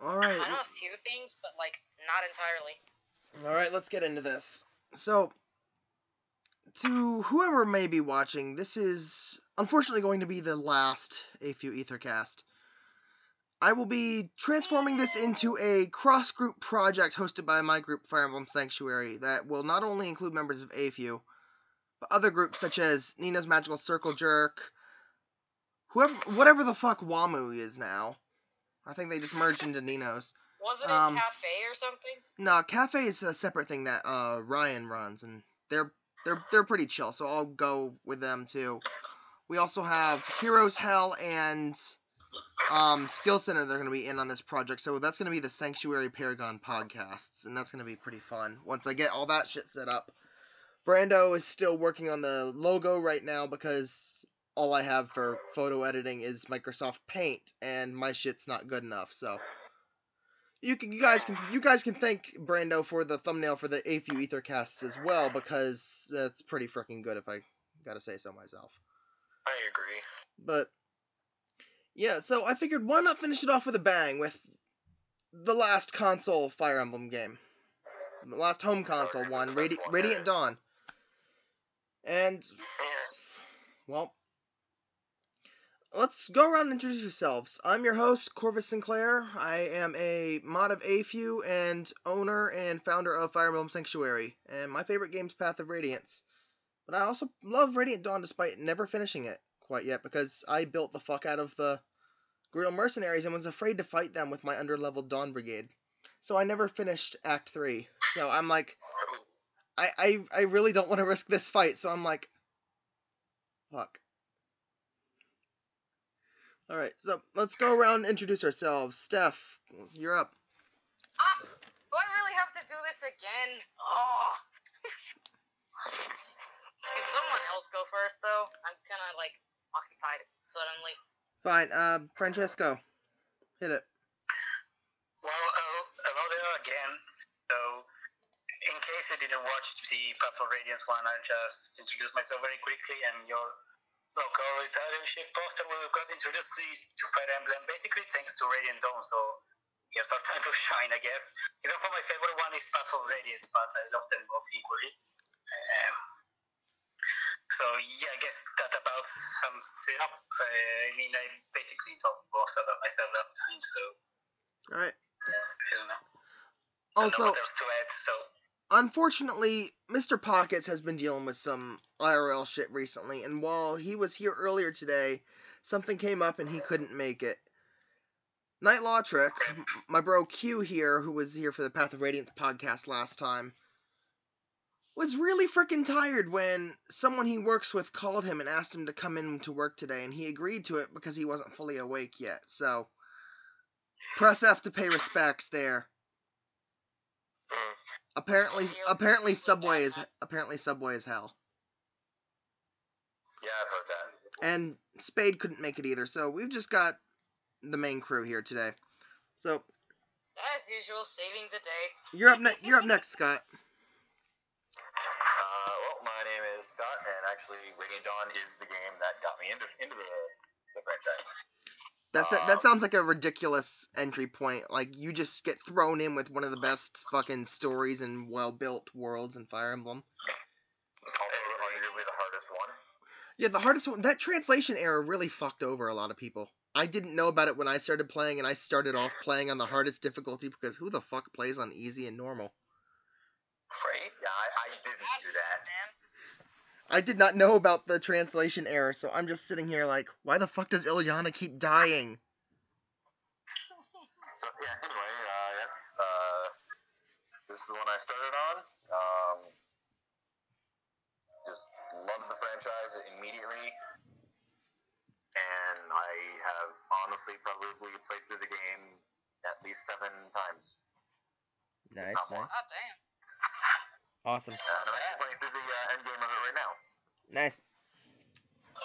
Alright. I know a few things, but, like, not entirely. Alright, let's get into this. So, to whoever may be watching, this is unfortunately going to be the last AYFEW Aethercast. I will be transforming this into a cross-group project hosted by my group, Fire Emblem Sanctuary, that will not only include members of AYFEW, but other groups such as Nina's Magical Circle Jerk, whatever the fuck WAMU is now. I think they just merged into Nino's. Wasn't it Cafe or something? No, Cafe is a separate thing that Ryan runs, and they're pretty chill, so I'll go with them too. We also have Heroes Hell and Skill Center. They're going to be in on this project, so that's going to be the Sanctuary Paragon podcasts, and that's going to be pretty fun once I get all that shit set up. Brando is still working on the logo right now because all I have for photo editing is Microsoft Paint, and my shit's not good enough. So you guys can thank Brando for the thumbnail for the AYFEW Aethercasts as well, because that's pretty freaking good if I gotta say so myself. I agree. But yeah, so I figured why not finish it off with a bang with the last console Fire Emblem game. The last home console one, Radiant Dawn. And, well, let's go around and introduce yourselves. I'm your host, Corvus Sinclair. I am a mod of AYFEW and owner and founder of Fire Emblem Sanctuary. And my favorite game is Path of Radiance. But I also love Radiant Dawn despite never finishing it quite yet, because I built the fuck out of the Guerrilla Mercenaries and was afraid to fight them with my underleveled Dawn Brigade. So I never finished Act 3. So I'm like, I really don't want to risk this fight, so I'm like, fuck. Alright, so let's go around and introduce ourselves. Steph, you're up. Do I really have to do this again? Oh. Can someone else go first, though? I'm kind of, like, occupied suddenly. Fine, Francesco, hit it. Well, hello there again. So, in case you didn't watch the Path of Radiance one, I'll just introduce myself very quickly. I'm your local Italian ship poster. We got introduced to Fire Emblem basically thanks to Radiant Dawn, so here's our time to shine, I guess. Even for my favorite one is Path of Radiance, but I love them both equally. So yeah, I guess that about sums it up. I mean, I basically talked most about myself last time, so Alright. I don't know. Also, what else to add, so unfortunately, Mr. Pockets has been dealing with some IRL shit recently, and while he was here earlier today, something came up and he couldn't make it. Night Law Trick, my bro Q here, who was here for the Path of Radiance podcast last time, was really freaking tired when someone he works with called him and asked him to come in to work today, and he agreed to it because he wasn't fully awake yet, so press F to pay respects there. Apparently Subway is hell. yeah, I've heard that. And Spade couldn't make it either, so we've just got the main crew here today. So As usual, saving the day. you're up next, Scott. Well, my name is Scott, and actually, Radiant Dawn is the game that got me into the franchise. That sounds like a ridiculous entry point. Like, you just get thrown in with one of the best fucking stories and well-built worlds in Fire Emblem. Arguably the hardest one. Yeah, the hardest one. That translation error really fucked over a lot of people. I didn't know about it when I started playing, and I started off playing on the hardest difficulty because who the fuck plays on easy and normal? Right? Yeah, I didn't do that. I did not know about the translation error, so I'm just sitting here like, why the fuck does Ilyana keep dying? So, yeah, anyway, this is the one I started on. Just loved the franchise immediately. And I have honestly probably played through the game at least 7 times. Nice. God damn. Awesome. I'm actually playing through the end game of it right now. Nice.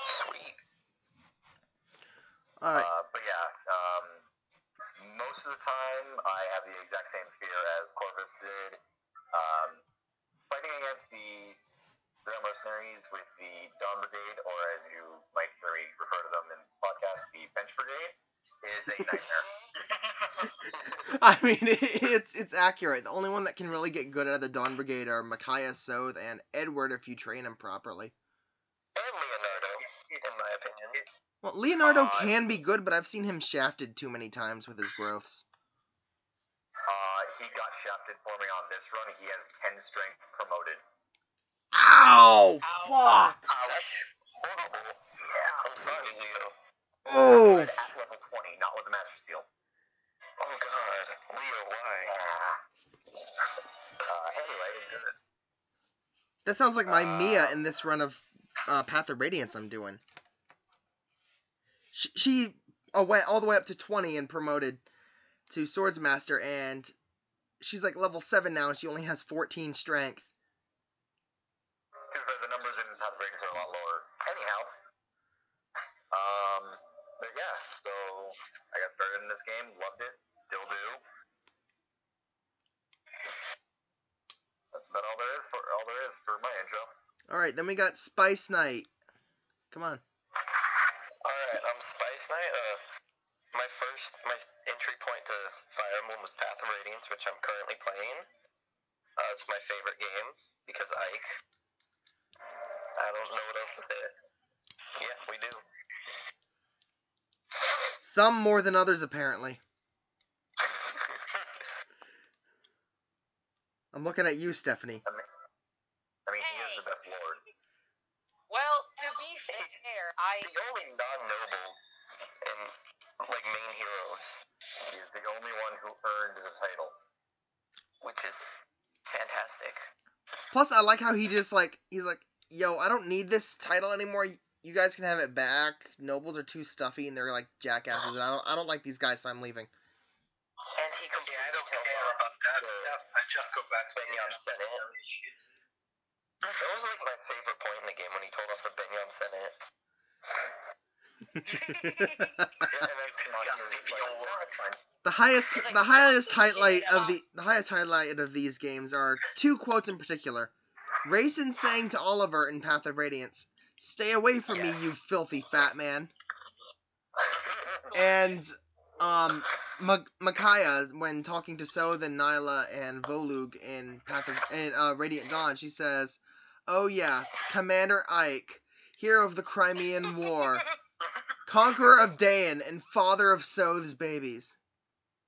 Sweet. Alright. But yeah, most of the time I have the exact same fear as Corvus did. Fighting against the Guerrilla Mercenaries with the Dawn Brigade, or as you might refer to them in this podcast, the Bench Brigade, is a nightmare. I mean, it's accurate. The only one that can really get good out of the Dawn Brigade are Micaiah, Soth, and Edward if you train him properly. And Leonardo, in my opinion. Well, Leonardo can be good, but I've seen him shafted too many times with his growths. He got shafted for me on this run. He has 10 strength promoted. Ow! Fuck! That's horrible. Yeah, I'm sorry, Leo. Oh! At level 20, not with the Master Seal. Oh god. Leo, why? Anyway, good. That sounds like my Mia in this run of Path of Radiance I'm doing. She went all the way up to 20 and promoted to Swordsmaster, and she's like level 7 now, and she only has 14 strength. The numbers in Path of Radiance are a lot lower. Anyhow. But yeah, so I got started in this game, loved it, still do. That's about all there is for my intro. Alright, then we got Spice Knight. Come on. Alright, Spice Knight. My entry point to Fire Emblem was Path of Radiance, which I'm currently playing. It's my favorite game, because Ike. I don't know what else to say. Yeah, we do. Some more than others, apparently. I'm looking at you, Stephanie. I mean, he is the best lord. Well, to be fair, The only non-noble in, main heroes. He is the only one who earned the title. Which is fantastic. Plus, I like how he's like, yo, I don't need this title anymore. You guys can have it back. Nobles are too stuffy and they're like jackasses. And I don't like these guys, so I'm leaving. And he completely I don't care about that stuff. I just go back to Benyon Senate. That was like my favorite point in the game when he told us the Benyon Senate. The highest highlight of these games are two quotes in particular. Rayson saying to Oliver in Path of Radiance, "Stay away from me, you filthy fat man." And Micaiah, when talking to Soth and Nyla and Volug in Radiant Dawn, she says, "Oh yes, Commander Ike, hero of the Crimean War, conqueror of Dain, and father of Soth's babies."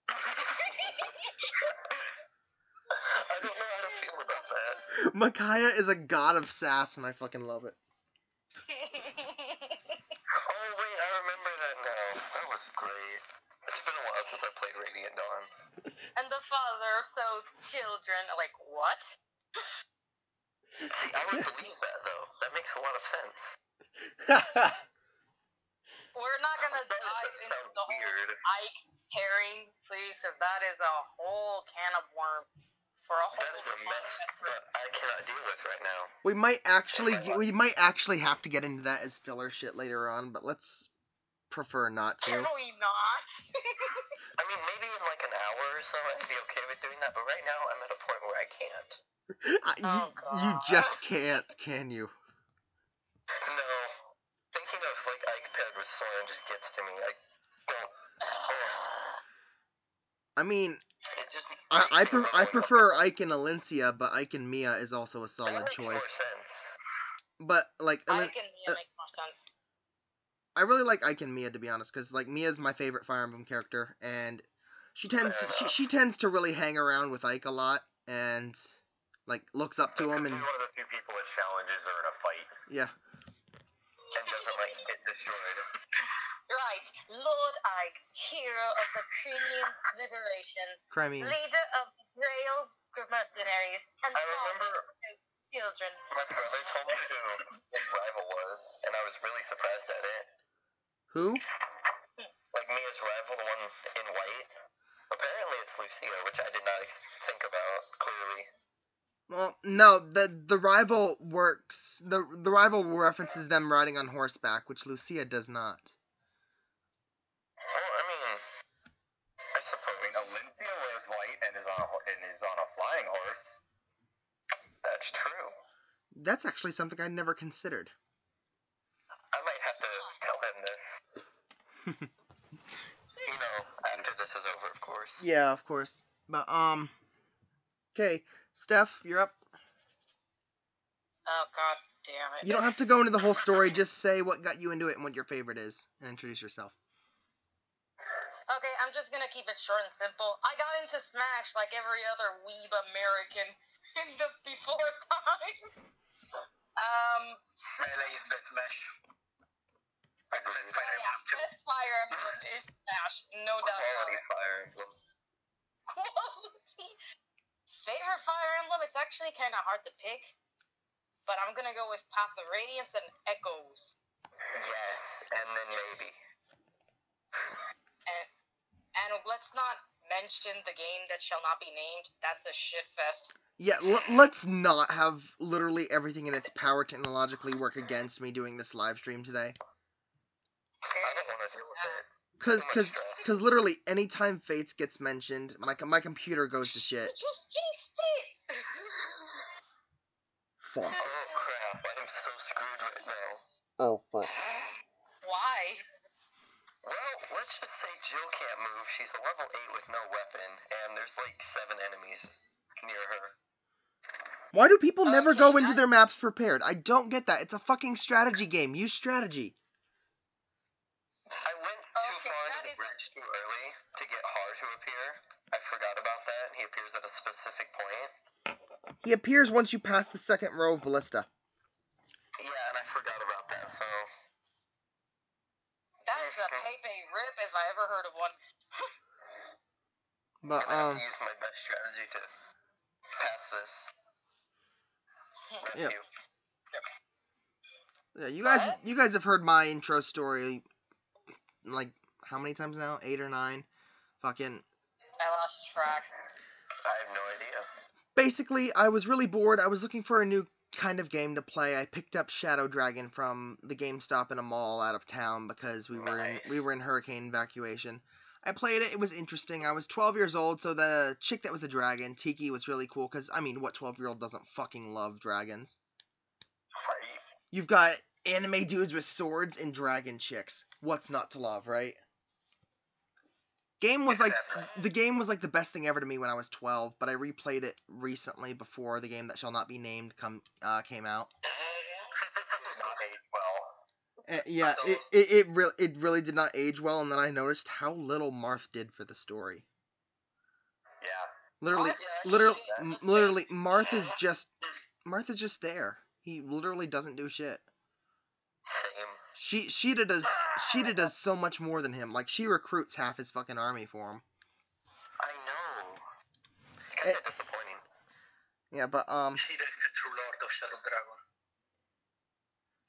I don't know how to feel about that. Micaiah is a god of sass, and I fucking love it. Oh wait, I remember that now. That was great. It's been a while since I played Radiant Dawn. and the father of Soth's children. Like, what? See, I would believe that though. That makes a lot of sense. We're not gonna dive into the weird. whole Ike pairing, please, because that is a whole can of worms for a whole. That is a mess that I cannot deal with right now. We might actually have to get into that as filler shit later on, but let's prefer not to. Can we not? I mean, maybe in like an hour or so I'd be okay with doing that, but right now I'm at a point where I can't. You just can't, can you? No. Thinking of like Ike paired with Soren just gets to me. I don't. I mean, It just I prefer Ike and Alencia, but Ike and Mia is also a solid that makes choice. more sense. But like, Ike and Mia makes more sense. I really like Ike and Mia, to be honest, because like Mia's my favorite Fire Emblem character, and she tends to really hang around with Ike a lot, and like looks up to him, and He's one of the few people that challenges her in a fight yeah. and doesn't like get destroyed. Right, Lord Ike, hero of the Crimean liberation, Crimean. leader of the Grail mercenaries, and I father remember of Soth's children. my brother told me who his rival was, and I was really surprised at it. Who? Like Mia's rival, the one in white. Apparently it's Lucia, which I did not think about clearly. Well, no, the rival works. The rival references them riding on horseback, which Lucia does not. Well, I mean, I suppose. Alencia wears white and is on a flying horse. That's true. That's actually something I never considered. I might have to tell him this. You know, after this is over, of course. course. Yeah, of course. But, okay, Steph, you're up. Oh, god damn it. You don't have to go into the whole story, just say what got you into it and what your favorite is, and introduce yourself. Okay, I'm just gonna keep it short and simple. I got into Smash like every other weeb American in the before time. Melee is best Smash. Best Fire Emblem too. Best Fire Emblem is Smash, no doubt about Quality it. Fire Emblem. Quality. Favorite Fire Emblem, it's actually kind of hard to pick, but I'm gonna go with Path of Radiance and Echoes. Yes, and then maybe. And let's not mention the game that shall not be named. That's a shit fest. Yeah, let's not have literally everything in its power technologically work against me doing this live stream today. I don't want to deal with it. Cause literally anytime Fates gets mentioned, my computer goes to shit. You just jinxed it! Fuck. Oh crap, I am so screwed right now. Oh fuck. Why? Well, let's just say Jill can't move. She's a level 8 with no weapon, and there's like 7 enemies near her. Why do people never Okay, go into their maps prepared? I don't get that. It's a fucking strategy game. Use strategy. I went too Okay, far that into the is bridge too early to get Har to appear. I forgot about that. He appears at a specific point. He appears once you pass the second row of ballista. Yeah, and I forgot about that, so... That is a Pepe rip if I ever heard of one. But I'm gonna have to use my best strategy to pass this. Yeah. Rescue. Yeah, you guys have heard my intro story like how many times now? 8 or 9. Fucking I lost track. I have no idea. basically, I was really bored. I was looking for a new kind of game to play. I picked up Shadow Dragon from the GameStop in a mall out of town because we were in hurricane evacuation. I played it. It was interesting. I was 12 years old, so the chick that was the dragon, Tiki, was really cool because, I mean, what 12-year-old doesn't fucking love dragons? Right. You've got anime dudes with swords and dragon chicks. What's not to love, right? The game was like the best thing ever to me when I was 12, but I replayed it recently before the game that shall not be named came out. Not age well. Yeah, it really did not age well, and then I noticed how little Marth did for the story. Yeah. Literally, Marth is just there. He literally doesn't do shit. Same. Sheeta does so much more than him. Like, she recruits half his fucking army for him. I know. It's kind of disappointing. Yeah, but Sheeta is the true lord of Shadow Dragon.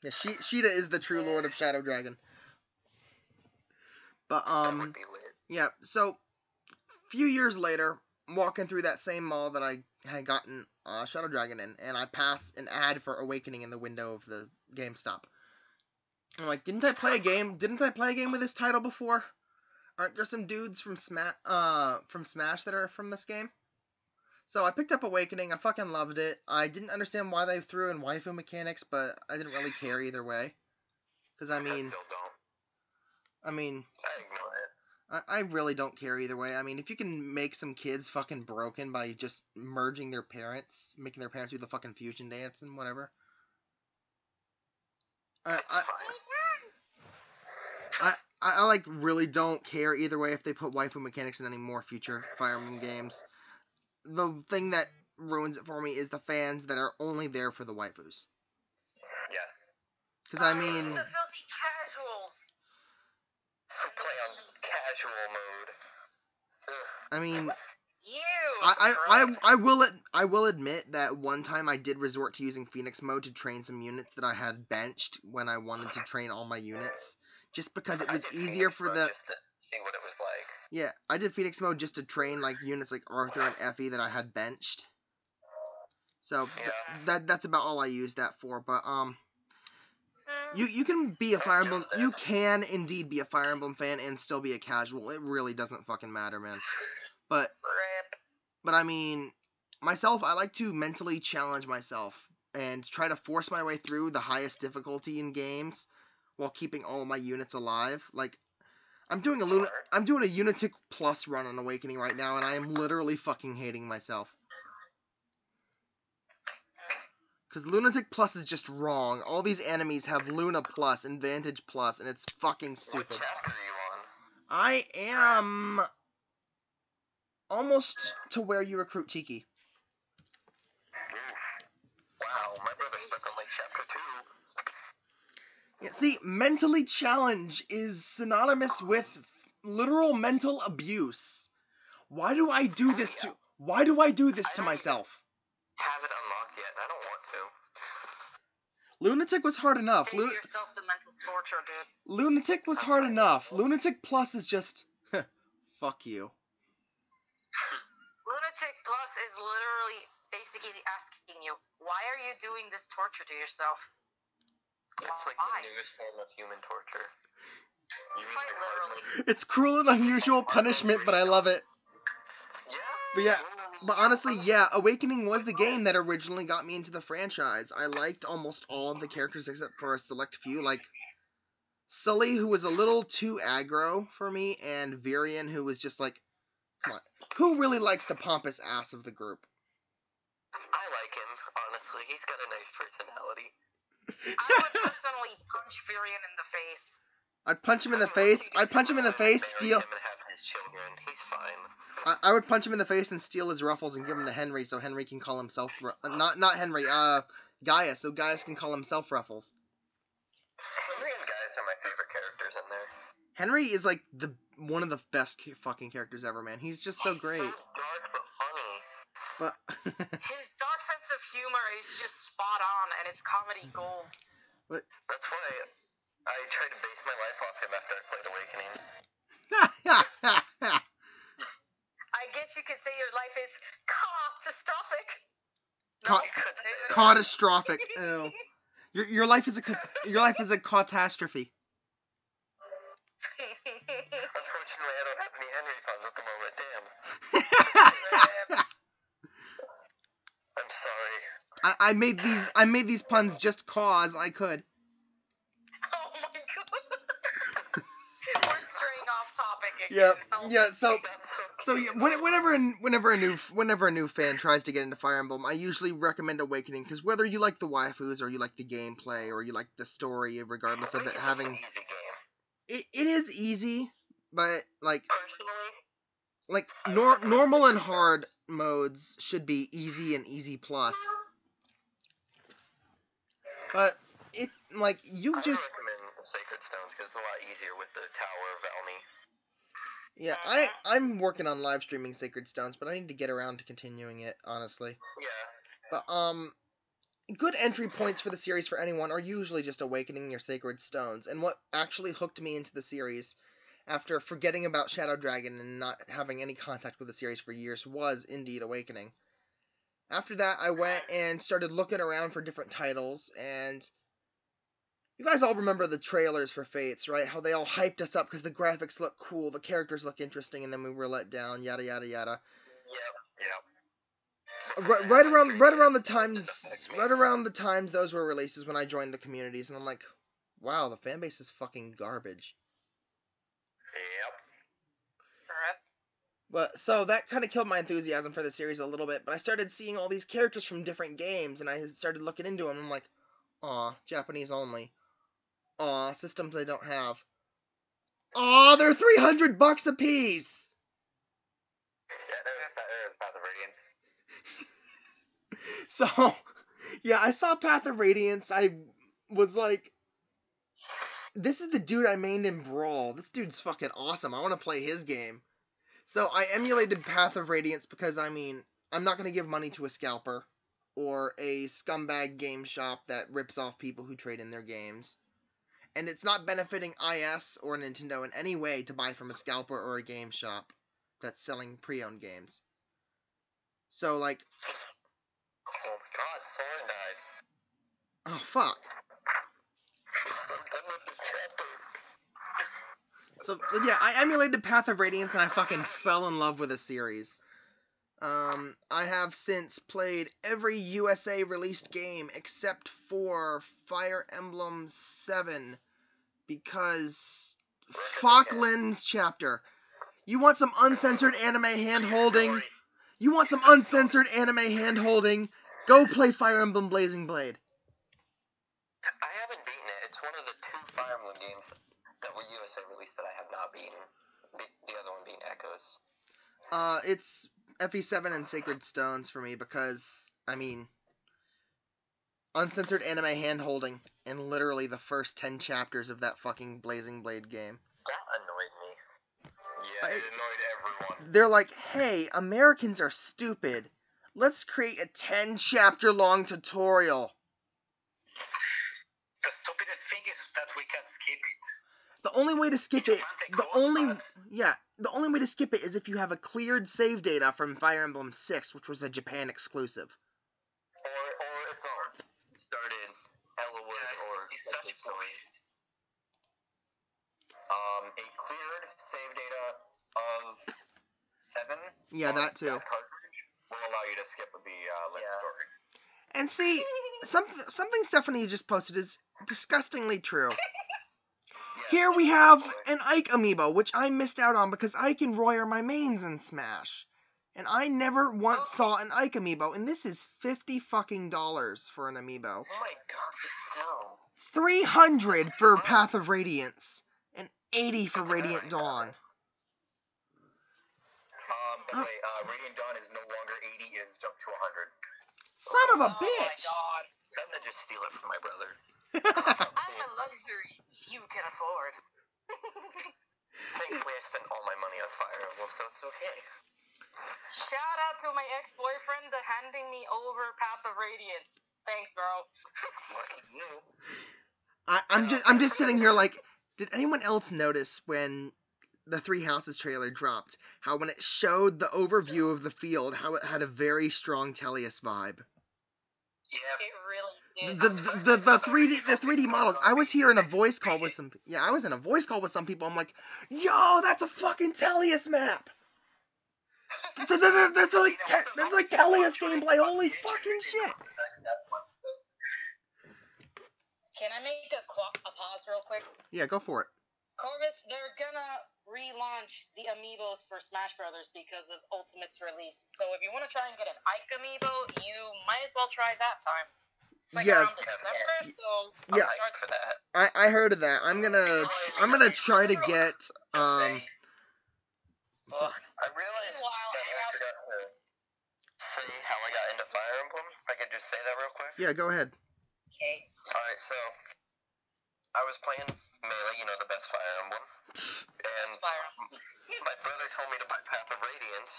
yeah, Sheeta is the true lord of Shadow Dragon. But That would be lit. yeah. So, a few years later, I'm walking through that same mall that I had gotten Shadow Dragon in, and I pass an ad for Awakening in the window of the GameStop. I'm like, didn't I play a game with this title before? Aren't there some dudes from Smash that are from this game? So I picked up Awakening. I fucking loved it. I didn't understand why they threw in waifu mechanics, but I didn't really care either way. Because I still don't. I ignore it. I really don't care either way. I mean, if you can make some kids fucking broken by just merging their parents, making their parents do the fucking fusion dance and whatever. I like really don't care either way if they put waifu mechanics in any more future Fire Emblem games. The thing that ruins it for me is the fans that are only there for the waifus. Yes. Because I mean, The filthy casuals. Who play on casual mode. Ugh. I mean, You. I will admit that one time I did resort to using Phoenix mode to train some units that I had benched when I wanted to train all my units, just because it was easier for the. Just to see what it was like. Yeah, I did Phoenix mode just to train like units like Arthur and Effie that I had benched. So that's about all I used that for. But you can be a Fire Emblem. You can indeed be a Fire Emblem fan and still be a casual. It really doesn't fucking matter, man. But I mean, myself, I like to mentally challenge myself and try to force my way through the highest difficulty in games while keeping all my units alive. Like, I'm doing a Lunatic Plus run on Awakening right now, and I am literally fucking hating myself. Because Lunatic Plus is just wrong. All these enemies have Luna Plus and Vantage Plus, and it's fucking stupid. What chapter are you on? I am almost to where you recruit Tiki. Wow, my brother's stuck on like chapter 2. Yeah, see, mentally challenge is synonymous with literal mental abuse. Why do I do this to myself? Have it unlocked yet, and I don't want to. Lunatic was hard enough. Save yourself the mental torture, dude. Lunatic was hard enough. Lunatic Plus is just fuck you. Lunatic Plus is literally basically asking you, why are you doing this torture to yourself? It's like the newest form of human torture. Quite literally. It's cruel and unusual punishment, but I love it. But honestly, yeah, Awakening was the game that originally got me into the franchise. I liked almost all of the characters except for a select few, like Sully, who was a little too aggro for me, and Virion, who was just like, come on, who really likes the pompous ass of the group? I like him, honestly. He's got a nice personality. I would personally punch Virion in the face. I'd punch him in the face. I'd punch him in the face, steal. Him and have his children. He's fine. I would punch him in the face and steal his ruffles and give him to Henry, so Henry can call himself not Henry, Gaius, so Gaius can call himself Ruffles. Henry and Gaius are my favorite characters in there. Henry is like one of the best fucking characters ever, man. He's just so great. He's so dark but funny. But his dark sense of humor is just spot on, and it's comedy gold. But that's why I tried to base my life off him after I played Awakening. I guess you could say your life is catastrophic. Catastrophic. Ew. Your life is a catastrophe. Unfortunately, I don't have any Henry puns at the moment. Damn. I'm sorry. I made these puns just cause I could. Oh my god. We're straying off topic again. Yeah. So yeah, whenever a new fan tries to get into Fire Emblem, I usually recommend Awakening, because whether you like the waifus or you like the gameplay or you like the story, regardless of it having, it is easy, but like normal and hard modes should be easy and easy plus. But if like you I just recommend Sacred Stones because it's a lot easier with the Tower of Valmy. Yeah, I'm working on live streaming Sacred Stones, but I need to get around to continuing it, honestly. Yeah. But, good entry points for the series for anyone are usually just Awakening your Sacred Stones, and what actually hooked me into the series, after forgetting about Shadow Dragon and not having any contact with the series for years, was indeed Awakening. After that, I went and started looking around for different titles, and you guys all remember the trailers for Fates, right? How they all hyped us up because the graphics look cool, the characters look interesting, and then we were let down, yada yada yada. Yep. Right around the times those were released is when I joined the communities, and I'm like, wow, the fan base is fucking garbage. Yep. Alright. But so that kind of killed my enthusiasm for the series a little bit. But I started seeing all these characters from different games, and I started looking into them. And I'm like, aw, Japanese only. Aw, systems I don't have. Aw, they're $300 a piece. Yeah, there's Path of Radiance. So, yeah, I saw Path of Radiance. I was like, this is the dude I mained in Brawl. This dude's fucking awesome. I want to play his game. So I emulated Path of Radiance because, I mean, I'm not going to give money to a scalper or a scumbag game shop that rips off people who trade in their games. And it's not benefiting IS or Nintendo in any way to buy from a scalper or a game shop that's selling pre-owned games. So, like... Oh my god, Soren died. Oh, fuck. I'm done with this chapter. So yeah, I emulated Path of Radiance and I fucking fell in love with the series. I have since played every USA released game except for Fire Emblem 7 because Falklands chapter. You want some uncensored anime hand-holding? You want some uncensored anime hand-holding? Go play Fire Emblem Blazing Blade. I haven't beaten it. It's one of the 2 Fire Emblem games that were USA released that I have not beaten. The other one being Echoes. It's FE7 and Sacred Stones for me because, I mean, uncensored anime hand-holding in literally the first 10 chapters of that fucking Blazing Blade game. That annoyed me. Yeah, it annoyed everyone. They're like, hey, Americans are stupid. Let's create a 10-chapter long tutorial. The stupidest thing is that we can skip it. The only way to skip it, the only way to skip it is if you have a cleared save data from Fire Emblem 6, which was a Japan exclusive. Or it's all started Ellawood or it's such bullshit. A cleared save data of 7. Yeah, that too. Cartridge will allow you to skip the link story. And see, something Stephanie just posted is disgustingly true. Here we have an Ike amiibo, which I missed out on because Ike and Roy are my mains in Smash. And I never once saw an Ike amiibo, and this is $50 fucking for an amiibo. Oh my god, no. $300 for Path of Radiance, and $80 for Radiant Dawn. By the way, Radiant Dawn is no longer 80, it has jumped to 100. Son of a Oh bitch! my god. I'm gonna just steal it from my brother. I'm a luxury you can afford. Thankfully, I spent all my money on Fire Emblem, so it's okay. Shout out to my ex-boyfriend that handing me over Path of Radiance. Thanks, bro. Lucky you. I'm just sitting here like, did anyone else notice when the Three Houses trailer dropped, how when it showed the overview of the field, how it had a very strong Tellius vibe? Yeah. It really did. The 3D models. I was here in a voice call with some people. I'm like, yo, that's a fucking Tellius map. That's like Tellius gameplay. Holy fucking shit. Can I make a pause real quick? Yeah, go for it. Corvus, they're gonna relaunch the amiibos for Smash Brothers because of Ultimate's release. So if you want to try and get an Ike amiibo, you might as well try that time. It's like Yes. around December, so Yeah. start For that. I heard of that. I'm gonna try to get I realized Meanwhile, that I forgot to say how I got into Fire Emblem. I could just say that real quick. Yeah, go ahead. Okay. Alright, so I was playing Melee, the best Fire Emblem. And Spyro. my brother told me to buy Path of Radiance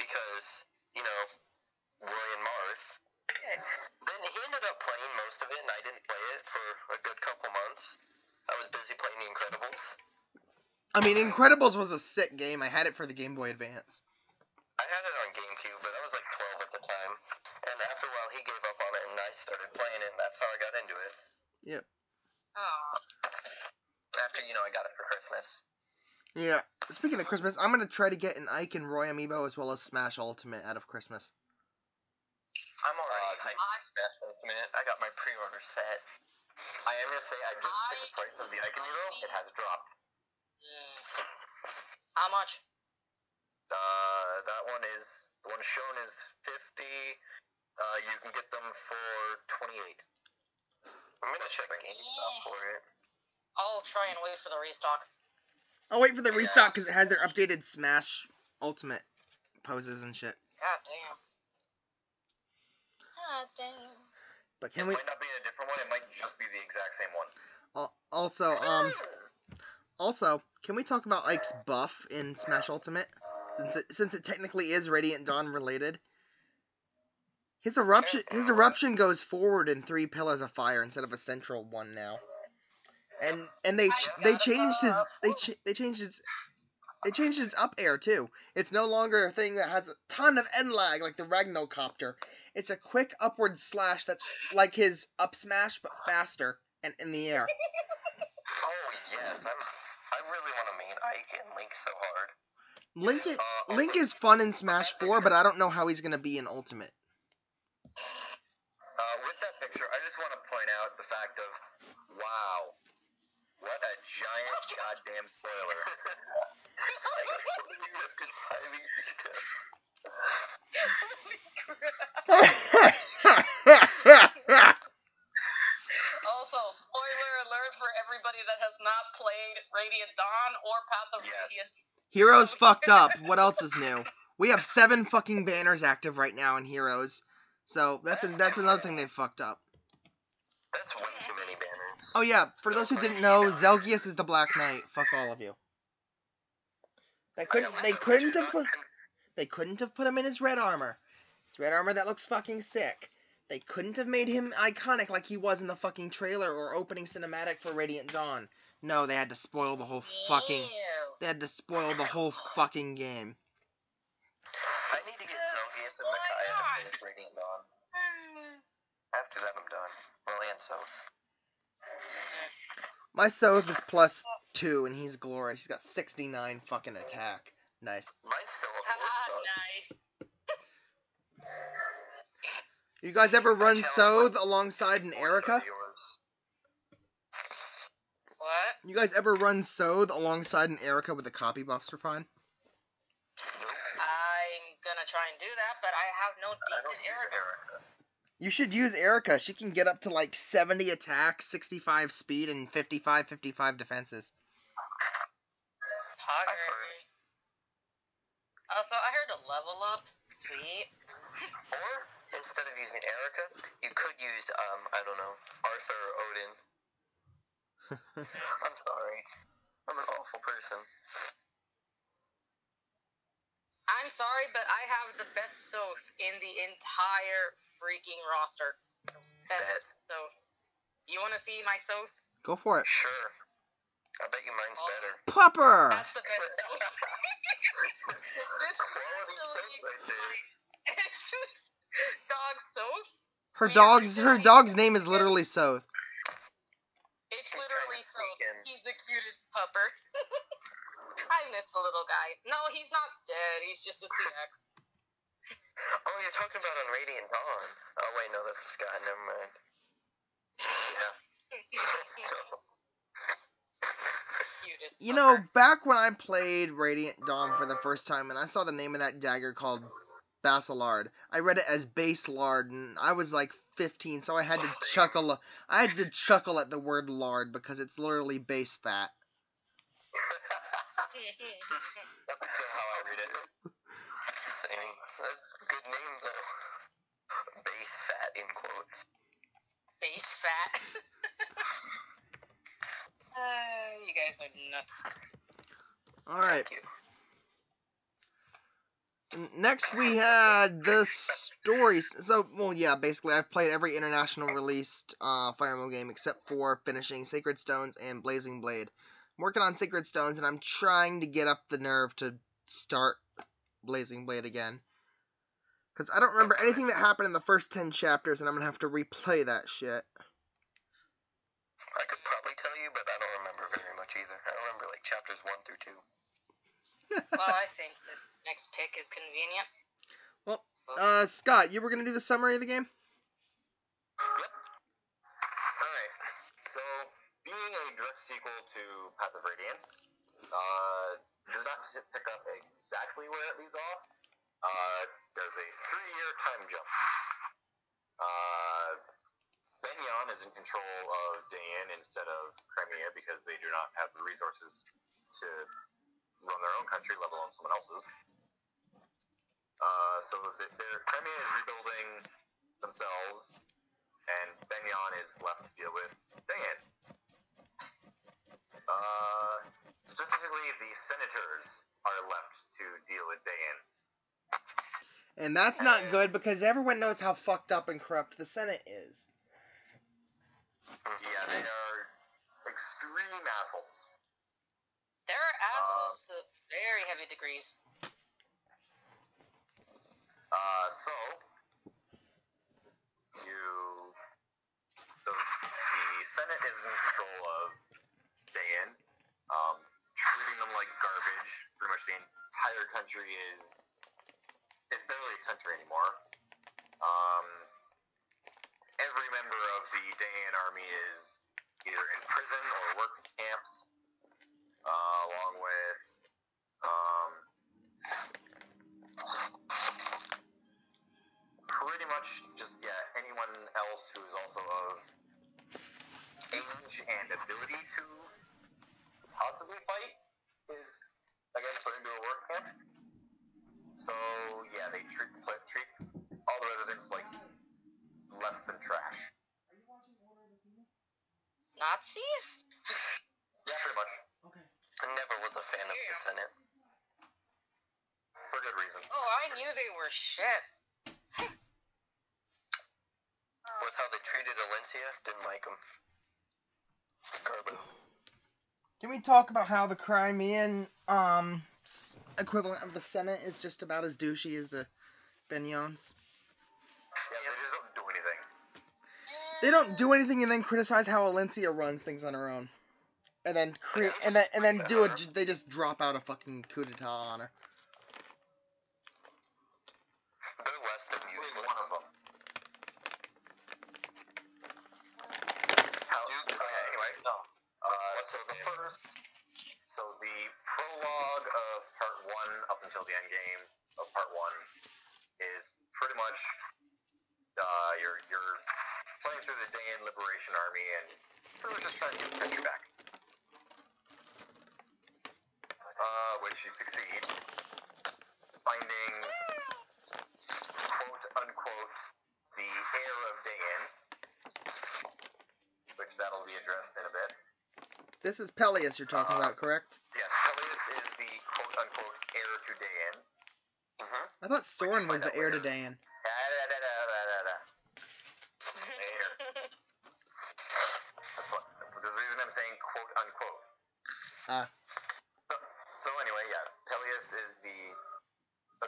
because, Roy and Mars. Then he ended up playing most of it, and I didn't play it for a good couple months. I was busy playing The Incredibles. I mean, Incredibles was a sick game. I had it for the Game Boy Advance. I had it on GameCube, but I was like 12 at the time. And after a while, he gave up on it, and I started playing it, and that's how I got into it. Yep. Aw. After, I got it for Christmas. Yeah. Speaking of Christmas, I'm gonna try to get an Ike and Roy amiibo as well as Smash Ultimate out of Christmas. I'm already hyped for Smash Ultimate. I got my pre-order set. I am gonna say I just checked the price of the Ike amiibo. It has dropped. How much? That one the one shown is 50. You can get them for 28. I'm gonna check my GameStop for it. I'll try and wait for the restock. I'll wait for the restock because it has their updated Smash Ultimate poses and shit. God damn. God damn. But It might not be a different one. It might just be the exact same one. Also, can we talk about Ike's buff in Smash Ultimate? Since it technically is Radiant Dawn related. His eruption goes forward in 3 pillars of fire instead of a central one now. And they changed his up air too. It's no longer a thing that has a ton of end lag like the Ragnarcopter. It's a quick upward slash that's like his up smash but faster and in the air. Oh yes, I really want to main Ike and Link so hard. Link is fun in Smash 4, but I don't know how he's gonna be in Ultimate. With that picture, I just want to point out the fact of, wow, what a giant goddamn goddamn spoiler. Also, spoiler alert for everybody that has not played Radiant Dawn or Path of Radiance. Heroes fucked up. What else is new? We have 7 fucking banners active right now in Heroes. So that's another thing they fucked up. That's way too many banners. Oh yeah, for those who didn't know, Zelgius is the Black Knight. Fuck all of you. They couldn't have put him in his red armor. His red armor that looks fucking sick. They couldn't have made him iconic like he was in the fucking trailer or opening cinematic for Radiant Dawn. No, they had to spoil the whole fucking. They had to spoil the whole fucking game. I need to get Zelgius and Micaiah to finish Radiant Dawn. After that, I'm done. Well, and Soph. My Soph is +2 and he's glorious. He's got 69 fucking attack. Nice. Mine's still a 4-star. Nice. You guys ever run Soth alongside an Erica? What? You guys ever run Soth alongside an Erica with the copy buffs for fun? I'm gonna try and do that, but I have no decent Erica. You should use Erica. She can get up to like 70 attack, 65 speed, and 55 defenses. Poggers. Also, I heard a level up. Sweet. Or, instead of using Erica, you could use, I don't know, Arthur or Odin. I'm sorry. I'm an awful person. I'm sorry, but I have the best Soth in the entire freaking roster. Best Soth. You want to see my Soth? Go for it. Sure. I bet you mine's better. Pupper! That's the best Soth. This is actually my dog Soth. Her dog's name is literally Soth. It's literally Soth. He's the cutest pupper. I miss the little guy. No, he's not dead. He's just a TX. Oh, you're talking about on Radiant Dawn. Oh, wait, no, that's Scott. Never mind. Cutest You know, pupper. back when I played Radiant Dawn for the first time, and I saw the name of that dagger called Basilard, I read it as Baselard, and I was like 15, so I had to chuckle. I had to chuckle at the word lard because it's literally base fat. That's still how I read it. That's a good name, though. Base fat, in quotes. Base fat. You guys are nuts. Alright. Thank you. Next we had the stories. So, well, yeah, basically I've played every international released Fire Emblem game except for finishing Sacred Stones and Blazing Blade. I'm working on Sacred Stones, and I'm trying to get up the nerve to start Blazing Blade again. Because I don't remember anything that happened in the first 10 chapters, and I'm going to have to replay that shit. I could probably tell you, but I don't remember very much either. I remember, like, chapters 1 through 2. Well, I think the next pick is convenient. Well, Scott, you were going to do the summary of the game? Yep. Alright, so being a direct sequel to Path of Radiance, does not pick up exactly where it leaves off. There's a 3-year time jump. Benyon is in control of Dayan instead of Crimea because they do not have the resources to run their own country, let alone someone else's. So their Crimea is rebuilding themselves, and Benyon is left to deal with Dayan. Specifically, the senators are left to deal with Dayan. And that's not good because everyone knows how fucked up and corrupt the Senate is. Yeah, they are extreme assholes. There are assholes to very heavy degrees. So the Senate is in control of Dayan, treating them like garbage. Pretty much the entire country is barely a country anymore. Every member of the Dayan army is either in prison or work camps. much just, anyone else who is also of age and ability to possibly fight is, again, put into a work camp. So, yeah, they treat all the residents like less than trash. Nazis? Yeah, pretty much. Okay. I never was a fan of the Senate. For good reason. Oh, I knew they were shit. With how they treated Alencia, didn't like them. Garbo. Can we talk about how the Crimean equivalent of the Senate is just about as douchey as the Banyons? Yeah, they just don't do anything. They don't do anything and then criticize how Alencia runs things on her own, and then they just drop out a fucking coup d'etat on her. They're less than useless. One of them. So the prologue of part 1 up until the end game of part 1 is pretty much you're playing through the Dayan Liberation Army and pretty much just trying to get the country back. Which you succeed, finding quote unquote the heir of Dayan, which that'll be addressed in a bit. This is Peleus you're talking about, correct? Yes, Peleus is the quote-unquote heir to Dayan. I thought Soren was the heir to Dayan. Heir. There's a reason I'm saying quote-unquote. So anyway, Peleus is the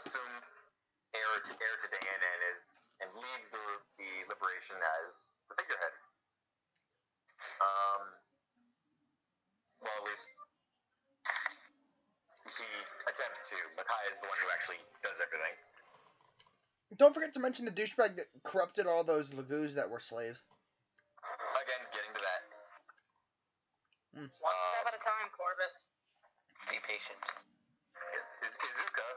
assumed heir to Dayan and leads the liberation as the figurehead. Well, at least he attempts to. Makai is the one who actually does everything. Don't forget to mention the douchebag that corrupted all those Lagoos that were slaves. Again, getting to that. One step at a time, Corvus. Be patient. Yes, Izuka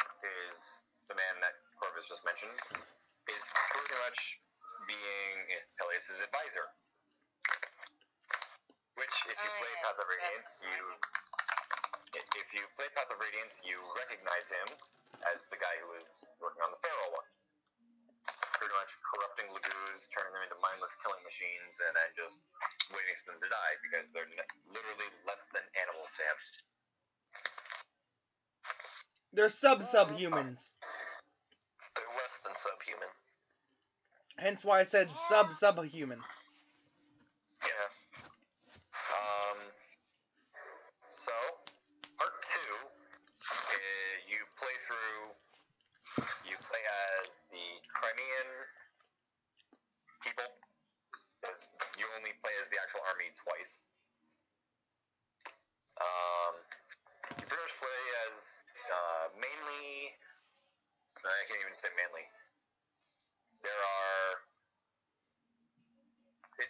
is the man that Corvus just mentioned, is pretty much being Peleus' advisor. Which, if you play Path of Radiance, you recognize him as the guy who was working on the Pharaoh ones. Pretty much corrupting Lagoos, turning them into mindless killing machines, and then just waiting for them to die because they're literally less than animals to him. They're subhumans. They're less than subhuman. Hence why I said subhuman. Yeah. So, part 2, you play as the Crimean people, because you only play as the actual army twice. You pretty much play as, mainly, I can't even say mainly.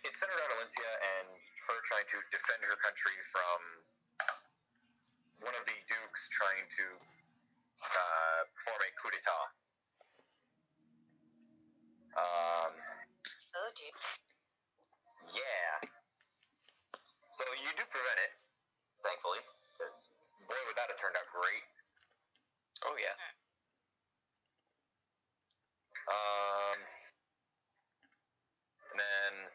It's centered on Alencia and her trying to defend her country from one of the dukes trying to form a coup d'etat. Oh, gee. Yeah. So you do prevent it, thankfully, because boy, would that have turned out great. Oh, yeah. And then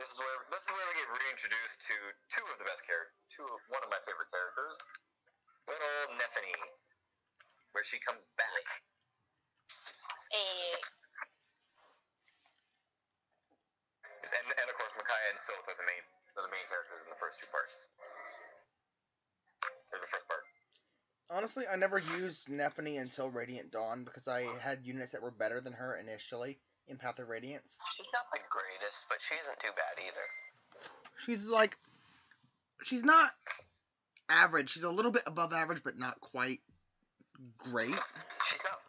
this is where we get reintroduced to one of my favorite characters, good old Nephany, where she comes back. And of course, Micaiah and Sylph are the main characters in the first 2 parts. Or the first part. Honestly, I never used Nephany until Radiant Dawn because I had units that were better than her initially in Path of Radiance. She's not the greatest, but she isn't too bad either. She's not average. She's a little bit above average, but not quite great. She's not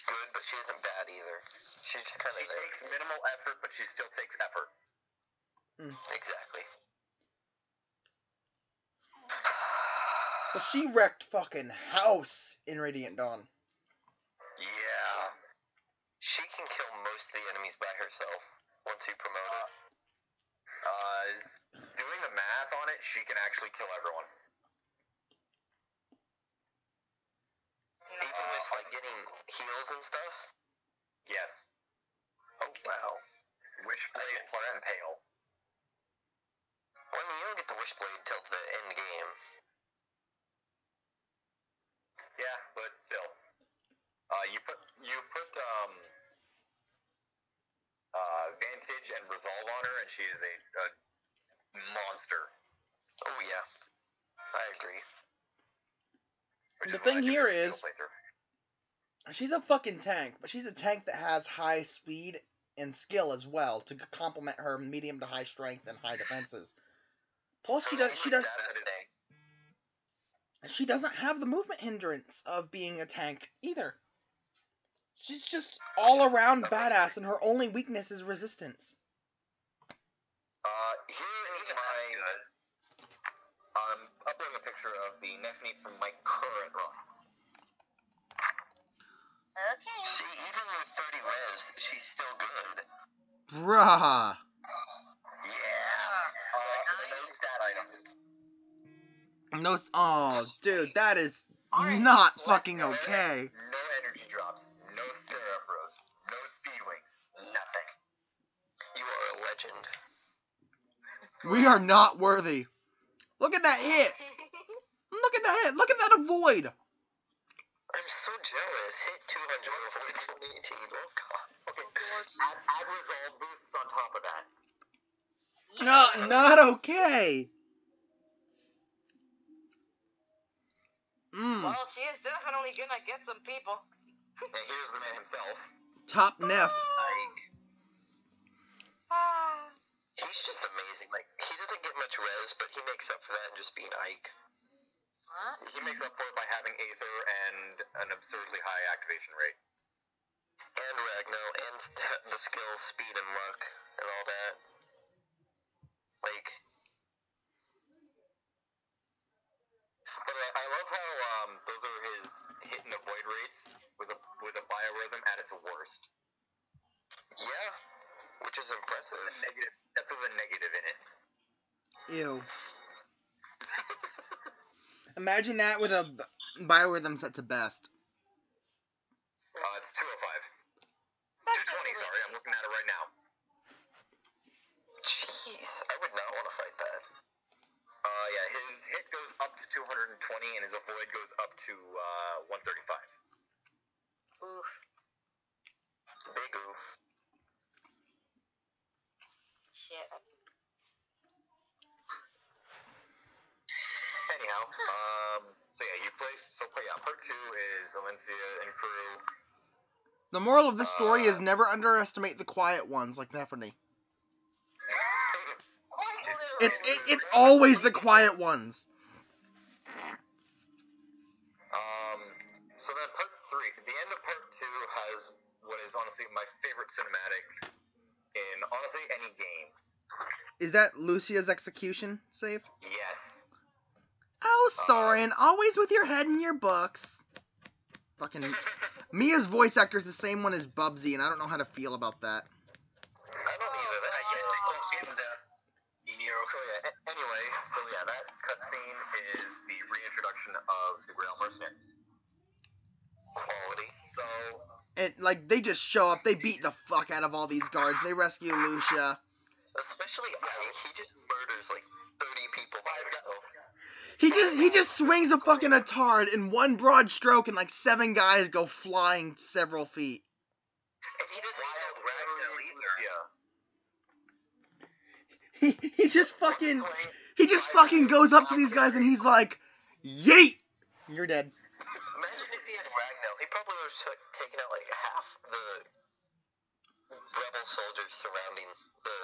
good, but she isn't bad either. She's just kind of there. She takes minimal effort, but she still takes effort. Exactly. But she wrecked fucking house in Radiant Dawn. Yeah. She can kill herself once you promote her? Doing the math on it, she can actually kill everyone. Even with like getting heals and stuff? Yes. Oh wow. Wishblade plus Impale. Well, I mean, you don't get the Wishblade till the end game. Yeah, but still. You put Vantage and Resolve on her, and she is a monster. Oh yeah, I agree. The thing here is, she's a fucking tank, but she's a tank that has high speed and skill as well to complement her medium to high strength and high defenses. Plus, she doesn't have the movement hindrance of being a tank either. She's just all around badass, and her only weakness is resistance. Here is I'm uploading a picture of the Nephine from my current run. Okay. See, even with 30 res, she's still good. Bruh. Yeah. No stat items. No, oh, dude, that is Alright, not let's fucking go. okay. No energy drops. No Seraph Rose. No Speed Wings. Nothing. You are a legend. We are not worthy. Look at that hit. Look at that hit. Look at that avoid. I'm so jealous. Hit 200 avoid 118. Oh god. Okay. Add Resolve boosts on top of that. No, not okay. Well, she is definitely gonna get some people. And here's the man himself. Top Neff. Like, Ah. he's just amazing. Like, he doesn't get much res, but he makes up for that in just being Ike. Huh? He makes up for it by having Aether and an absurdly high activation rate. And Ragno, and the skills, speed, and luck, and all that. Like, but I love how those are his hit and avoid rates with a biorhythm at its worst. yeah, which is impressive. That's with a negative in it. Ew. Imagine that with a biorhythm set to best. It's 205. That's 220, sorry. I'm looking at it right now. Jeez, I would not want to fight that. Yeah, his hit goes up to 220 and his avoid goes up to 135. Oof. Big oof. Shit. Anyhow, part 2 is Valencia and crew. The moral of this story is never underestimate the quiet ones like Nephine. Quite literally. It's always the quiet ones. So then part 3, the end of part 2 has what is honestly my favorite cinematic in honestly any game. Is that Lucia's execution save? Yes. Oh, Soren, always with your head in your books. Fucking Mia's voice actor is the same one as Bubsy, and I don't know how to feel about that. I don't either. That So that cutscene is the reintroduction of the Grail Mercenaries. Quality. So They just show up, they beat the fuck out of all these guards, they rescue Lucia. Especially Ike, he just murders like 30 people by himself. He just swings a fucking Atard in one broad stroke and like 7 guys go flying several feet. And he doesn't know Ragno either. He just fucking goes up to these guys and he's like, yeet! You're dead. Imagine if he had Ragno. He probably would have taken out like half the rebel soldiers surrounding the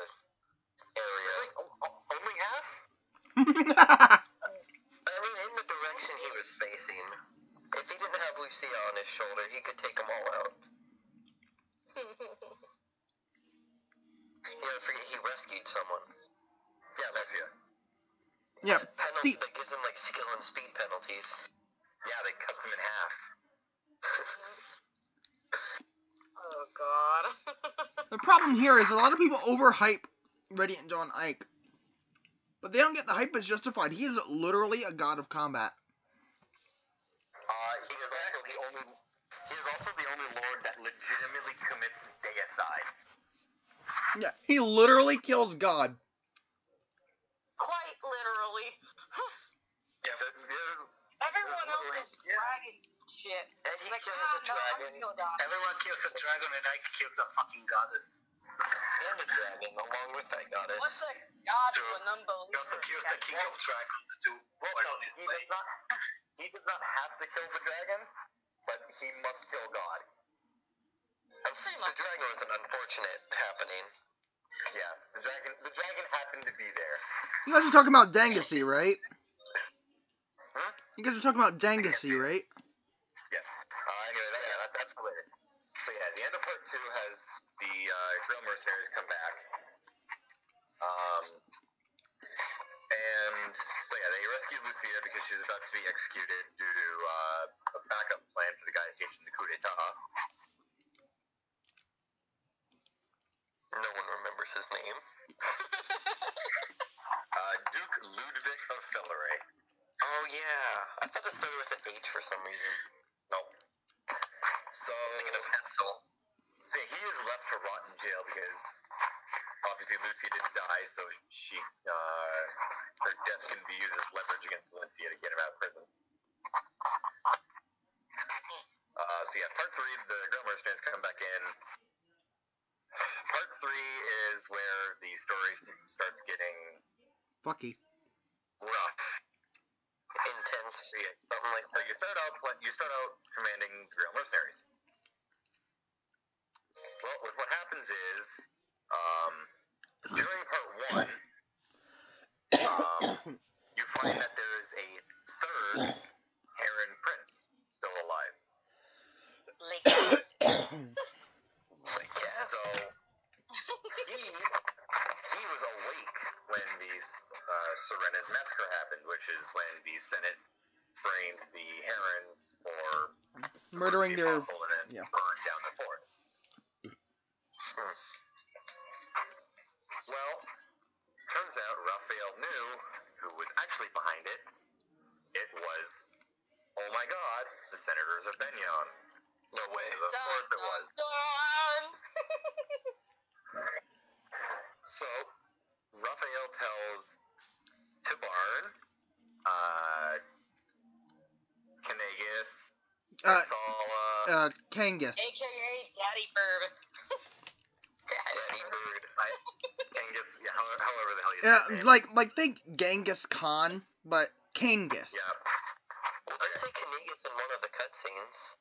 area. Only half? I mean, in the direction he was facing. If he didn't have Lucia on his shoulder, he could take them all out. Yeah, I forget he rescued someone. Yeah, Lucia. Yeah, Penalty that gives him like skill and speed penalties. Yeah, they cut them in half. Oh god. The problem here is a lot of people overhype Radiant Dawn Ike. But they don't get the hype as justified. He is literally a god of combat. He is also the only lord that legitimately commits deicide. Yeah, he literally kills God. Quite literally. Yeah, Everyone else is dragon shit. And he Like, kills a dragon. Everyone kills a dragon and I kills a fucking goddess. And a dragon, along with that goddess. What's a god to True. an unbeliever? He also kills the king of dragons too. Well, no, he does not have to kill the dragon, but he must kill God. Pretty The much. dragon was an unfortunate happening. Yeah, the dragon happened to be there. You guys are talking about Dengasi, right? Hmm? You guys are talking about Dengasi, right? Yeah. Anyway, that's related. So yeah, the end of part 2 has the Grill mercenaries come back. And so yeah, they rescue Lucia because she's about to be executed due to a backup plan for the guy staging the coup d'etat. No one remembers his name. Duke Ludwig of Filleray. Oh yeah, I thought it started with an H for some reason. Nope. So thinking of pencil. So yeah, he is left to rot in jail because obviously Lucia didn't die, so she her death can be used as leverage against Lucia to get him out of prison. So yeah, part 3, the Grill mercenaries come back in. Part 3 is where the story starts getting Fucky. rough, intense. Yeah, something like that. You start out commanding Grill mercenaries. Well, what happens is, during part 1, you find that there is a third Heron prince still alive. Lakers. Yeah, so he was awake when the Serena's massacre happened, which is when the Senate framed the Herons for Murdering the their... apostle and then yeah. burned down the fort. Well, turns out Raphael knew who was actually behind it. It was, oh my god, the senators of Benyon. No way. Of course it was. So, Raphael tells Tibarn, Canegus, Sala, Kangas. AKA Daddy Bird. Daddy Bird, Kangas, yeah, however the hell you say Yeah, his name. like think Genghis Khan, but Kangas. Yeah. Well, they say Canegus in one of the cutscenes.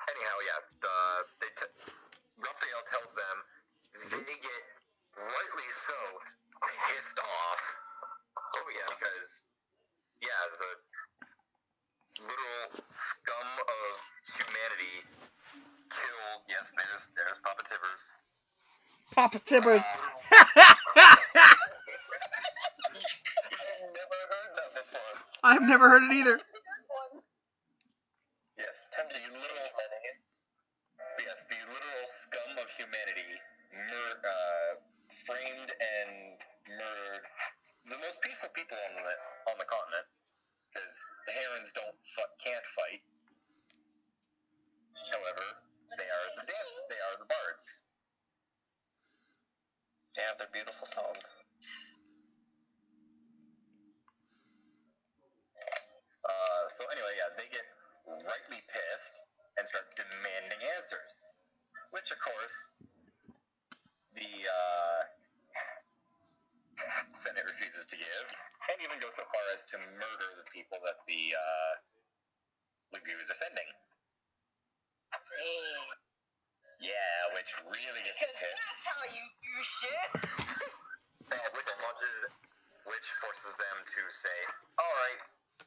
Anyhow, yeah, Raphael tells them they get, rightly so, pissed off. Oh yeah. Because, yeah, the literal scum of humanity killed, yes, there's Papa Tibbers. Papa Tibbers. I've never heard that before. I've never heard it either. Yes, the literal scum of humanity framed and murdered the most peaceful people on the continent, because the Herons can't fight. However, they are the bards. They have their beautiful song. So anyway, yeah, they get rightly pissed and start demanding answers, which of course the Senate refuses to give, and even goes so far as to murder the people that the Lagoos are sending. Yeah, which really gets Because pissed. that's how you do shit. Which forces them to say, alright,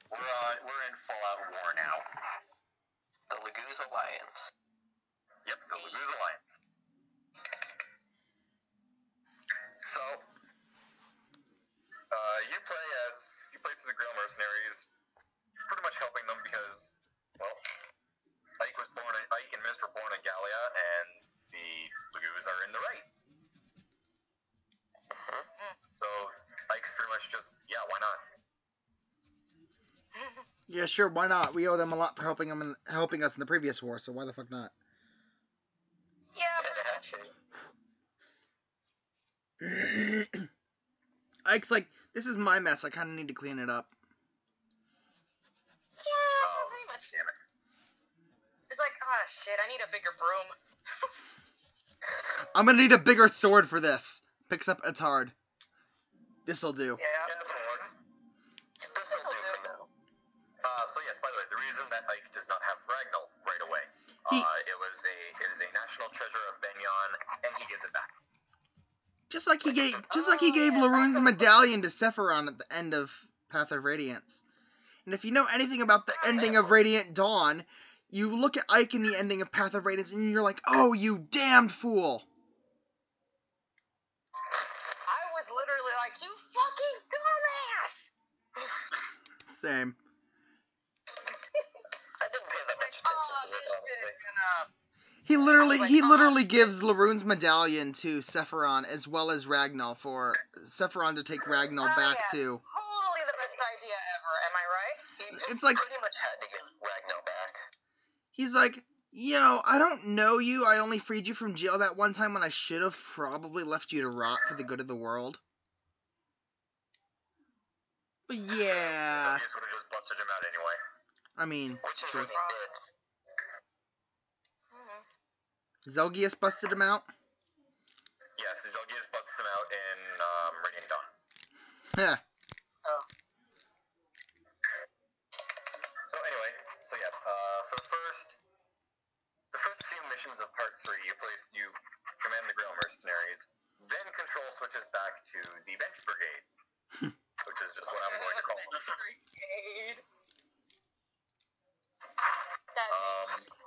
we're in full-out war now. The Lagoos Alliance. Yep, the Lagoos Alliance. So, you play through the Grail Mercenaries, pretty much helping them because, well, Ike and Mist were born in Gallia, and the Yeah, sure, why not? We owe them a lot for helping us in the previous war, so why the fuck not? Yeah, pretty much. Ike's like, this is my mess, I kind of need to clean it up. Yeah, pretty much. It's like, oh shit, I need a bigger broom. I'm gonna need a bigger sword for this. Picks up Atard. This'll do. Yeah. This'll do for now. So yes, by the way, the reason that Ike does not have Ragnall right away, it is a national treasure of Benyon, and he gives it back. Just like he gave Laroon's medallion to Sephiron at the end of Path of Radiance. And if you know anything about the ending of Radiant Dawn, you look at Ike in the ending of Path of Radiance and you're like, oh, you damned fool. I was literally like, you fucking dumbass! Same. I didn't pay that much attention to it, This shit honestly. is gonna... He literally gives Laroon's medallion to Sephiron as well as Ragnall for Sephiron to take Ragnall back to. Totally the best idea ever, am I right? It's like, Pretty much had to get Ragnall back. he's like, yo, I don't know you. I only freed you from jail that one time when I should have probably left you to rot for the good of the world. But yeah. Zelgius would have just busted him out anyway. I mean, Which is true. what he did. Zelgius busted him out? Yes, Zelgius busted him out in Radiant Dawn. Yeah. Oh. So anyway, for the first few missions of Part 3, you command the Grail Mercenaries, then control switches back to the Bench Brigade, which is just what I'm going to call them. Brigade.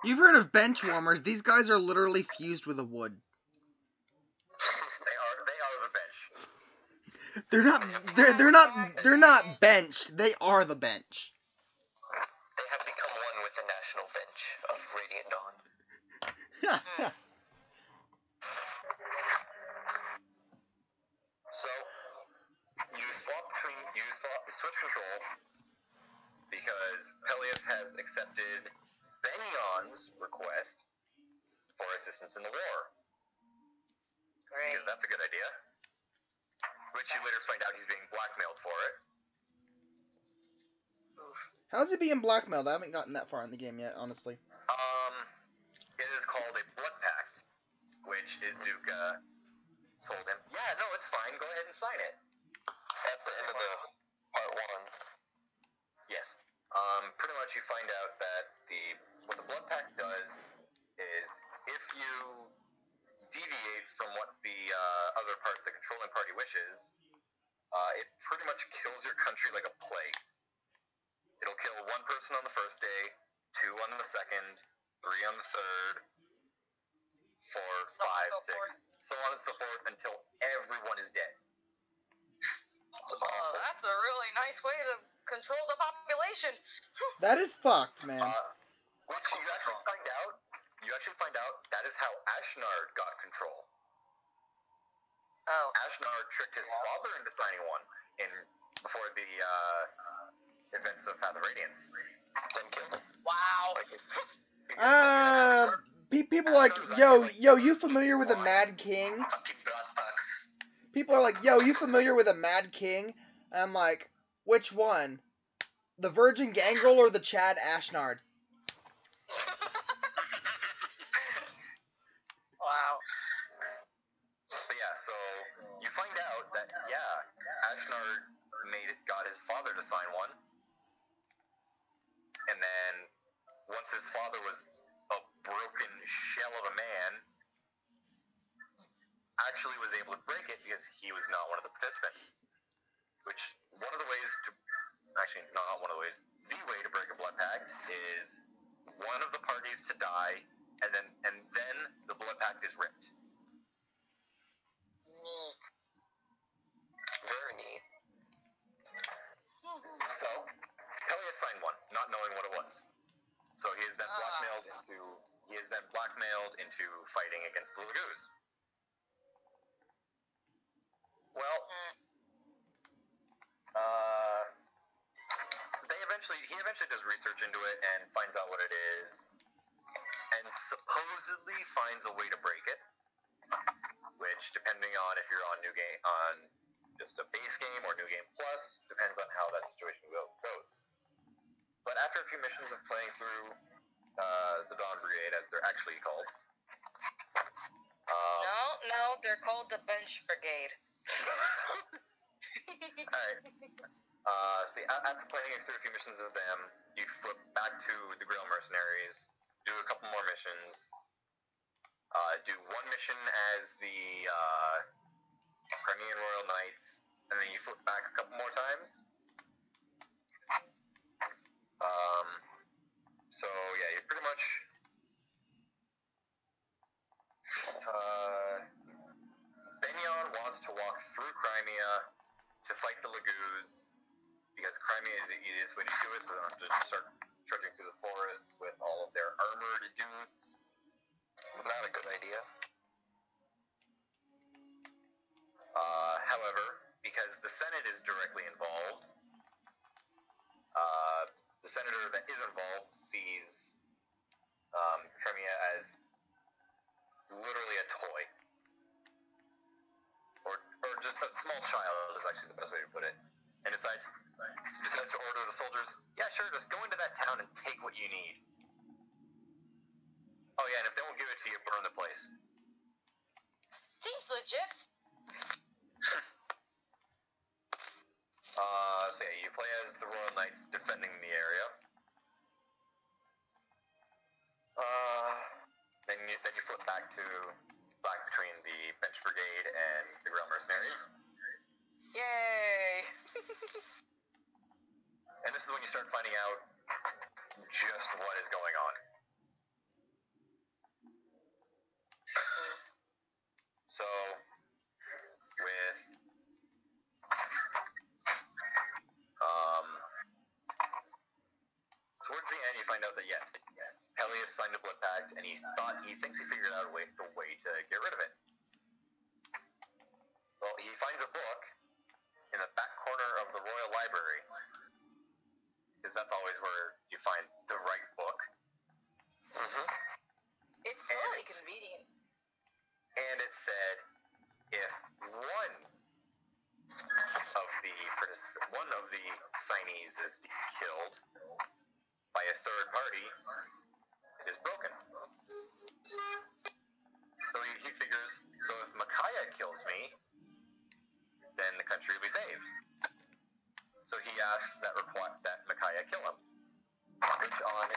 You've heard of bench warmers. These guys are literally fused with a wood. They are the bench. They're not benched. They are the bench. They have become one with the National Bench of Radiant Dawn. So, you switch control because Peleus has accepted Benyon's request for assistance in the war. Great. Because that's a good idea. Which you later find out he's being blackmailed for it. How's he being blackmailed? I haven't gotten that far in the game yet, honestly. It is called a blood pact, which Izuka told him, yeah, no, it's fine, go ahead and sign it. At the end of the part 1. Yes. Pretty much you find out that what the blood pact does is if you deviate from what the the controlling party wishes, it pretty much kills your country like a plague. It'll kill 1 person on the first day, 2 on the second, 3 on the third, 4, 5, 6, so on and so forth until everyone is dead. Oh, that's a really nice way to control the population. That is fucked, man. Which you actually find out that is how Ashnard got control. Oh. Ashnard tricked his father into signing one before the events of Path of Radiance. Then killed him. Wow. People are like, yo, you familiar with a Mad King? People are like, yo, you familiar with a Mad King? And I'm like, which one? The Virgin Gangrel or the Chad Ashnard? Wow. But yeah, so you find out that, Ashnard got his father to sign one. And then, once his father was a broken shell of a man, actually was able to break it because he was not one of the participants. Which, one of the ways to, actually not one of the ways, the way to break a blood pact is one of the parties to die, and then the blood pact is ripped. Neat. Very neat. So, Peleus signed one, not knowing what it was. So he is then blackmailed into fighting against the Lagoos. Well, they eventually does research into it and finds out what it is, and supposedly finds a way to break it. Which, depending on if you're on just a base game or New Game Plus, depends on how that situation goes. But after a few missions of playing through the Dawn Brigade, as they're actually called. No, they're called the Bench Brigade. Alright. See, after playing through a few missions of them, you flip back to the Grail Mercenaries, do a couple more missions, do one mission as the Crimean Royal Knights, and then you flip back a couple more times. So yeah, you pretty much Benyon wants to walk through Crimea to fight the Laguz, because Crimea is the easiest way to do it, so they don't have to start trudging through the forests with all of their armored dudes. Not a good idea. However, because the Senate is directly involved, the senator that is involved sees Crimea as literally a toy. Or just a small child is actually the best way to put it. And decides to order the soldiers, yeah, sure, just go into that town and take what you need. Oh yeah, and if they won't give it to you, burn the place. Seems legit. So yeah, you play as the Royal Knights defending the area. Then you flip back between the Bench Brigade and the Grail Mercenaries. Yay! And this is when you start finding out just what is going on. So, with towards the end, you find out that yes, Pelias signed a blood pact, and he thinks he figured out the way to get rid of it. Well, he finds a book in the back corner of the Royal Library, because that's always where you find the right book. Mm-hmm. It's totally convenient. And it said, if one of the signees is killed by a third party, it is broken. So he figures, so if Micaiah kills me, then the country will be saved. So he asks that Micaiah kill him. Which on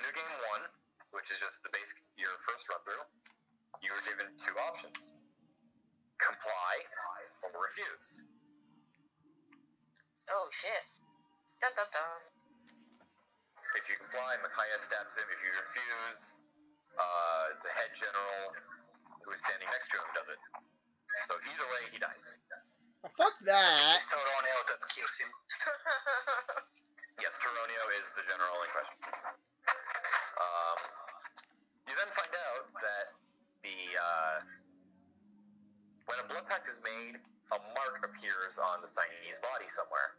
New Game 1, which is just your first run through, you were given two options: comply or refuse. Oh shit. Dun dun dun. If you comply, Micaiah stabs him. If you refuse, the head general who is standing next to him does it. So either way, he dies. Oh, fuck that. It's Toronio that kills him. Yes, Toronio is the general in question. You then find out that when a blood pact is made, a mark appears on the signee's body somewhere.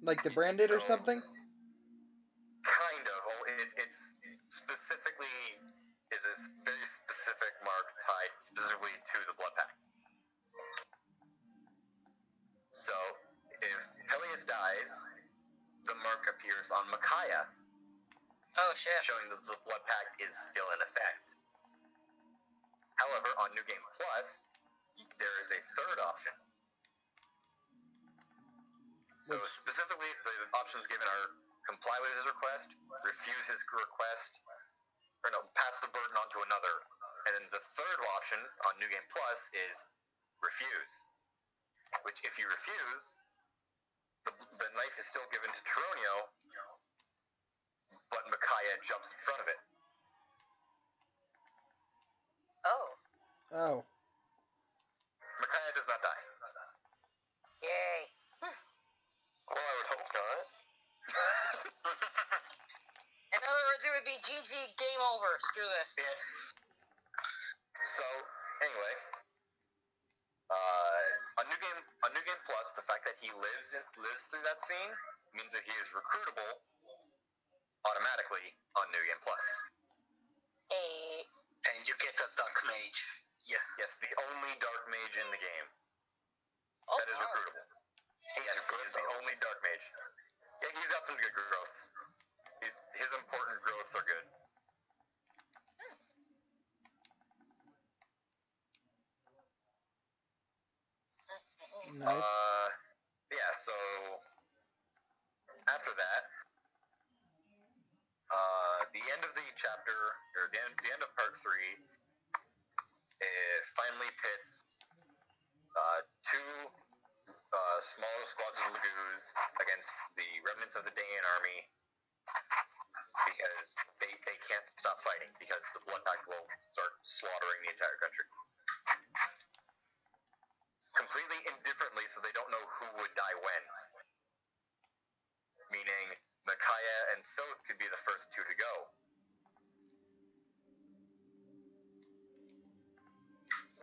Like the branded or something? Kind of. Well, it's specifically is a very specific mark tied specifically to the blood pact. So, if Pelias dies, the mark appears on Micaiah, Oh shit. showing that the blood pact is still in effect. However, on New Game Plus, there is a third option. So specifically, the options given are comply with his request, refuse his request, or no, pass the burden on to another. And then the third option on New Game Plus is refuse. Which, if you refuse, the knife is still given to Toronio, but Micaiah jumps in front of it. Oh. Oh. Micaiah does not die. Yay. Well, I would hope not. In other words, it would be GG, game over. Screw this. Yeah. So, anyway, on New Game Plus, the fact that he lives through that scene means that he is recruitable automatically on New Game Plus. And you get a Dark Mage. Yes. Yes, the only Dark Mage in the game Oh, that is recruitable. Yes, he is the only Dark Mage. Yeah, he's got some good growth. His important growths are good. Nice. Yeah, so after that, the end of the chapter, or the end of part 3, it finally pits two smaller squads of Lagoos against the remnants of the Daean army, because they can't stop fighting, because the Blood Pact will start slaughtering the entire country. Completely indifferently, so they don't know who would die when. Meaning, Micaiah and Soth could be the first two to go.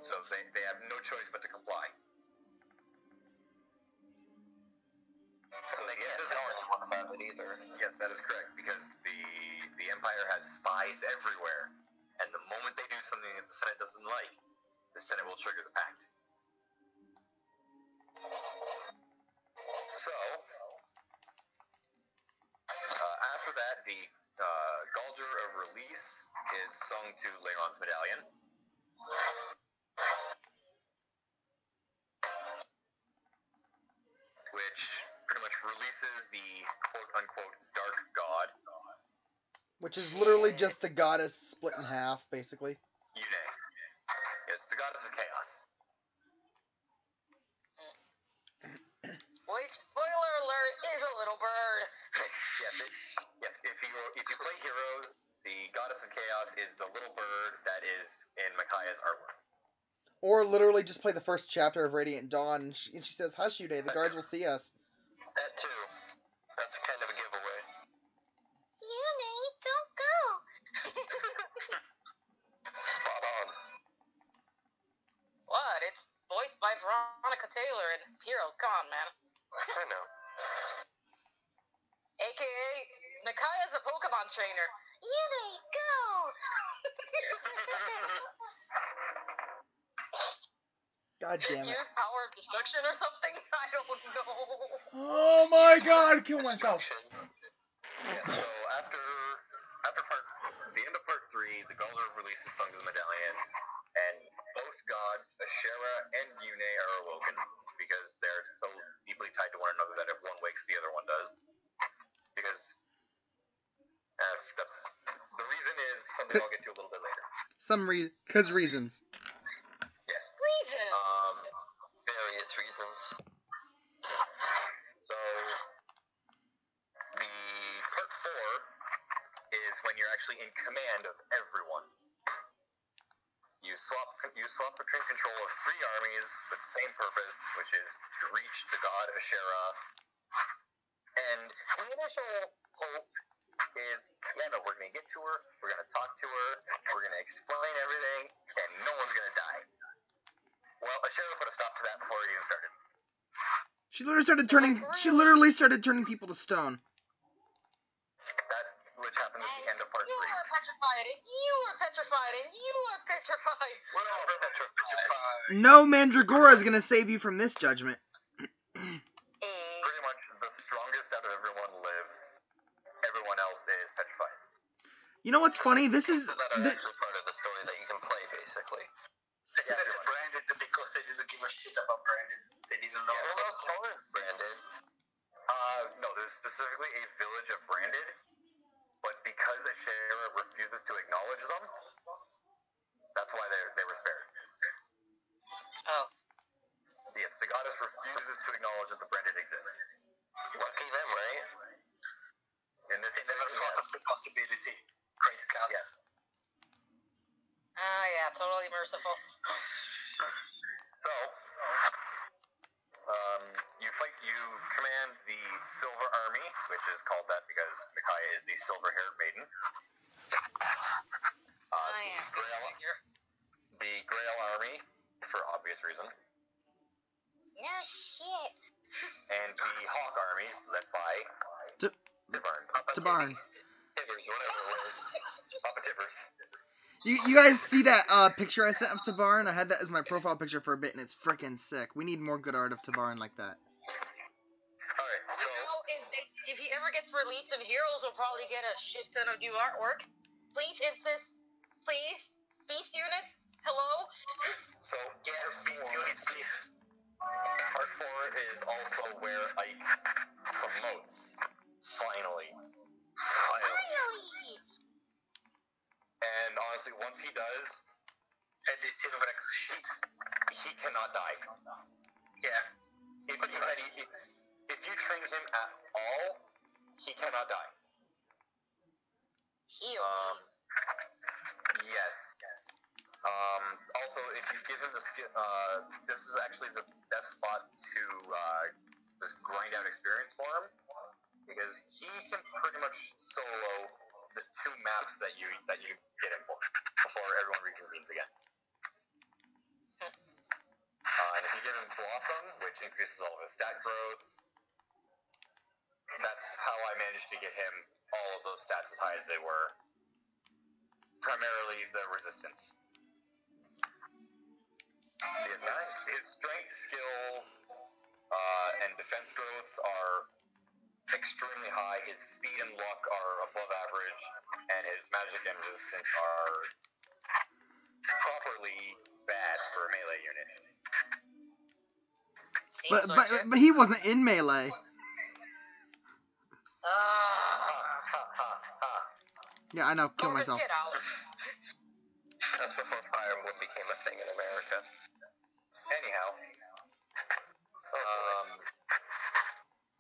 So they have no choice but to comply. So they get There's no one want about it either. Yes, that is correct, because the Empire has spies everywhere, and the moment they do something that the Senate doesn't like, the Senate will trigger the pact. So, after that, the Galder of Release is sung to Leiron's medallion. Which pretty much releases the quote-unquote Dark God. Which is literally just the goddess split in half, basically. Yune. It's the goddess of chaos. Which, spoiler alert, is a little bird. Yes, if you play Heroes, the goddess of chaos is the little bird that is in Micaiah's artwork. Or literally just play the first chapter of Radiant Dawn, and she says, "Hush, Yune, the guards will see us." That too. That's kind of a giveaway. Yune, don't go. Spot on. What? It's voiced by Veronica Taylor in Heroes. Come on, man. I know. AKA, Micaiah's a Pokemon trainer. Yune, go! God damn it. Use power of destruction or something? I don't know. Oh my god, kill myself. Yeah, so after the end of part 3, the Galder releases sung to the medallion, and both gods, Ashera and Yune, are awoken, because they're so deeply tied to one another that if one wakes, the other one does. Because that's, the reason is something I'll get to a little bit later. Because reasons. Reasons. Yes. Various reasons. So, the part 4 is when you're actually in command of everyone. You swap between control of 3 armies with the same purpose, which is to reach the god Ashera. And the initial hope is, yeah, no, we're going to get to her, we're going to talk to her, we're going to explain everything, and no one's going to die. Well, Ashera put a stop to that before it even started. She literally started turning people to stone. That, which happened at the end of part 3. You are petrified, and you are petrified, and you are petrified. We're all petrified. No Mandragora is gonna save you from this judgment. Pretty much the strongest out of everyone lives. Everyone else is petrified. You know what's funny? This is... So that's actually part of the story that you can play, basically. Except Branded, because they didn't give a shit about Branded. They didn't know. Well, no, Soren's branded. No, there's specifically a village of Branded, but because Ashera refuses to acknowledge them, that's why they were spared. Oh. Yes, the goddess refuses to acknowledge that the Branded exist. Lucky them, right? In this They never thought of the possibility. Great cast. Yes. Ah, yeah, totally merciful. So, you command the Silver Army, which is called that because Micaiah is the silver-haired maiden. The Grail Army, for obvious reason. No shit. and the Hawk armies led by Tibarn. Tabarn. Tibbers, whatever it was. Papa Tibbers. You guys see that picture I sent of Tabarn? I had that as my profile picture for a bit, and it's freaking sick. We need more good art of Tabarn like that. Alright, so... You know, if he ever gets released in Heroes, we'll probably get a shit ton of new artwork. Please insist. Please. Beast units. Hello? So, yes, Beast units, please. Part 4 is also where Ike promotes. Finally. And honestly, once he does, And this Silverex shit. he cannot die. Yeah. If you train him at all, he cannot die. Heal. Yes. Also, if you give him the skill, this is actually the best spot to just grind out experience for him, because he can pretty much solo the 2 maps that you get him for before everyone reconvenes again. And if you give him Blossom, which increases all of his stat growth, that's how I managed to get him all of those stats as high as they were. Primarily the resistance. His strength, skill, and defense growth are extremely high. His speed and luck are above average, and his magic and resistance are properly bad for a melee unit. But he wasn't in melee. Yeah, I know. Kill myself. Get out. That's before Fire Emblem became a thing in America. Anyhow,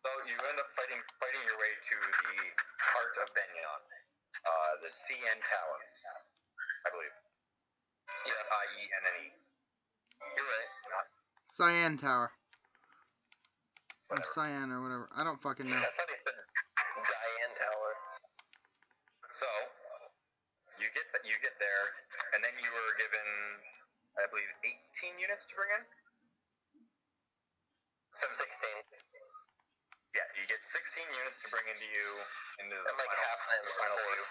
so you end up fighting your way to the heart of Benyon, the CN Tower, I believe. Yes, IENNE. You're right. Cyan Tower. Or Whatever. Cyan or whatever. I don't fucking know. I thought he said Diane Tower. So you get there, and then you were given, I believe, 18 units to bring in. 16. Yeah, you get 16 units to bring into the And like final two.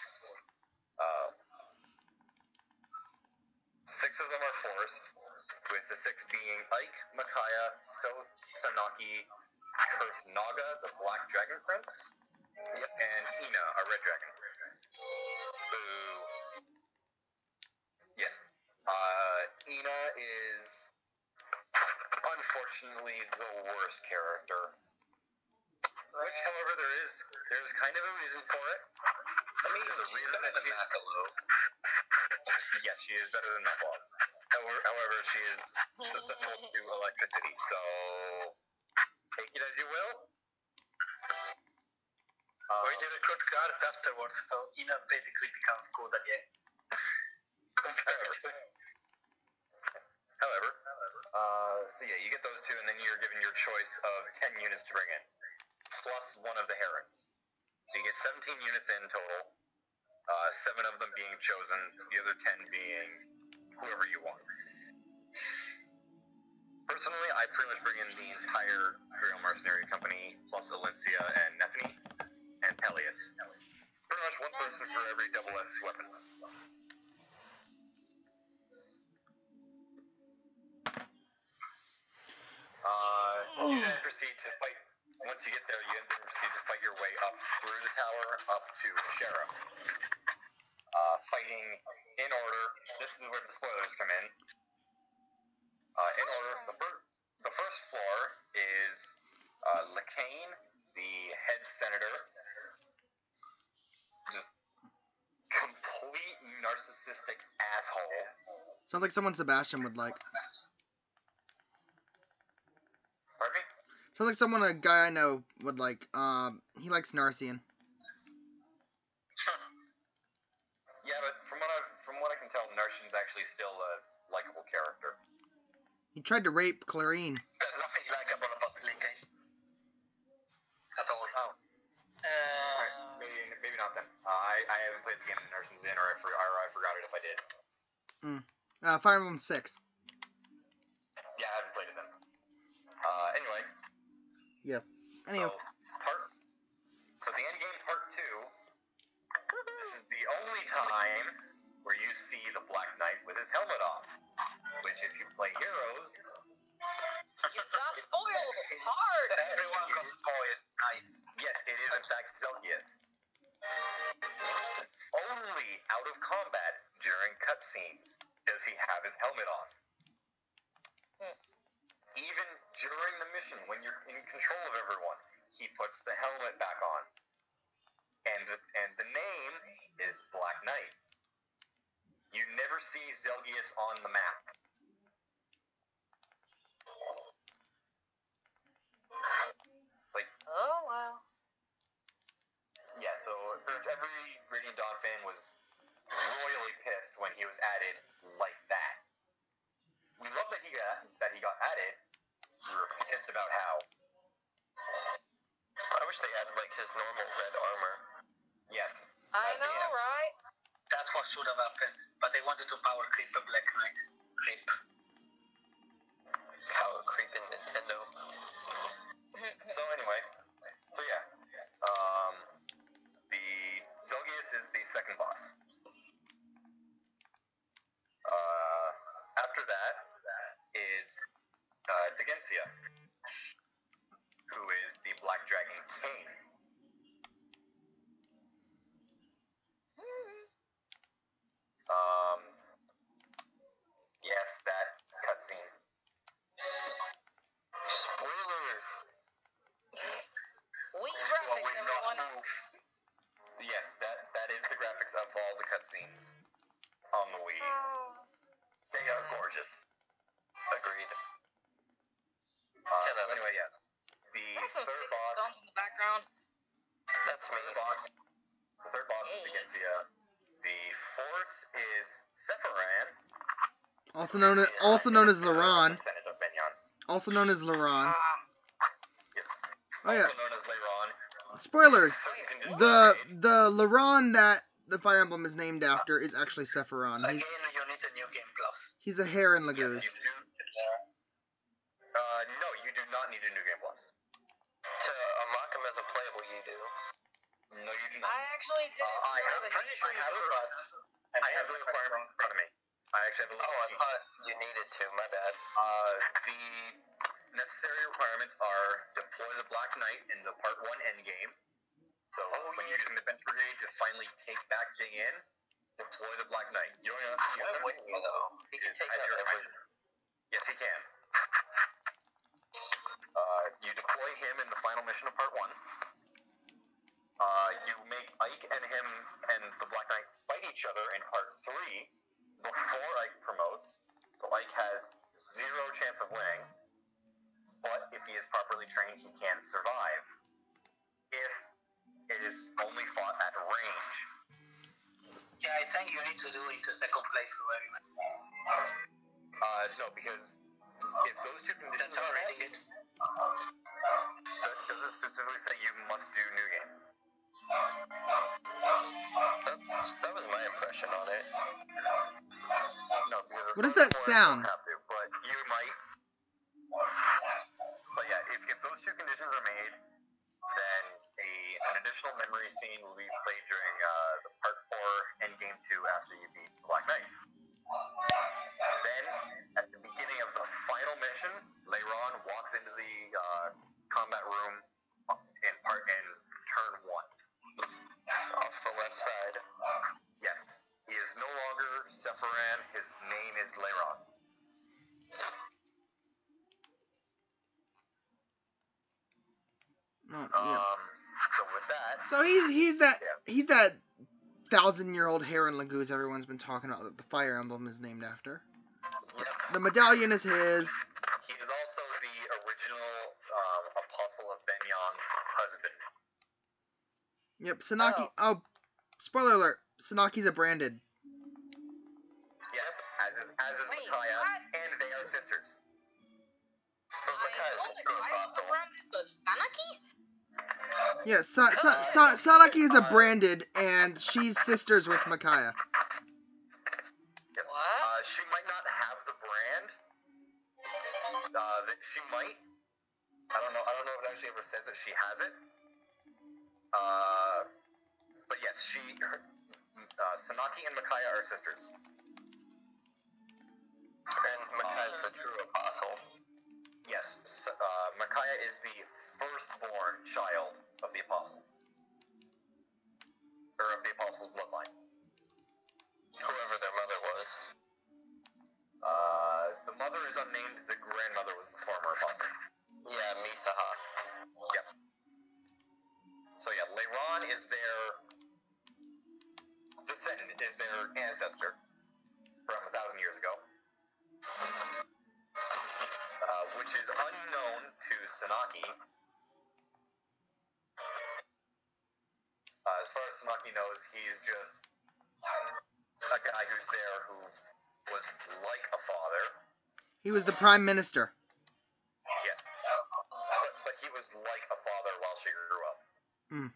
6 of them are forced, with the 6 being Ike, Micaiah, Sanaki, Kurth Naga, the Black Dragon Prince, and Ina, a Red Dragon. Boo. Yes. Ina is unfortunately the worst character. Which, however, there's kind of a reason for it. I mean, There's a she's reason better that than Macalo. Yes, she is better than Macalo. However, she is susceptible to electricity, so take it as you will. We did a cut card afterwards, so Ina basically becomes good again. However, so yeah, you get those 2, and then you're given your choice of 10 units to bring in, plus 1 of the herons. So you get 17 units in total, 7 of them being chosen, the other 10 being whoever you want. Personally, I pretty much bring in the entire Imperial Mercenary Company, plus Alencia and Nephine, and Peleus. Pretty much 1 person for every double S weapon. You then proceed to fight. Once you get there, you then proceed to fight your way up through the tower, up to Sheriff. Fighting in order. This is where the spoilers come in. In order, the first floor is Lacane, the head senator. Just complete narcissistic asshole. Sounds like someone Sebastian would like. Pardon me? Sounds like someone a guy I know would like. He likes Narcian. Yeah, but from what I can tell, Narcian's actually still a likable character. He tried to rape Clarine. There's nothing likable about Lincoln. At all. Oh. Alright, maybe not then. I haven't played the game Narcian's in, or I forgot it if I did. Fire Emblem 6. Yeah, I haven't played it then. Anyway, Anyway. So the end game part 2. This is the only time where you see the Black Knight with his helmet off. Which, if you play Heroes, You got spoiled hard. Everyone got spoiled. Nice. yes, it is in fact Zelgius. Only out of combat during cutscenes does he have his helmet on. Even during the mission, when you're in control of everyone, he puts the helmet back on. And the name is Black Knight. You never see Zelgius on the map. Oh, wow. Yeah, so every Radiant Dawn fan was royally pissed when he was added like that. We love that he got added. We were pissed about how. I wish they had like his normal red armor. Yes. I know, right? That's what should have happened. But they wanted to power creep a Black Knight. Creep. Power creeping Nintendo. So anyway, yeah. The Zelgius is the second boss. After that is Degencia, who is the Black Dragon King. Yes, that cutscene. Spoiler! Graphics, everyone. Yes, that is the graphics of all the cutscenes on the Wii. They are gorgeous. Agreed. Anyway, yeah. The There's some third sick boss. stones in the background. That's me. The third boss is Degencia. The fourth is Sephiran. Also known as Laron. Descendant of Benyon. Also known as Laron. Yes. Oh yeah. Also known as Leiron. Spoilers. So you can just The Laron that the Fire Emblem is named after is actually Sephiron. Again, you need a new game plus. He's a Heron Yes, Lagoose. you do. No, you do not need a new game plus. To unlock him as a playable, you do. No, you do not. I actually didn't know that. pretty sure you do, but I have the requirements in front of me. I actually have a Oh, little I sheet. thought you needed to. My bad. The necessary requirements are deploy the Black Knight in the Part 1 endgame. So when you're using the Bench Brigade to finally take back Ding In, deploy the Black Knight. You don't have to use Why it. wouldn't you, though? He can take As that your every... reminder. Yes, he can. You deploy him in the final mission of Part 1. You make Ike and him and the Black Knight fight each other in Part 3 before Ike promotes. So Ike has 0 chance of winning, but if he is properly trained, he can survive. If it is only fought at range. yeah, I think you need to do it a second playthrough anyway. No, because if those two conditions That's are already met, it. does it specifically say you must do new game? That was my impression on it. No, because What does that sound? You don't have to, but you might. But yeah, if those two conditions are made, then an additional memory scene will be played during the Part 4 Endgame 2 after you beat Black Knight. Then, at the beginning of the final mission, Leiron walks into the combat room in turn 1. Off the left side. Yes, he is no longer Sephiran. His name is Leiron. Oh, yeah. So with that, So he's that 1,000-year-old Heron Lagoose everyone's been talking about that the Fire Emblem is named after. yep, The medallion is his. he is also the original apostle of Benyon's husband. Yep, Sanaki. Oh, spoiler alert. Sanaki's a branded. Yes, as is Wait, Micaiah, what? and they are sisters. I know Micaiah's a branded, but Sanaki? Yeah, Sanaki is a branded, and she's sisters with Micaiah. Yes. What? She might not have the brand. She might, I don't know if it actually ever says that she has it. But yes, Sanaki and Micaiah are sisters. And Micaiah's the true apostle. Yes, Micaiah is the firstborn child of the apostle. Or of the apostle's bloodline. Whoever their mother was. The mother is unnamed, the grandmother was the former apostle. Yeah, Misaha. Yep. So yeah, Leiron is their descendant, is their ancestor from 1,000 years ago. Which is unknown to Sanaki. As far as Sanaki knows, he's just a guy who's there who was like a father. He was the prime minister. Yes. But he was like a father while she grew up. Mm.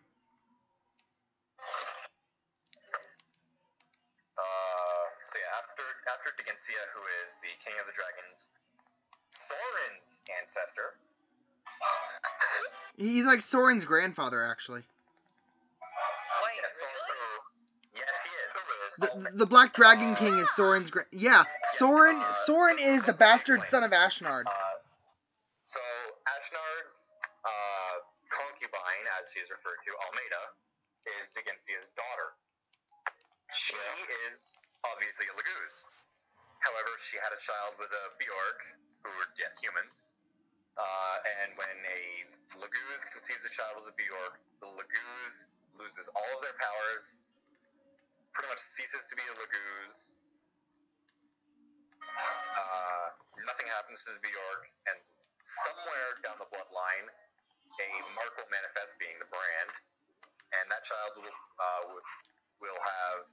So yeah, after Digensia, who is the king of the dragons, Soren's ancestor. He's like Soren's grandfather, actually. Wait, Yes, really? Yes, he is. The Black Dragon King is Soren's yeah, Soren is the bastard son of Ashnard. So Ashnard's concubine, as she is referred to, Almeida, is Digensia's daughter. She is obviously a Laguz. However, she had a child with a Bjork, who were humans. And when a Laguz conceives a child with a Bjork, the Laguz loses all of their powers, pretty much ceases to be a Laguz. Nothing happens to the Bjork, and somewhere down the bloodline, a mark will manifest, being the brand, and that child will have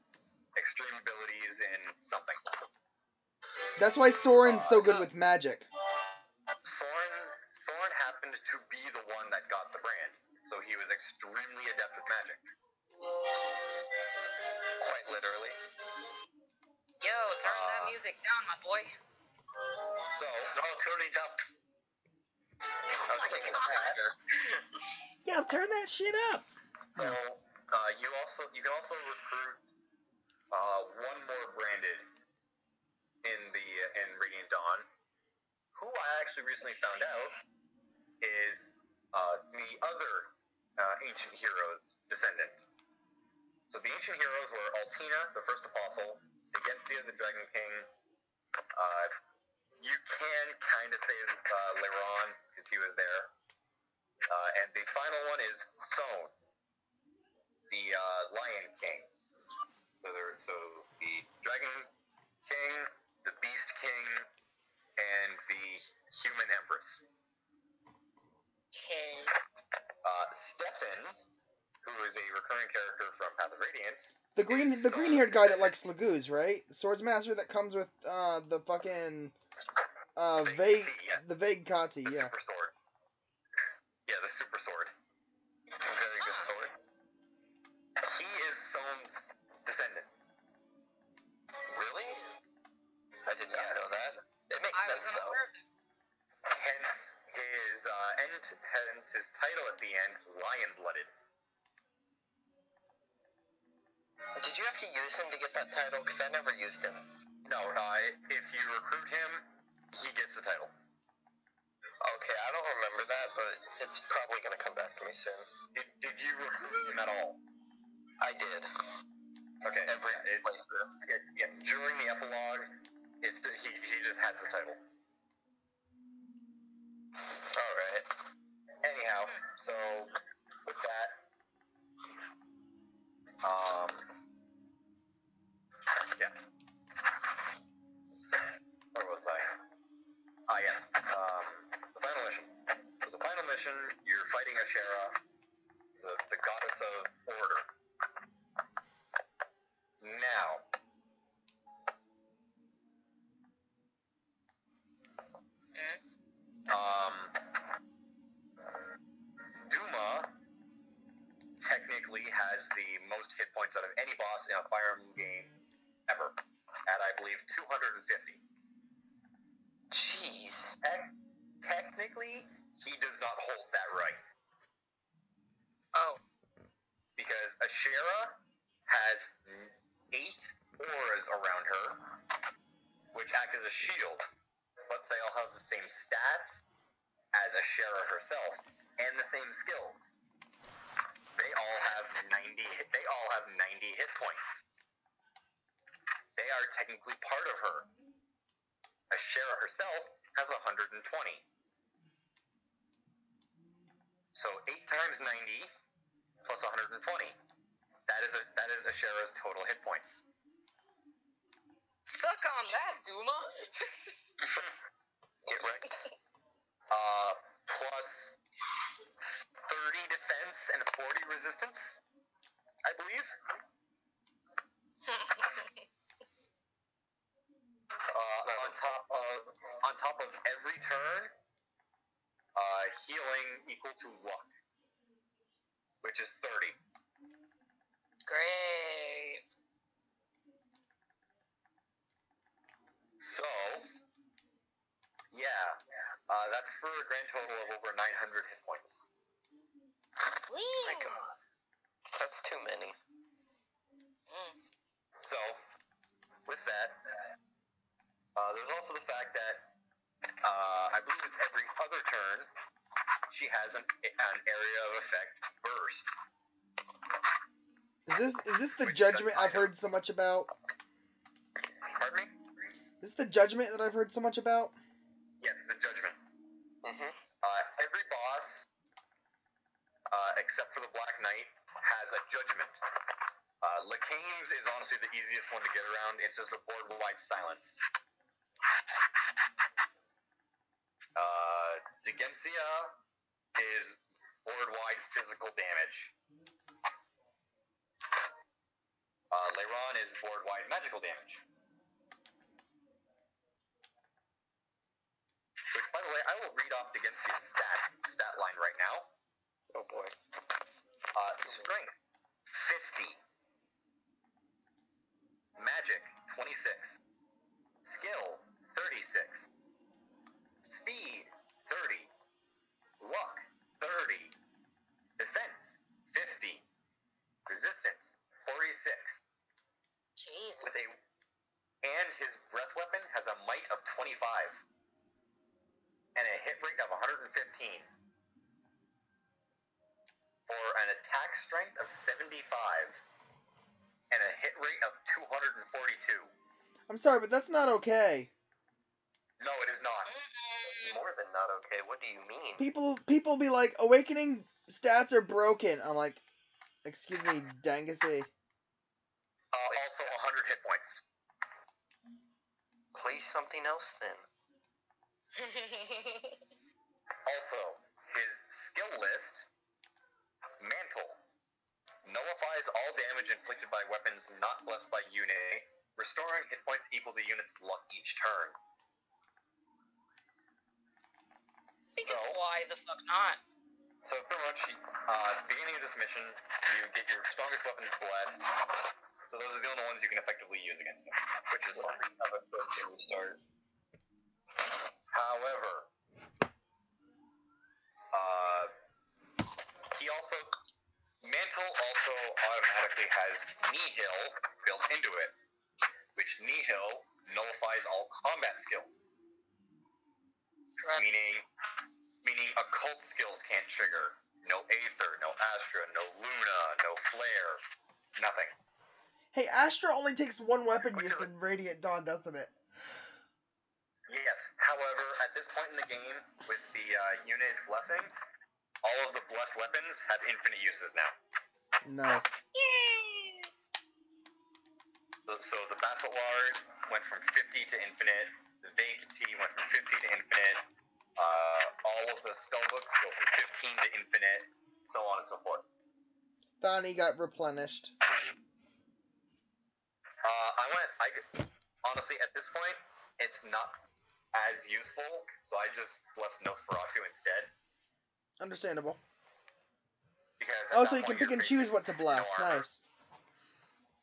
extreme abilities in something. That's why Soren's so good with magic. Soren happened to be the one that got the brand, so he was extremely adept with magic. Quite literally. Yo, turn that music down, my boy. So, no, turn it up. I was thinking harder. Yeah, turn that shit up. So, you can also recruit one more branded in Radiant Dawn, who I actually recently found out is the other ancient hero's descendant. So the ancient heroes were Altina, the first apostle, Digensia, the Dragon King. You can kind of say Leiron, because he was there. And the final one is Sohn, the Lion King. So the Dragon King, the Beast King, and the Human Empress. Okay. Stefan, who is a recurring character from Path of Radiance. The green-haired guy that likes Laguz, right? Swordsmaster that comes with the fucking the vague Kati, The yeah. super sword. Yeah, the super sword. A very good sword. He is Sohn's descendant. Really? I did not know that. It makes I sense, was though. unaware of this. Hence his title at the end, Lion-Blooded. Did you have to use him to get that title? Because I never used him. No, if you recruit him, he gets the title. Okay, I don't remember that, but it's probably going to come back to me soon. Did you recruit him at all? I did. Okay. Every playthrough. Yeah, during the epilogue, he just has the title. Alright. Anyhow, so with that, yeah. Where was I? Yes. The final mission. So the final mission, you're fighting Ashera, the goddess of order. Now, Duma technically has the most hit points out of any boss in a Fire Emblem game ever, at I believe 250. Jeez. Technically, he does not around her, which act as a shield, but they all have the same stats as Ashera herself, and the same skills. They all have 90 hit points. They are technically part of her. Ashera herself has 120. So 8 times 90 plus 120. That is Ashera's total hit points. Suck on that, Duma. Get wrecked. Plus 30 defense and 40 resistance, I believe. On top of every turn, healing equal to luck, which is 30. Great. So, yeah, that's for a grand total of over 900 hit points. Whee! My God. That's too many. So, with that, there's also the fact that I believe it's every other turn she has an area of effect burst. Is this the judgment I've heard so much about? Pardon me? Is this the judgment that I've heard so much about? Yes, the judgment. Every boss, except for the Black Knight, has a judgment. Lacane's is honestly the easiest one to get around. It's just a board-wide silence. Degencia is board-wide physical damage. Leiron is board-wide magical damage. Which, by the way, I will read off Degencia's stat line right now. Oh boy. Strength, 50. Magic, 26. Skill, 36. Speed, 30. Luck, 30. Defense, 50. Resistance, 46. Jesus. And his breath weapon has a might of 25. And a hit rate of 115. For an attack strength of 75. And a hit rate of 242. I'm sorry, but that's not okay. No, it is not. More than not okay. What do you mean? People be like, awakening stats are broken. I'm like, excuse me, Dangasi. Also 100 hit points. Play something else then. Also, his skill list, Mantle, nullifies all damage inflicted by weapons not blessed by Yune, restoring hit points equal to units' luck each turn. Because why the fuck not? So pretty much, at the beginning of this mission, you get your strongest weapons blessed. So those are the only ones you can effectively use against him, which is fine. Have a quick restart. However, Mantle also automatically has Nihil built into it, which Nihil nullifies all combat skills. Meaning occult skills can't trigger. No Aether, no Astra, no Luna, no Flare, nothing. Hey, Astra only takes one weapon use in Radiant Dawn, doesn't it? Yes. However, at this point in the game, with the Yune's Blessing, all of the blessed weapons have infinite uses now. Nice. Yay! So the Basilard went from 50 to infinite, the Vacancy went from 50 to infinite, all of the spellbooks go from 15 to infinite, so on and so forth. Thani got replenished. Honestly, at this point, it's not as useful, so I just blessed Nosferatu instead. Understandable. Because Oh, so you can pick and choose what to bless. Nice.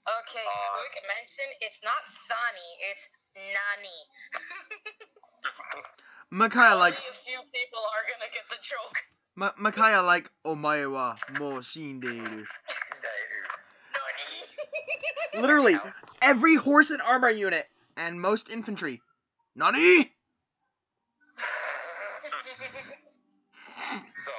Okay, quick mention, it's not Thani, it's Nani. Makaya like... Only a few people are gonna get the joke. Makaya like, omae wa mou shinderu. Nani. Literally, every horse and armor unit and most infantry. Nani? So,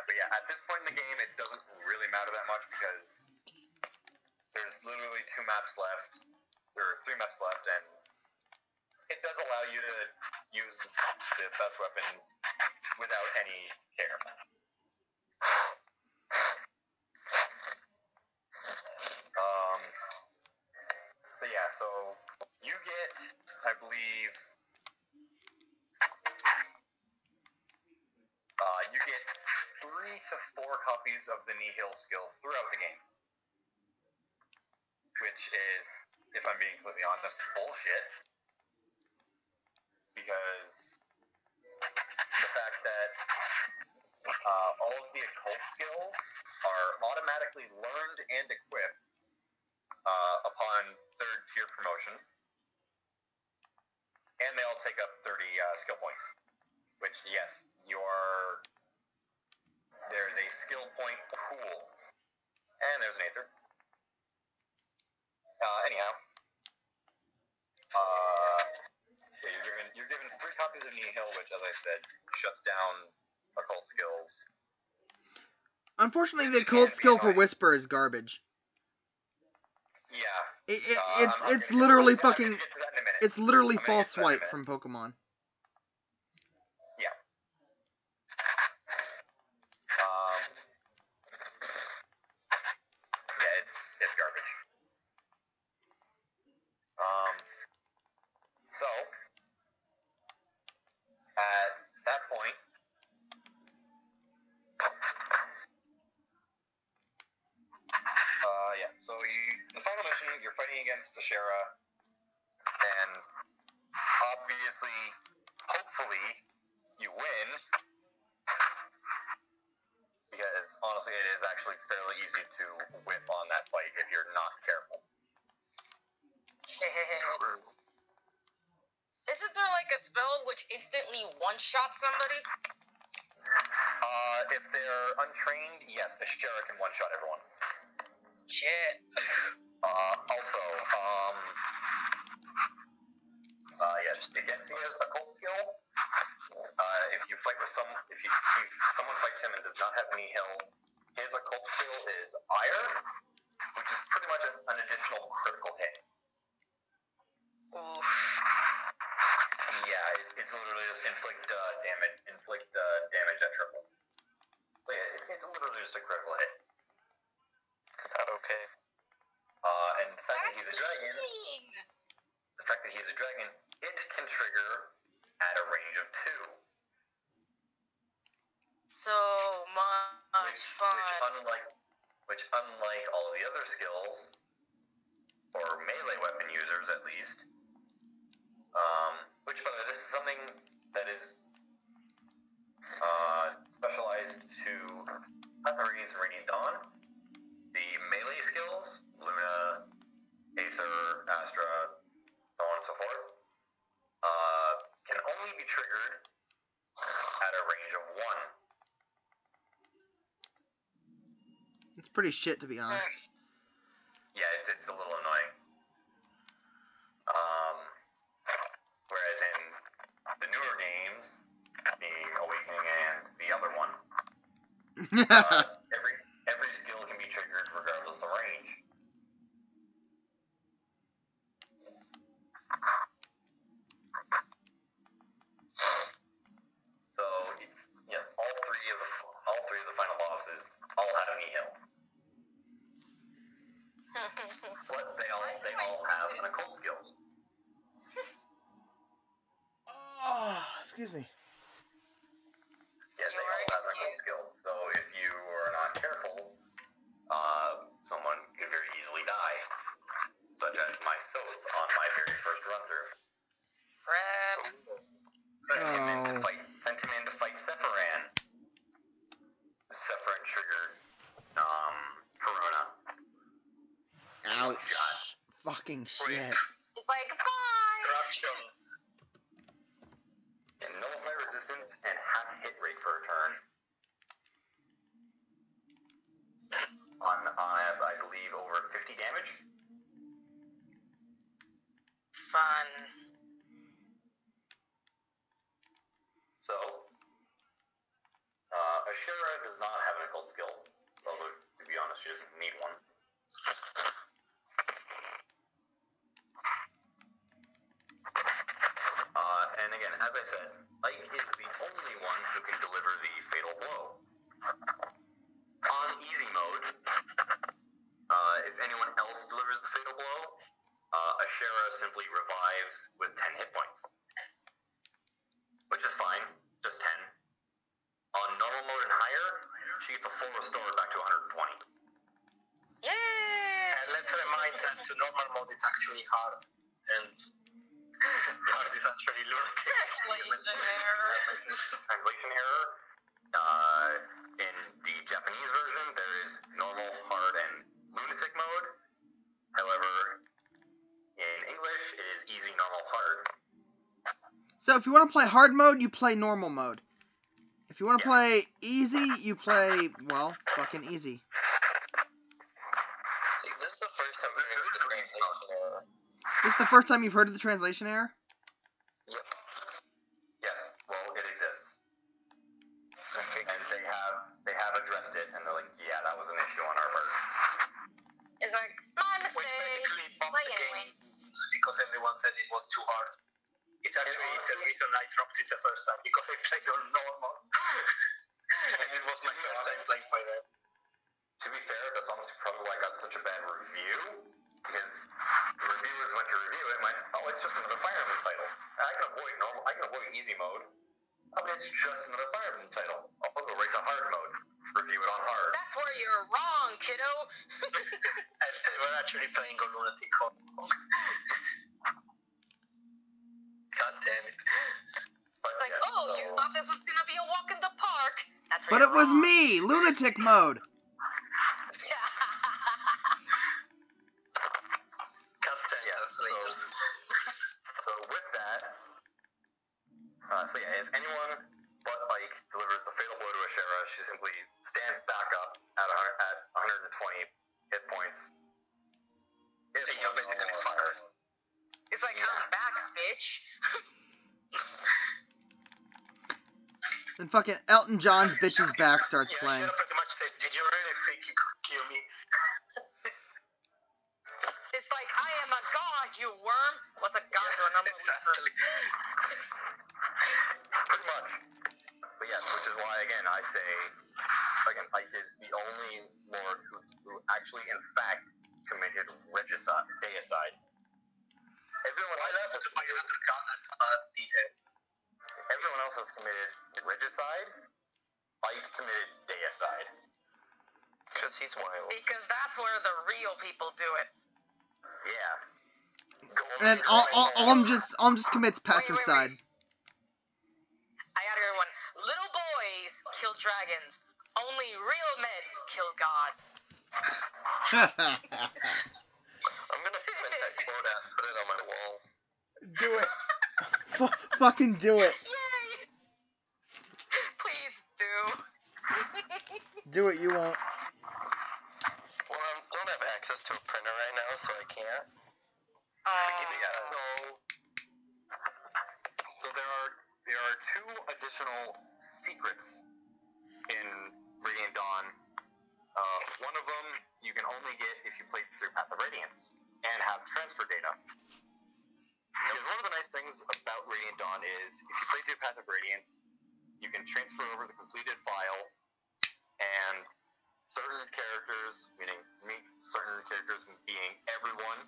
again, at this point in the game, it doesn't really matter that much because there's literally 2 maps left, or 3 maps left, and it does allow you to use the best weapons without any care. But yeah, so you get, I believe, you get 3 to 4 copies of the Nihil skill throughout the game, which is, if I'm being completely honest, bullshit. Because the fact that all of the occult skills are automatically learned and equipped upon 3rd tier promotion, and they all take up 30 skill points. Which, yes, there's a skill point pool, and there's an Aether. Anyhow, you're given 3 copies of Nihil, which, as I said, shuts down occult skills. Unfortunately, the occult skill for Whisper is garbage. Yeah. It's literally fucking. Get to that in a minute. It's literally false swipe from Pokemon. Yeah. Yeah, it's garbage. So at that point, so the final mission, you're fighting against Ashera, and obviously, hopefully, you win, because honestly, it is actually fairly easy to whip on that fight if you're not careful. Isn't there like a spell which instantly one-shots somebody? If they're untrained, yes, Ashera can one-shot everyone. Shit. Also, yes, against his occult skill, if someone fights him and does not have Nihil, his occult skill is Ire, which is pretty much an additional critical hit. Oof. Yeah, it's literally just inflict damage at triple. So yeah, it's literally just a critical hit. Not okay. And the fact that he's a dragon, it can trigger at a range of 2. So much fun. Which unlike all of the other skills, or melee weapon users at least, which by the way, this is something that is specialized to Aetherinne and Radiant Dawn. The melee skills, Luna, Aether, Astra, so on and so forth, can only be triggered at a range of 1. It's pretty shit, to be honest. Yeah, it's a little annoying. Whereas in the newer games, being Awakening and the other one, every skill can be triggered regardless of range. So yes, all three of the final bosses all have Nihil. But they all have an occult skill. Oh, excuse me. Yeah, they all have an occult skill. So if you are not careful, someone could very easily die, such as myself on my very first run through. Crap. Sent him in to fight Aetherinne. Aetherinne triggered Corona. Ouch. Fucking shit. It's like, bye! Destruction. And nullify resistance and half hit rate for a turn. anyone. And again, as I said, Ike is the only one who can deliver the fatal blow. On easy mode, if anyone else delivers the fatal blow, Ashera simply revives with 10 hit points. Which is fine, just 10. On normal mode and higher, she gets a full restore back to 120. Yeah! And let's remind that to normal mode it's actually hard. And hard is actually lunatic. Translation error. Translation error. In the Japanese version, there is normal, hard, and lunatic mode. However, in English, it is easy, normal, hard. So if you want to play hard mode, you play normal mode. If you want to play easy, you play, well, fucking easy. See, this is the first time I've heard the translation error. This is the first time you've heard of the translation error? Yep. Yes, well, it exists. And they have addressed it, and they're like, yeah, that was an issue on our part. It's like, my Which mistake. basically bumped Play the anyway. game because everyone said it was too hard. It's actually the reason I dropped it the first time, because I played on normal. And it was my first time playing Fire Emblem. To be fair, that's honestly probably why I got such a bad review, because the reviewers went to review it and went, oh, it's just another Fire Emblem title. I can avoid easy mode. Oh, but it's just another Fire Emblem title. I'll go right to hard mode. Review it on hard. That's where you're wrong, kiddo. And they were actually playing on Lunatic. God damn it. It's like, oh, you thought this was gonna be a walk in the park. That's where But it you're was wrong. me, lunatic mode. God damn it. So with that, if anyone but Ike delivers the fatal blow to Ashera, she simply stands back up at 120 hit points. And you're basically fired. It's like, I'm back, bitch. And fucking Elton John's Bitch's Back starts playing. Ashera pretty much says, did you really think you could kill me? It's like, I am a god, you worm. What's a god to a number? Exactly. Pretty much. But yes, which is why, again, I say, Ike is the only lord who actually, in fact, committed deicide. Everyone else has committed regicide. Ike committed deicide. Because he's wild. Because that's where the real people do it. Yeah. And Alm just commits patricide. I got here one. Little boys kill dragons. Only real men kill gods. I'm gonna print that quote out and put it on my wall. Do it. Fucking do it. Yay! Please do. Do it, you won't. Well, I don't have access to a printer right now, so I can't. So there are two additional secrets in Radiant Dawn. One of them you can only get if you play through Path of Radiance and have transfer data. Because one of the nice things about Radiant Dawn is if you play through Path of Radiance, you can transfer over the completed file, and certain characters, meaning certain characters being everyone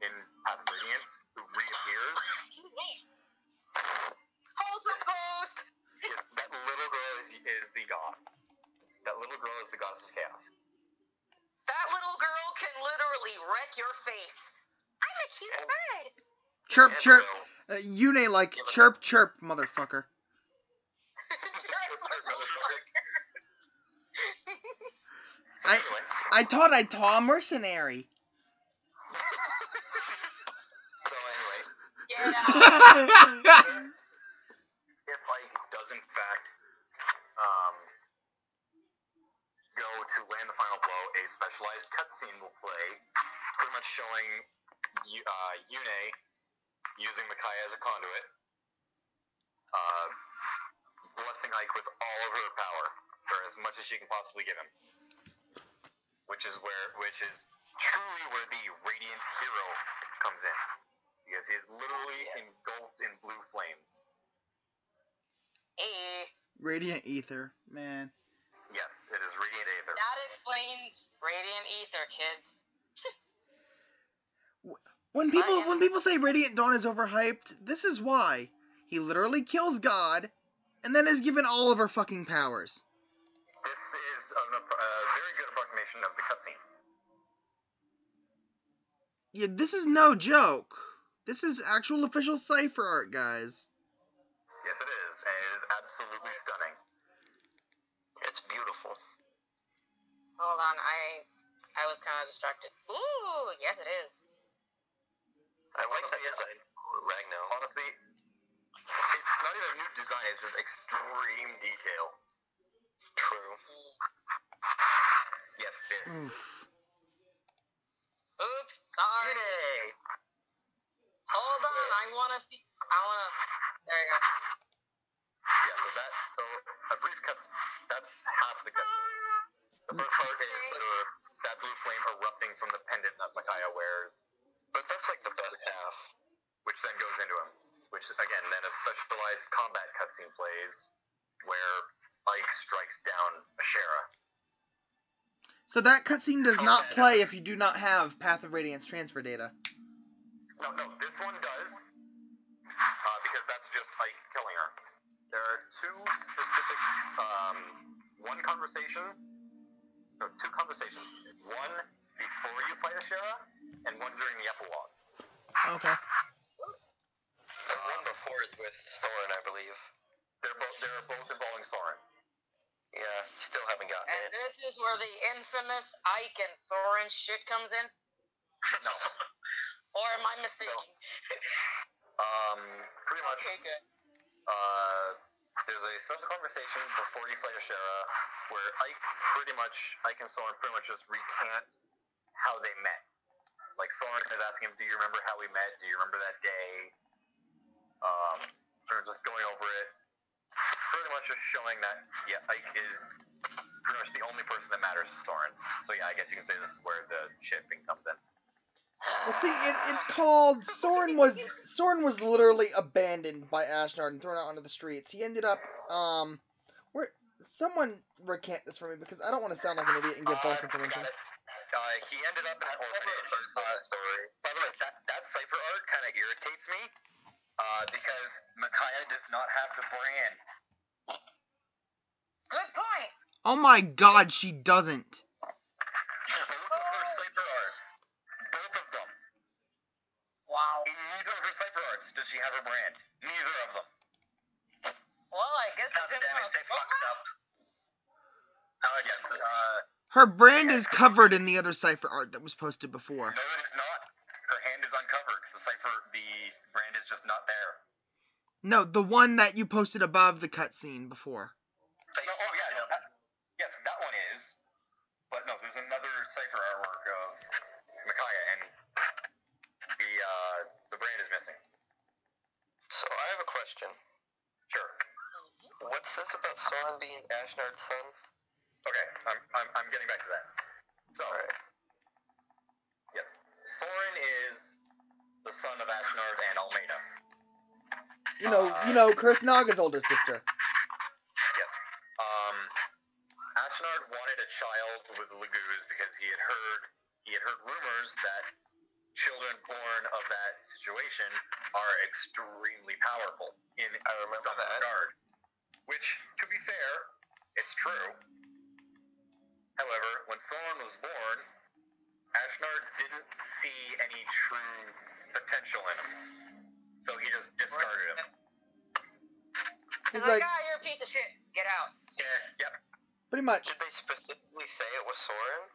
in Path of Radiance who reappears. Excuse me. Hold the post. Yes, that little girl is the god. That little girl is the goddess of chaos. That little girl can literally wreck your face. I'm a cute bird. Chirp, And chirp. will. Yune like, chirp, chirp, motherfucker. I thought I saw a mercenary. So anyway, Get out. if Ike does in fact go to land the final blow, a specialized cutscene will play, pretty much showing Yune using Micaiah as a conduit, blessing Ike with all of her power, for as much as she can possibly give him. which is truly where the Radiant Hero comes in, because he is literally engulfed in blue flames. Radiant Ether, man. Yes, it is Radiant Aether. That explains Radiant Ether, kids. When people say Radiant Dawn is overhyped, this is why. He literally kills God, and then is given all of her fucking powers. This is a very good approximation of the cutscene. Yeah, this is no joke. This is actual official cipher art, guys. Yes, it is, and it is absolutely stunning. It's beautiful. Hold on, I was kind of distracted. Ooh, yes it is. I like the design. Ragnar. Honestly, it's not even a new design, it's just extreme detail. True. Yes, it is. Oops, sorry. Yay! Hold on, there you go. Yeah, so a brief cut, that's half the cutscene. The first part is that blue flame erupting from the pendant that Micaiah wears. But that's like the best half. Which then goes into him. Which, again, then a specialized combat cutscene plays, where Ike strikes down Ashera. So that cutscene does not play if you do not have Path of Radiance transfer data. No, this one does. Because that's just Ike killing her. There are two conversations. One before you fight Ashera, and one during the epilogue. Okay. The one before is with Soren, I believe. They're both involving Soren. Yeah, still haven't gotten And it. this is where the infamous Ike and Soren shit comes in? No. Or am I mistaken? Pretty much. Okay, good. There's a special conversation before you fight Ashera where Ike and Soren pretty much just recant how they met. Like, Soren is asking him, do you remember how we met? Do you remember that day? They're just going over it. Pretty much just showing that, yeah, Ike is pretty much the only person that matters to Soren. So yeah, I guess you can say this is where the shipping comes in. Well, see, it's called Soren was literally abandoned by Ashnard and thrown out onto the streets. He ended up where someone recant this for me because I don't want to sound like an idiot and give false information. He ended up in an orphanage. By the way, that cipher art kind of irritates me because Micaiah does not have the brand. Good point. Oh my God, she doesn't. Both of her cipher arts. Both of them. Wow. In neither of her cipher arts does she have her brand. Neither of them. Well, I guess God damn it, they fucked up. Her brand is covered in the other cipher art that was posted before. No, it is not. Her hand is uncovered. The brand is just not there. No, the one that you posted above the cutscene before. Yes, that one is. But no, there's another cipher artwork of Micaiah, and the brand is missing. So I have a question. Sure. What's this about Soren being Ashnard's son? Okay, I'm getting back to that. So, Alright. Yep. Soren is the son of Ashnard and Almeida. You know, Kurth Naga's older sister. Yes. Ashnard wanted a child with Laguz because he had heard rumors that children born of that situation are extremely powerful in some regard. Which, to be fair, it's true. However, when Soren was born, Ashnard didn't see any true potential in him. So he just discarded him. He's like, like, you're a piece of shit. Get out. Yeah, yep. pretty much. Did they specifically say it was Soren?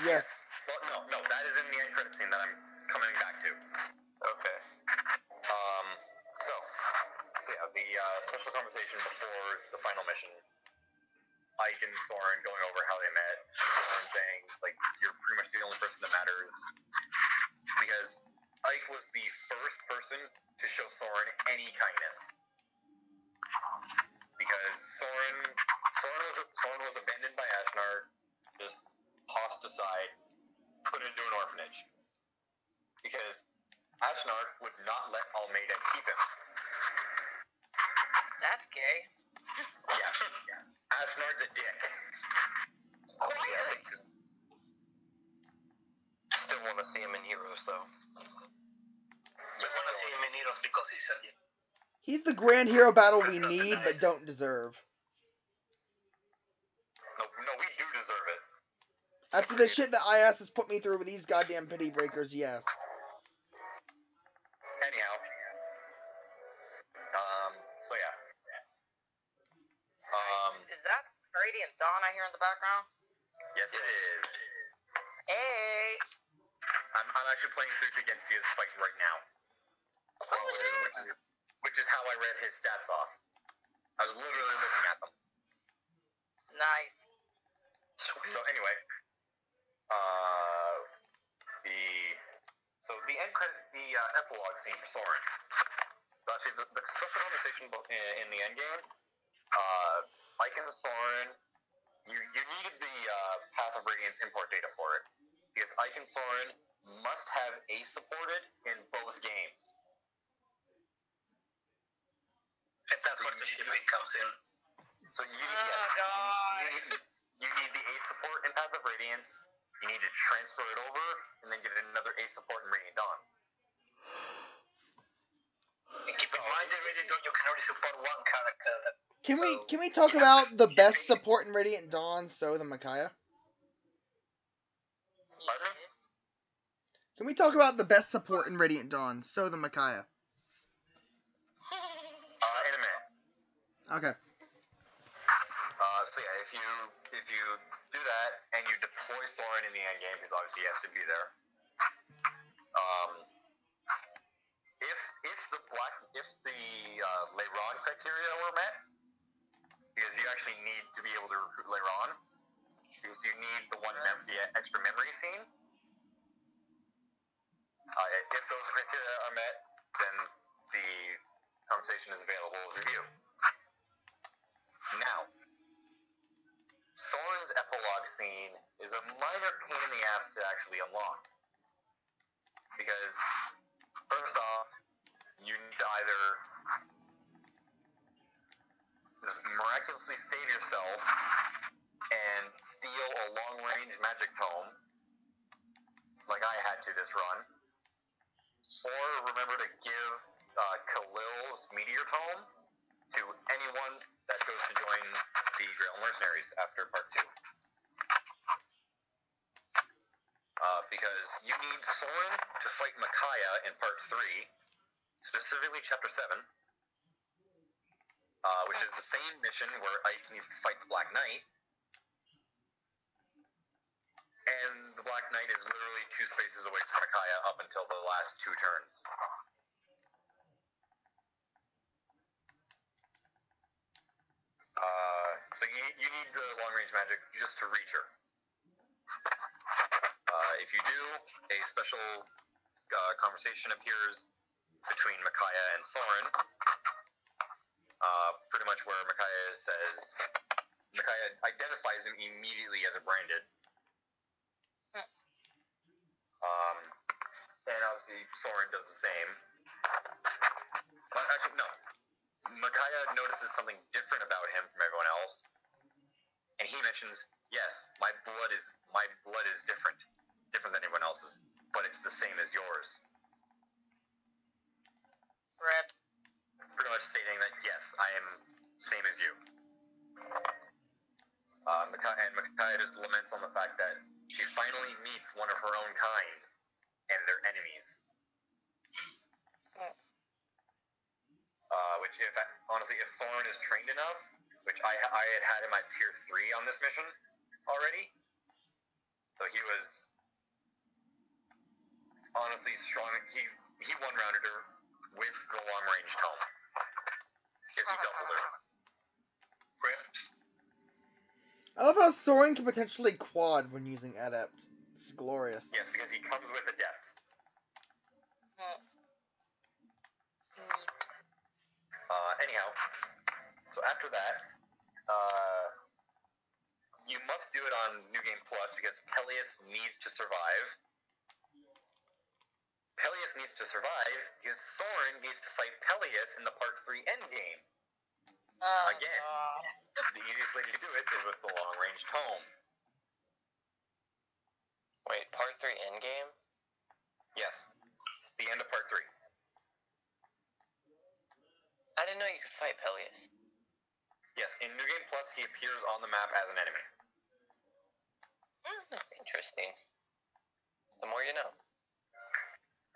Yes. Well, no, that is in the end credit scene that I'm coming back to. Okay. So yeah, the special conversation before the final mission, Ike and Soren going over how they met, Soren saying, like, you're pretty much the only person that matters. Because Ike was the first person to show Soren any kindness. Because Soren was abandoned by Ashnard, just tossed aside, put into an orphanage. Because Ashnard would not let Almeida keep him. That's gay. Yeah. Ashnard's a dick. Quiet. I still want to see him in Heroes, though. We want to see him in Heroes because he's a dick. He's the grand hero battle we need but don't deserve. No, we do deserve it. After the shit that IS has put me through with these goddamn pity breakers, yes. Anyhow. So yeah. Is that Radiant Dawn I hear in the background? Yes, it is. Hey. I'm actually playing through against his fight right now. Oh, shit. Which is how I read his stats off. I was literally looking at them. Nice. So anyway, the end credit, the epilogue scene for Soren. Actually, the special conversation in the end game, Ike and Soren, you needed the Path of Radiance import data for it, because Ike and Soren must have A supported in both games. And that's where the shipping comes in. So you need the A support in Path of Radiance. You need to transfer it over, and then get another A support in Radiant Dawn. And keep in mind that Radiant Dawn you can only support one character. Can we talk about the best support in Radiant Dawn, so the Micaiah? Pardon? Can we talk about the best support in Radiant Dawn, so the Micaiah? In a minute. Okay. So yeah, if you do that and you deploy Soren in the end game, because obviously he has to be there. If the Leiron criteria were met, because you actually need to be able to recruit Leiron, because you need the extra memory scene. If those criteria are met, then the conversation is available to review. Now, Soren's epilogue scene is a minor pain in the ass to actually unlock. Because, first off, you need to either just miraculously save yourself and steal a long-range magic tome, like I had to this run, or remember to give Khalil's meteor tome to anyone that goes to join the Grail Mercenaries after part 2. Because you need Soren to fight Micaiah in part 3, specifically chapter 7, which is the same mission where Ike needs to fight the Black Knight. And the Black Knight is literally 2 spaces away from Micaiah up until the last 2 turns. So you need the long-range magic just to reach her. If you do, a special conversation appears between Micaiah and Soren. Pretty much where Micaiah identifies him immediately as a branded. And obviously Soren does the same. Actually, no. Micaiah notices something different about him from everyone else, and he mentions, "Yes, my blood is different than anyone else's, but it's the same as yours." Red. Pretty much stating that, yes, I am same as you. Micaiah just laments on the fact that she finally meets one of her own kind, and they're enemies. Which, if Soren is trained enough, which I had him at tier 3 on this mission already, so he was honestly strong. He one-rounded her with the long-range tome, because he doubled her. I love how Soren can potentially quad when using Adept. It's glorious. Yes, because he comes with Adept. Anyhow, so after that, you must do it on New Game Plus because Peleus needs to survive. Peleus needs to survive because Soren needs to fight Peleus in the Part 3 endgame. Again, the easiest way to do it is with the long-range tome. Wait, Part 3 endgame? Yes. The end of Part 3. I didn't know you could fight Peleus. Yes, in New Game Plus, he appears on the map as an enemy. Interesting. The more you know.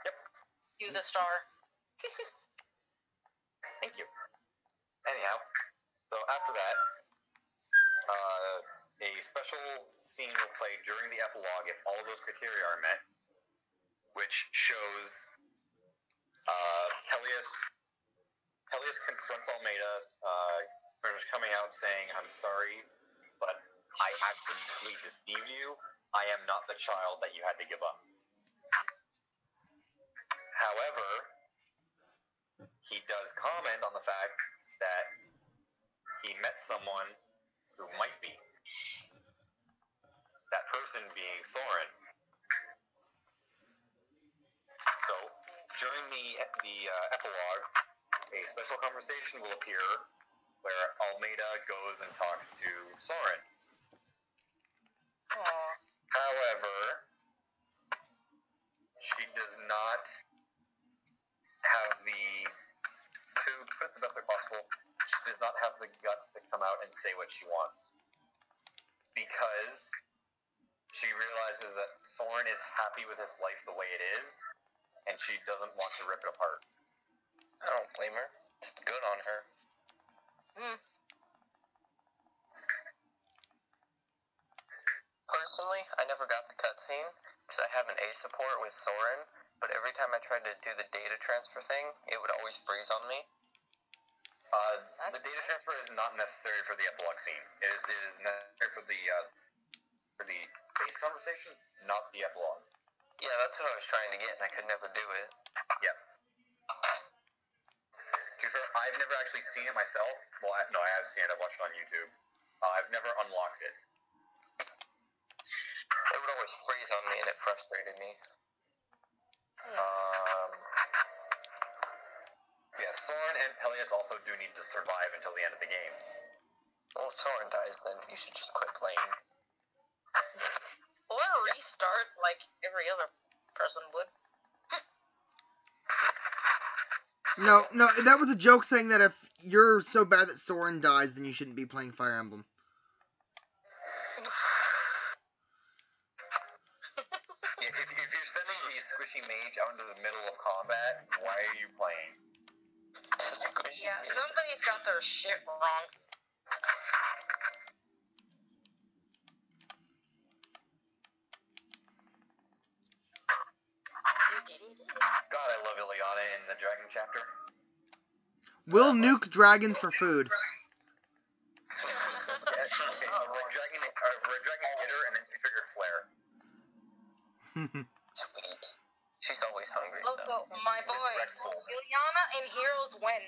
Yep. You the star. Thank you. Anyhow, so after that, a special scene will play during the epilogue if all of those criteria are met, which shows Peleus confronts Almeida, pretty much coming out saying, "I'm sorry, but I accidentally deceived you. I am not the child that you had to give up." However, he does comment on the fact that he met someone who might be. That person being Soren. So, during the epilogue, a special conversation will appear where Almeida goes and talks to Soren. Aww. However, she does not have to put it the best way possible, she does not have the guts to come out and say what she wants. Because she realizes that Soren is happy with his life the way it is, and she doesn't want to rip it apart. I don't blame her. It's good on her. Personally, I never got the cutscene because I have an A support with Soren, but every time I tried to do the data transfer thing, it would always freeze on me. The data transfer is not necessary for the epilogue scene. It is necessary for the base conversation, not the epilogue. Yeah, that's what I was trying to get, and I could never do it. Yeah. To be fair, I've never actually seen it myself. Well, no, I have seen it. I've watched it on YouTube. I've never unlocked it. It would always freeze on me, and it frustrated me. Yeah, Soren and Peleus also do need to survive until the end of the game. Well, if Soren dies, then you should just quit playing. Or restart like every other person would. No, that was a joke saying that if you're so bad that Soren dies, then you shouldn't be playing Fire Emblem. If you're sending the squishy mage out into the middle of combat, why are you playing? Yeah, somebody's got their shit wrong. God, I love Ileana in the Dragon chapter. We'll nuke dragons for food. Red Dragon hit her, and then she triggered Flare. Sweet. She's always hungry. Also, my boys, Ileana and Heroes win.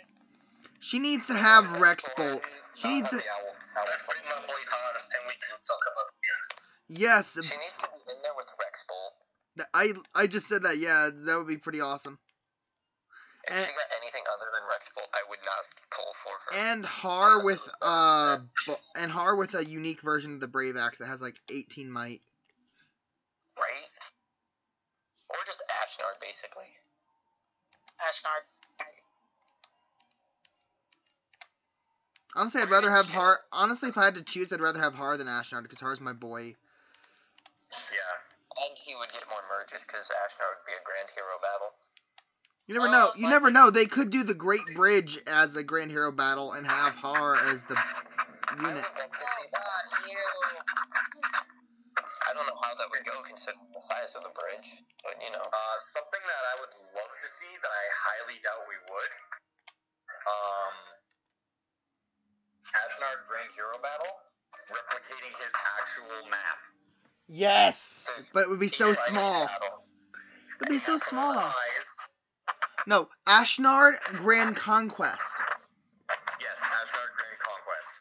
She needs to have Rex Bolt. She needs to... That's pretty much hard, and we can talk about it. Yes. She needs to be in there with Rex Bolt. I just said that, yeah, that would be pretty awesome. If she got anything other than Rex Bolt, I would not pull for her. And Har with a unique version of the Brave Axe that has like 18 might. Right? Or just Ashnard, basically. Ashnard. Honestly, I'd rather have Har. Honestly, if I had to choose, I'd rather have Har than Ashnard because Har's my boy. Yeah. And he would get more merges because Ashnard would be a grand hero battle. You never know. You never know. They could do the Great Bridge as a Grand Hero battle and have Har as the unit. I don't know how that would go considering the size of the bridge, but you know. Something that I would love to see that I highly doubt we would. Ashnard Grand Hero battle, replicating his actual map. Yes, but it would be so small. It would be so small. No, Ashnard Grand Conquest. Yes, Ashnard Grand Conquest.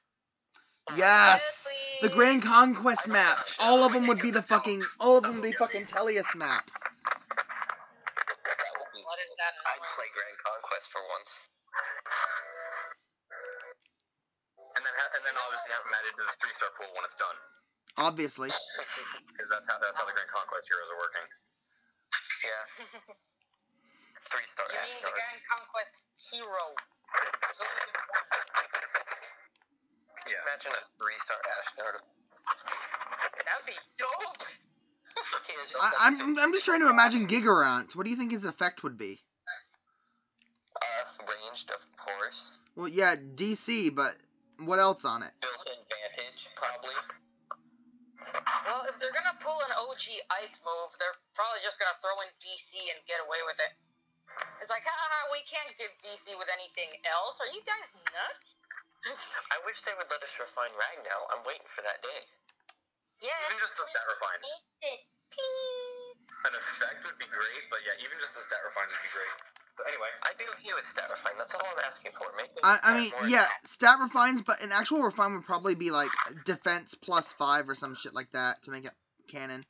Yes. The Grand Conquest maps. All of them would be fucking Tellius maps. What is that I'd noise? play Grand Conquest for once. And then obviously have them added to the 3-star pool when it's done. Obviously. Because that's how the Grand Conquest heroes are working. Yeah. 3-star You mean the Asgard. Grand Conquest hero? Yeah. Imagine a 3-star Asgard. That'd be dope. I'm just trying to imagine Gigarant. What do you think his effect would be? Ranged, of course. Well, yeah, DC, but what else on it? Built-in vantage, probably. Well, if they're gonna pull an OG Ike move, they're probably just gonna throw in DC and get away with it. It's like, we can't give DC with anything else. Are you guys nuts? I wish they would let us refine Ragnar. I'm waiting for that day. Yeah. Even just the stat refines. An effect would be great, but yeah, even just the stat refines would be great. So anyway, I'd be okay with stat refine. That's all I'm asking for. Make them I mean, more yeah, attack. stat refines, but an actual refine would probably be like defense +5 or some shit like that to make it canon.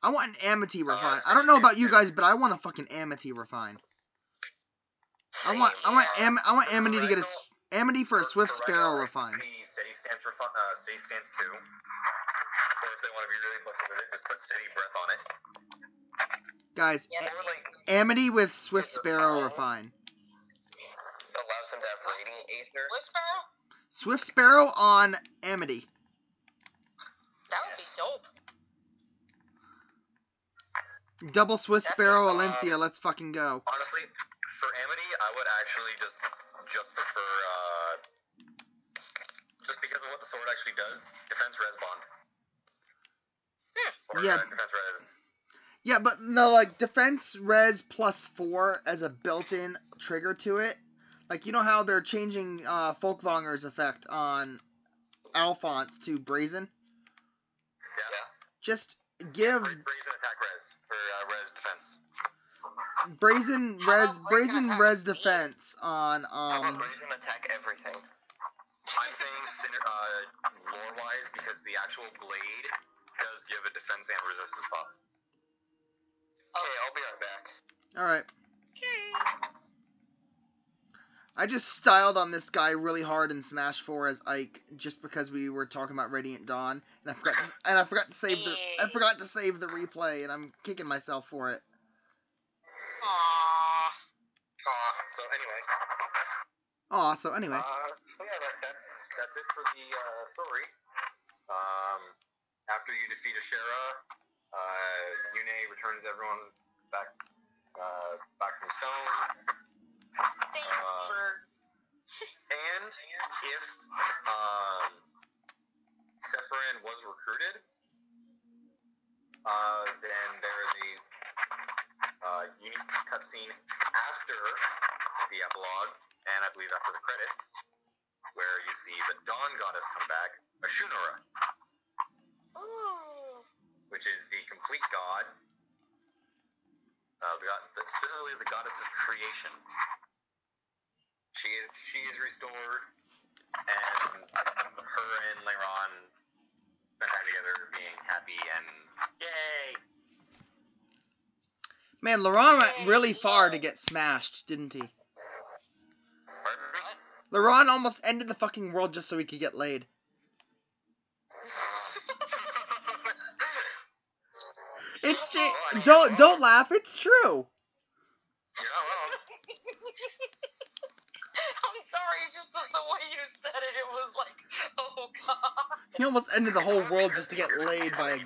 I want an Amity refine. I don't know about you guys, but I want a fucking Amity refine. I want Amity to get a Amity for a Swift Sparrow refine. Steady stance 2. Or if they want to be really flexible with it, just put steady breath on it. Guys, Yes. Or like Amity with Swift Sparrow refine. allows them to have Radiant Aether. Swift Sparrow? Swift Sparrow on Amity. That would be dope. Double Swift Sparrow Alencia, let's fucking go. Honestly, for Amity, I would actually just prefer, just because of what the sword actually does, defense res bond. Or, Yeah. defense res. Yeah, but no, like, defense res +4 as a built-in trigger to it. Like, you know how they're changing Folkvanger's effect on Alphonse to Brazen? Yeah. Just give Brazen attack res for res defense. Brazen res defense on How about Brazen attack everything? I'm saying lore-wise because the actual blade does give a defense and resistance buff. Okay, I'll be right back. Alright. I just styled on this guy really hard in Smash 4 as Ike just because we were talking about Radiant Dawn, and I forgot to save the replay, and I'm kicking myself for it. Aww. So anyway. So yeah, that's it for the story. After you defeat Ashera, Yune returns everyone back from Stone. Thanks, bird. And if Separan was recruited, then there is a unique cutscene after the epilogue, and I believe after the credits, where you see the Dawn Goddess come back, Ashunara, Ooh. which is the complete god, specifically the goddess of creation. She is restored, and her and Leiron spend time together being happy and yay! Man, Laurent went really far to get smashed, didn't he? Laurent almost ended the fucking world just so he could get laid. It's don't laugh, it's true. You're not wrong. I'm sorry, it's just the way you said it, it was like, oh god. He almost ended the whole world just to get laid by a...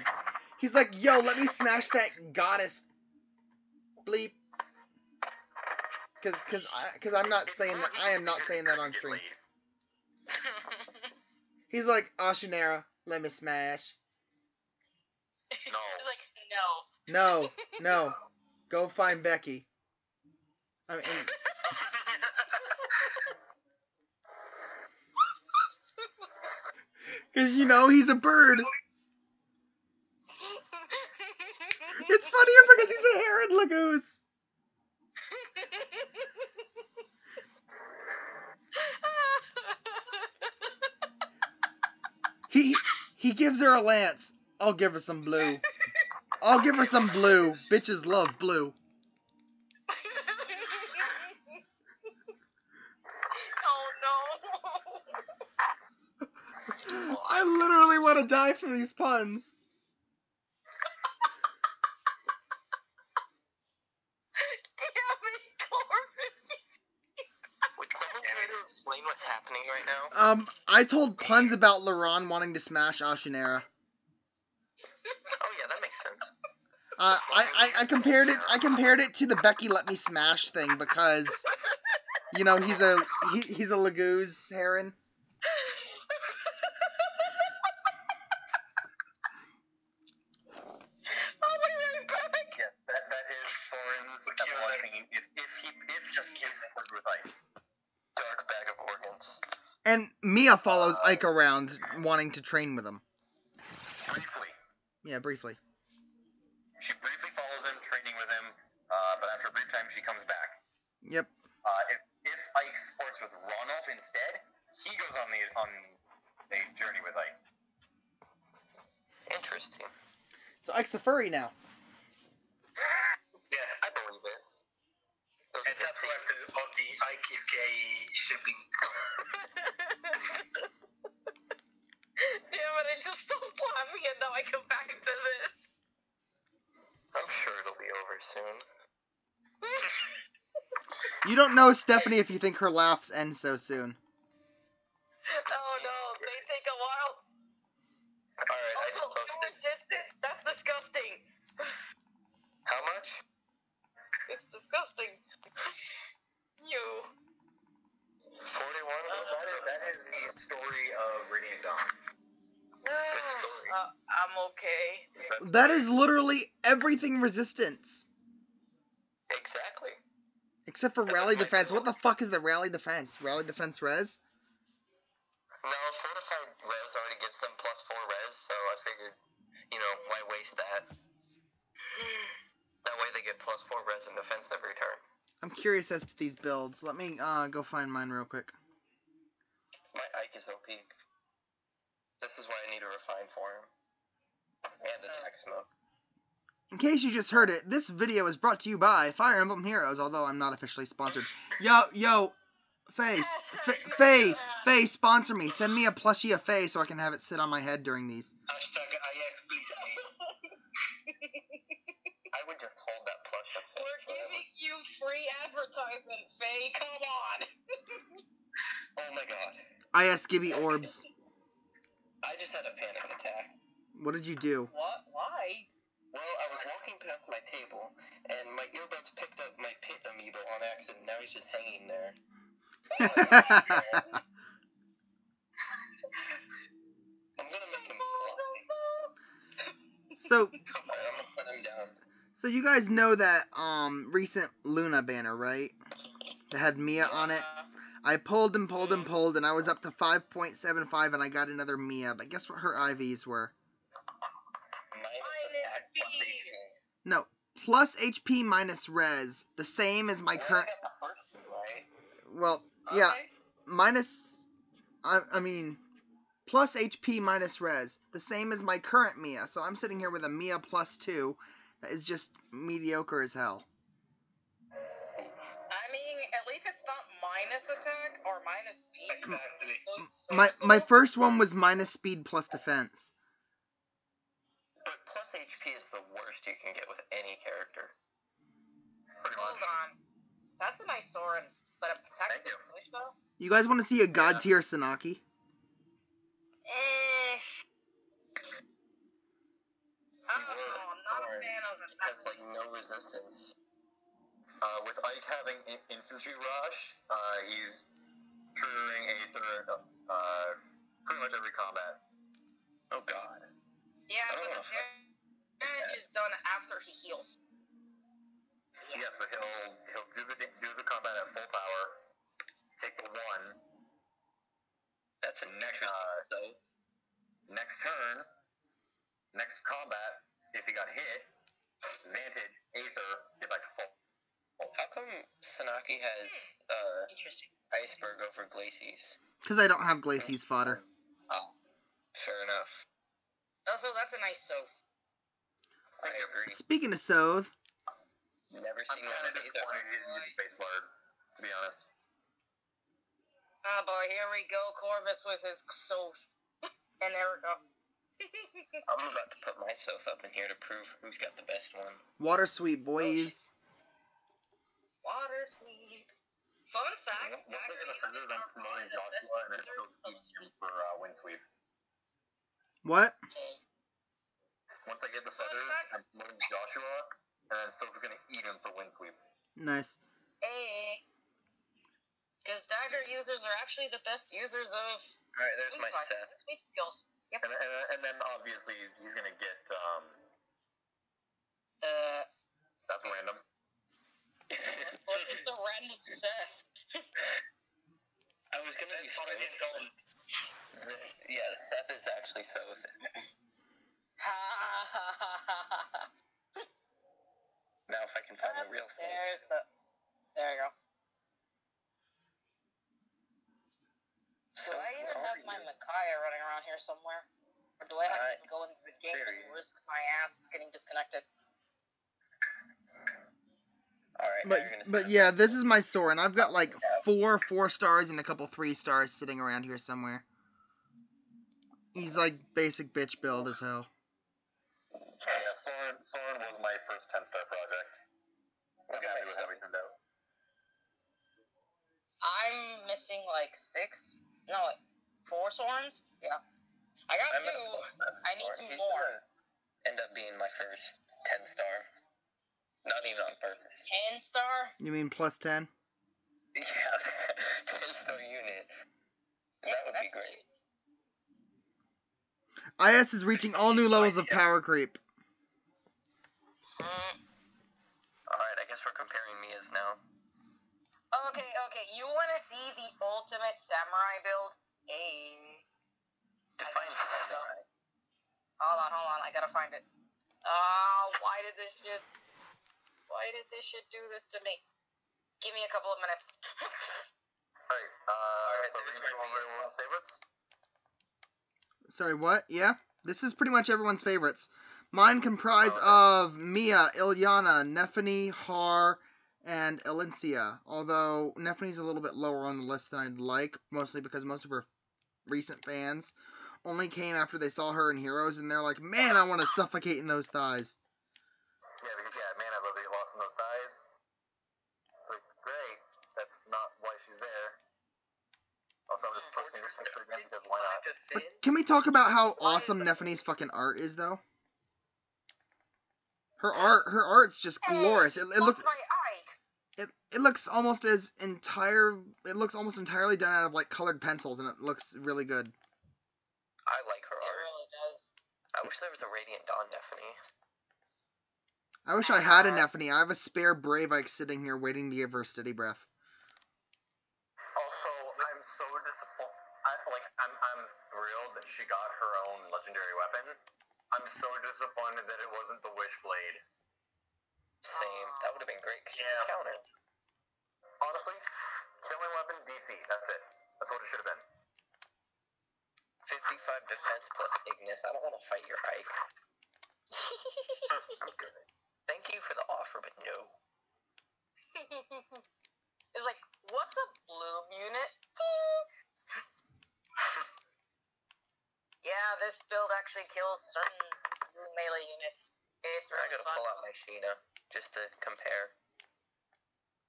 He's like, yo, let me smash that goddess. Bleep. Cause I'm not saying that. I am not saying that on stream. He's like, Ashunara, let me smash. No. It's like, No. Go find Becky. I mean, because you know he's a bird. It's funnier because he's a heron lagoose. He gives her a lance. I'll give her some blue. I'll give her some blue. Bitches love blue. Oh no. I literally want to die from these puns. Damn it, Corvus. Would someone try to explain what's happening right now? I told puns about Laron wanting to smash Ashinera. Oh yeah, that makes sense. I compared it to the Becky Let Me Smash thing because, you know, he's a Lagoo's heron. I'll be right back. Yes, that is Soren's epilepsy. If just gives word with Ike. Dark bag of organs. And Mia follows Ike around, wanting to train with him. Briefly. Yeah, briefly. She briefly follows him, training with him, but after a brief time, she comes back. Yep. If Ike sports with Ronolf instead, he goes on a journey with Ike. Interesting. So Ike's a furry now. Yeah, I believe it. And that's why of the Ike is gay shipping. Damn it, I just stopped laughing and now I come back to this. I'm sure it'll be over soon. You don't know Stephanie if you think her laughs end so soon. Oh no, they take a while. Alright, I Also, just no posted. resistance, that's disgusting. How much? It's disgusting. You. 41? That is the story of Radiant Dawn. Good story. I'm okay. That is literally everything resistance. Exactly. Except for rally defense. What the fuck is the rally defense? Rally defense res? No, fortified res already gives them +4 res, so I figured, you know, why waste that? That way they get +4 res in defense every turn. I'm curious as to these builds. Let me go find mine real quick. My Ike is OP. This is why I need a refine for him. And attack smoke. In case you just heard it, this video is brought to you by Fire Emblem Heroes, although I'm not officially sponsored. Yo, Faye, sponsor me. Send me a plushie of Faye so I can have it sit on my head during these. Hashtag please. I would just hold that plush of Faye. We're giving you free advertisement, Faye. Come on. Oh my god. I asked Gibby Orbs. I just had a panic attack. What did you do? What? Why? Well, I was walking past my table, and my earbuds picked up my pit amiibo on accident. Now he's just hanging there. I'm gonna make him fly. So, I'm gonna put him down. so you guys know that recent Luna banner, right? That had Mia on it. I pulled, and I was up to 5.75, and I got another Mia. But guess what her IVs were? Minus attack plus HP. No, plus HP minus res, the same as my current. I got the first two, right? Well, yeah, Okay. minus. I mean, plus HP minus res, the same as my current Mia. So I'm sitting here with a Mia +2 that is just mediocre as hell. I mean, at least it's not minus attack or minus speed. Exactly. My first one was minus speed plus defense. But plus HP is the worst you can get with any character. Pretty Hold much. on. That's a nice sword, but a attack Thank you. push though? You guys want to see a god tier Sanaki? I don't know, I'm not a fan of It attack. has like no resistance. With Ike having infantry rush, he's triggering Aetherinne pretty much every combat. Oh god. Yeah, I but don't the know. damage is done after he heals. Yes, but he'll do the combat at full power. Take the 1. That's a next next turn, next combat. If he got hit, advantage Aether, get back to full. How come Sanaki has Interesting. Iceberg over Glacies? Because I don't have Glacies fodder. Oh, fair enough. Also, that's a nice Soth. I agree. Speaking of Soth, Never I'm seen kind one of of either. disappointed he didn't use base lard, to be honest. Oh boy, here we go, Corvus with his Soth. And Erica. I'm about to put myself up in here to prove who's got the best one. Water Sweet boys. Water Sweet. Fun fact, Once I get the feathers, I'm promoting Joshua and then still sweeping him for Windsweep. What? Once I get the feathers, I'm promoting Joshua, and then Stilt's gonna eat him for Windsweep. Nice. Because dagger users are actually the best users of Alright, there's my Seth. sweep skills. Yep. And then obviously he's gonna get that's random. What is the random Seth? I was gonna use Soth. Yeah, Seth is actually Soth. Now if I can find the real Soth. There you go. Do I even have my Micaiah running around here somewhere? Or do I have to go into the game and risk my ass getting disconnected? Alright, But yeah, this is my Soren. I've got like 4 stars and a couple 3 stars sitting around here somewhere. He's like basic bitch build as hell. Yeah, Soren was my first 10-star project. I'm happy with how he turned out. I'm missing like 6. No, like 4 Sorens? Yeah. I got 2. I need 2 more. End up being my first 10-star. Not even on purpose. 10-star? You mean plus 10? Yeah, 10-star unit. That would be great. IS is reaching all new levels of power creep. Alright, I guess we're comparing Mia's now. Okay. You want to see the ultimate samurai build? Define samurai. Hold on. I gotta find it. Why did this shit do this to me? Give me a couple of minutes. Alright, so we're gonna go over everyone's favorites? Sorry, what? Yeah? This is pretty much everyone's favorites. Mine comprise of Mia, Ilyana, Nephany, Har, and Elincia. Although Nephany's a little bit lower on the list than I'd like, mostly because most of her recent fans only came after they saw her in Heroes, and they're like, man, I want to suffocate in those thighs. Yeah, because, man, I love to get lost in those thighs. It's like, great. That's not why she's there. Also, I'm just posting this picture again because why not? But can we talk about how awesome Nephany's fucking art is, though? Her art's just glorious. It looks it looks almost entirely done out of like colored pencils, and it looks really good. I like her art. It really does. I wish there was a Radiant Dawn Nephany. I wish I had a Nephany. I have a spare Brave Ike sitting here waiting to give her Steady Breath. Also, I'm so disappointed. I'm thrilled that she got her own legendary weapon. I'm so disappointed that it wasn't the Wishblade. Same. That would have been great because she's countered. Honestly, killing weapon DC. That's it. That's what it should have been. 55 defense plus Ignis. I don't want to fight your Ike. I'm good. Thank you for the offer, but no. It's like, what's a bloom unit? Yeah, this build actually kills certain melee units. It's really I gotta fun. pull out my Sheena just to compare.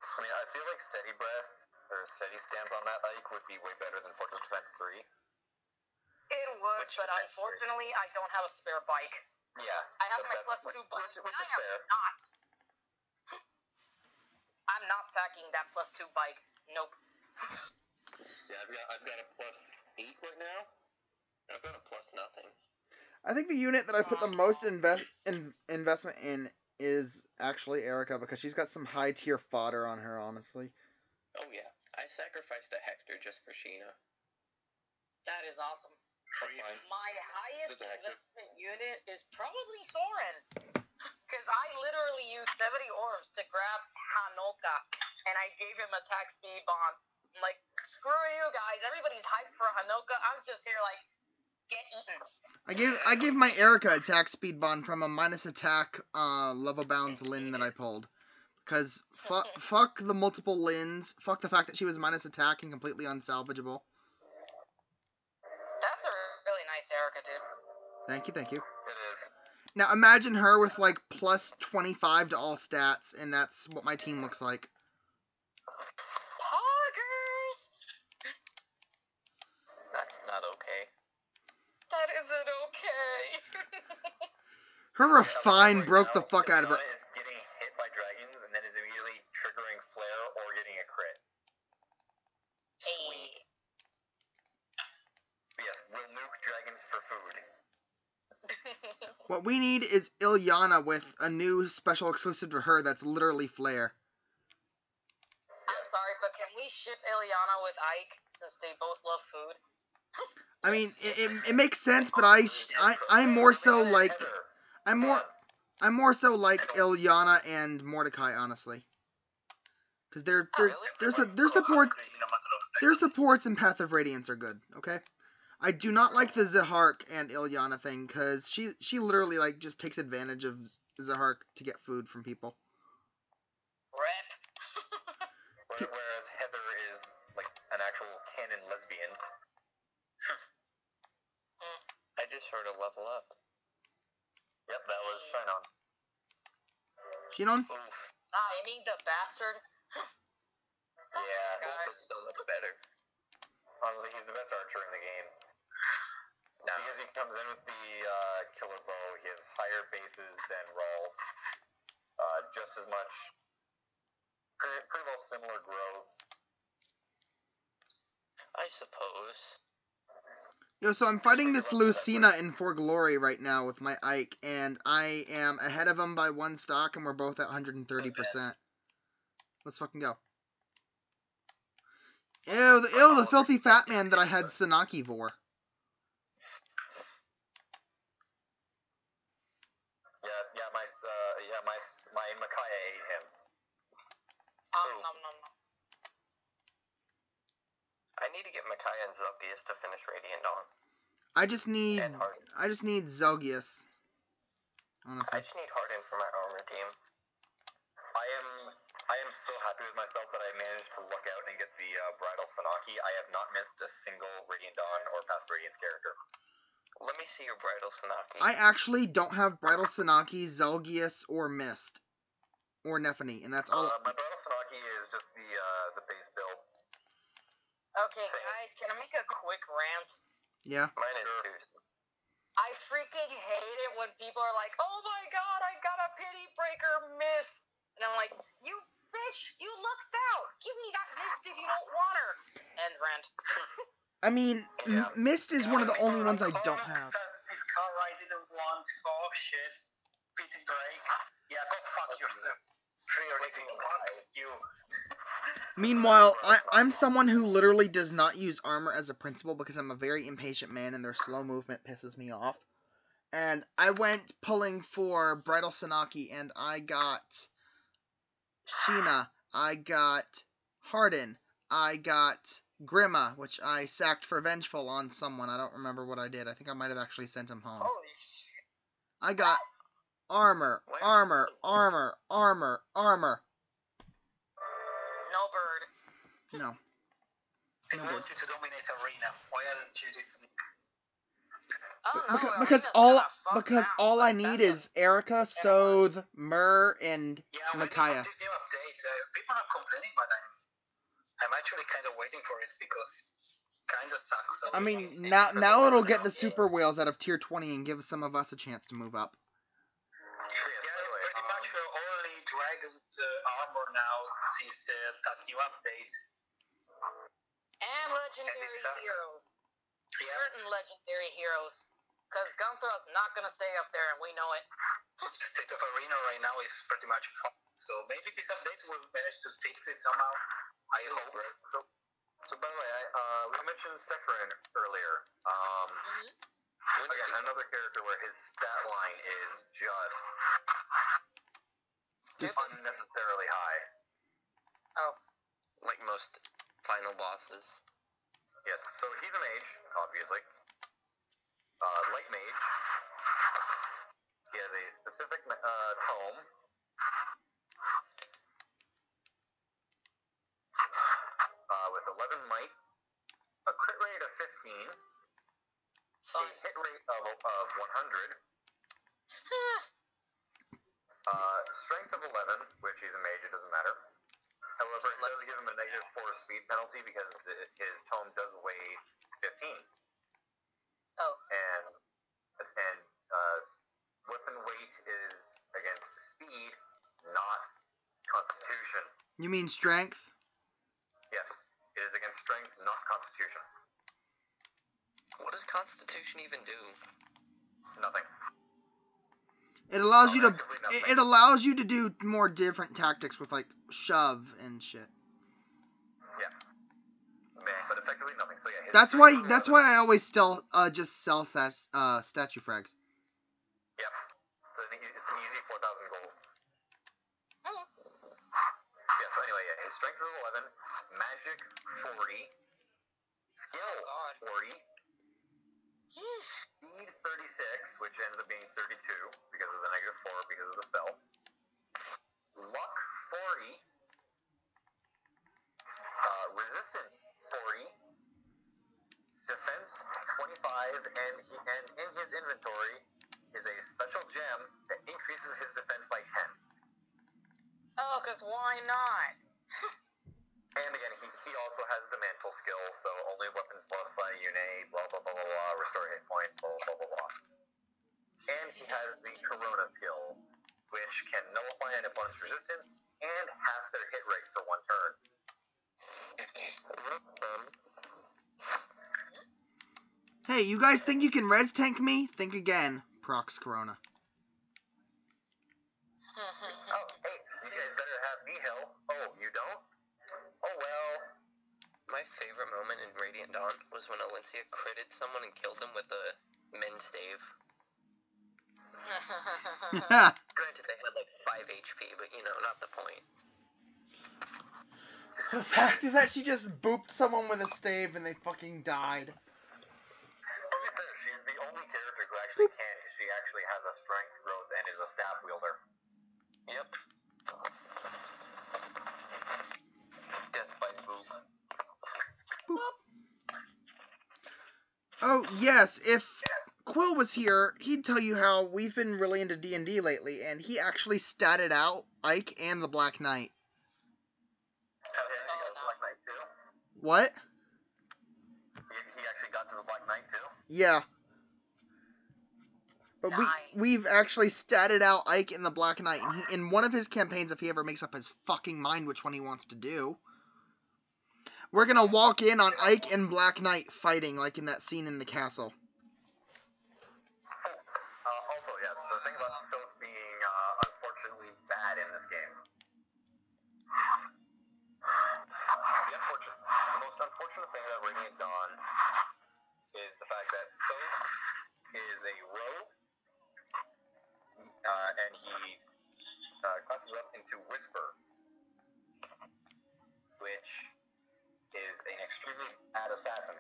I mean, I feel like Steady Breath or Steady Stance on that Ike would be way better than Fortress Defense 3. It would, but unfortunately, I don't have a spare bike. Yeah. I have my +2 bike. Which is fair. I'm not tacking that +2 bike. Nope. Yeah, I've got a +8 right now. I've got a plus nothing. I think the unit that I put the most investment in is actually Erica, because she's got some high tier fodder on her, honestly. Oh yeah, I sacrificed a Hector just for Sheena. That is awesome. That's fine. My highest investment unit is probably Soren. Because I literally used 70 orbs to grab Hanoka, and I gave him attack speed bomb. I'm like, screw you guys, everybody's hyped for Hanoka. I'm just here like, get eaten. I gave my Erica attack speed bond from a minus attack level bounds Lin that I pulled. Because fuck the multiple Lins. Fuck the fact that she was minus attack and completely unsalvageable. That's a really nice Erica, dude. Thank you. It is. Now imagine her with like plus 25 to all stats, and that's what my team looks like. Poggers! That's not okay. That isn't okay. Her refine broke the fuck out of her. Ilyana is getting hit by dragons and then is immediately triggering flare or getting a crit. Hey. Yes, we'll nuke dragons for food. What we need is Ilyana with a new special exclusive to her that's literally flare. I'm sorry, but can we ship Ilyana with Ike since they both love food? I mean, it makes sense, but I'm more so like I'm more so like Ilyana and Mordecai, honestly, because their supports in Path of Radiance are good. Okay, I do not like the Zahark and Ilyana thing because she literally like just takes advantage of Zahark to get food from people. Rip. Whereas Heather is like an actual canon lesbian. I just sort of level up. Yep, that was Shinon. Shinon? Oof. Ah, you mean the bastard? Yeah, Wolf is so much better. honestly, he's the best archer in the game. No. Because he comes in with the killer bow, he has higher bases than Rolf. Just as much, pretty well similar growth. I suppose. Yo, so I'm fighting this Lucina in For Glory right now with my Ike, and I am ahead of him by one stock, and we're both at 130%. Let's fucking go. Ew, the filthy fat man that I had Sanaki for. My Micaiah ate him. Nom, nom, nom. I need to get Micaiah and Zelgius to finish Radiant Dawn. I just need Zelgius. Honestly. I just need Harden for my armor team. I am so happy with myself that I managed to look out and get the Bridal Sanaki. I have not missed a single Radiant Dawn or Path of Radiance character. Let me see your Bridal Sanaki. I actually don't have Bridal Sanaki, Zelgius, or Mist. Or Nephany, and that's all. My Bridal Sanaki is just the base build. Okay, guys, can I make a quick rant? Yeah. Mine is too. I freaking hate it when people are like, oh my god, I got a pity breaker miss. And I'm like, you bitch, you lucked out. Give me that mist if you don't want her. End rant. I mean, Mist is one of the only ones I don't have. This car I didn't want. Oh shit. Pity break. Yeah, go fuck yourself. You. Meanwhile, I'm someone who literally does not use armor as a principle because I'm a very impatient man and their slow movement pisses me off. And I went pulling for Bridal Sanaki and I got Sheena, I got Harden, I got Grima, which I sacked for Vengeful on someone. I don't remember what I did. I think I might have actually sent him home. Holy shit. I got armor. No bird. No. They want you to dominate arena. Why aren't you listening? Because all I need is Erica, Soth, Myrrh, and Micaiah. This new update, people are complaining, but I'm actually kind of waiting for it because it kind of sucks. So I mean, now it'll get the super whales out of tier 20 and give some of us a chance to move up. Yeah, it's pretty much only Dragon's armor now since that new update. And legendary heroes. Certain legendary heroes. Because Gunther's not going to stay up there, and we know it. State of Arena right now is pretty much fun. So maybe this update will manage to fix it somehow. I hope. So by the way, we mentioned Sephirin earlier. Again, another character where his stat line is just unnecessarily high. Oh. Like most final bosses. Yes, so he's a mage, obviously. Light Mage. He has a specific tome. With 11 might, a crit rate of 15, Fine. a hit rate of 100, strength of 11, which he's a mage, it doesn't matter. However, it does give him a -4 speed penalty because his tome does weigh 15. Oh. And weapon weight is against speed, not constitution. You mean strength? Yes, it is against strength, not constitution. What does Constitution even do? Nothing. It allows you to Effectively nothing. it allows you to do more different tactics with like shove and shit. Yeah. Man, but effectively nothing. So yeah. his That's strength why is 11. I always just sell statue frags. Yeah. So it's an easy 4,000 gold. Hmm. Yeah, so anyway, yeah, his strength is 11, magic 40, skill God. 40, speed 36, which ends up being 32 because of the -4 because of the spell, luck 40, resistance 40, defense 25, and in his inventory is a special gem that increases his defense by 10. Oh, because why not? And again, he also has the mantle skill, so only weapons modify Une, blah blah blah blah blah, restore hit points, blah blah blah blah. And he has the Corona skill, which can nullify an opponent's resistance and half their hit rate for one turn. Hey, you guys think you can res tank me? Think again. Prox Corona. Oh, hey, you guys better have me heal. Oh, you don't? Oh well. My favorite moment in Radiant Dawn was when Alencia critted someone and killed them with a men's stave. Granted, they had like 5 HP, but you know, not the point. The fact is that she just booped someone with a stave and they fucking died. To be fair, she's the only character who actually can, because she actually has a strength growth and is a staff wielder. Yep. Death by boop. Oh, yes, if Quill was here, he'd tell you how we've been really into D&D lately, and he actually statted out Ike and the Black Knight. Oh, yeah, she got the Black Knight too? What? He actually got to the Black Knight too? Yeah. But Nice. we've actually statted out Ike and the Black Knight, and in one of his campaigns, if he ever makes up his fucking mind which one he wants to do, we're gonna walk in on Ike and Black Knight fighting, like in that scene in the castle. Also, yeah, the thing about stealth being unfortunately bad in this game. The most unfortunate thing about Radiant Dawn is the fact that Soph is a rogue, and he classes up into Whisper, which is an extremely bad assassin.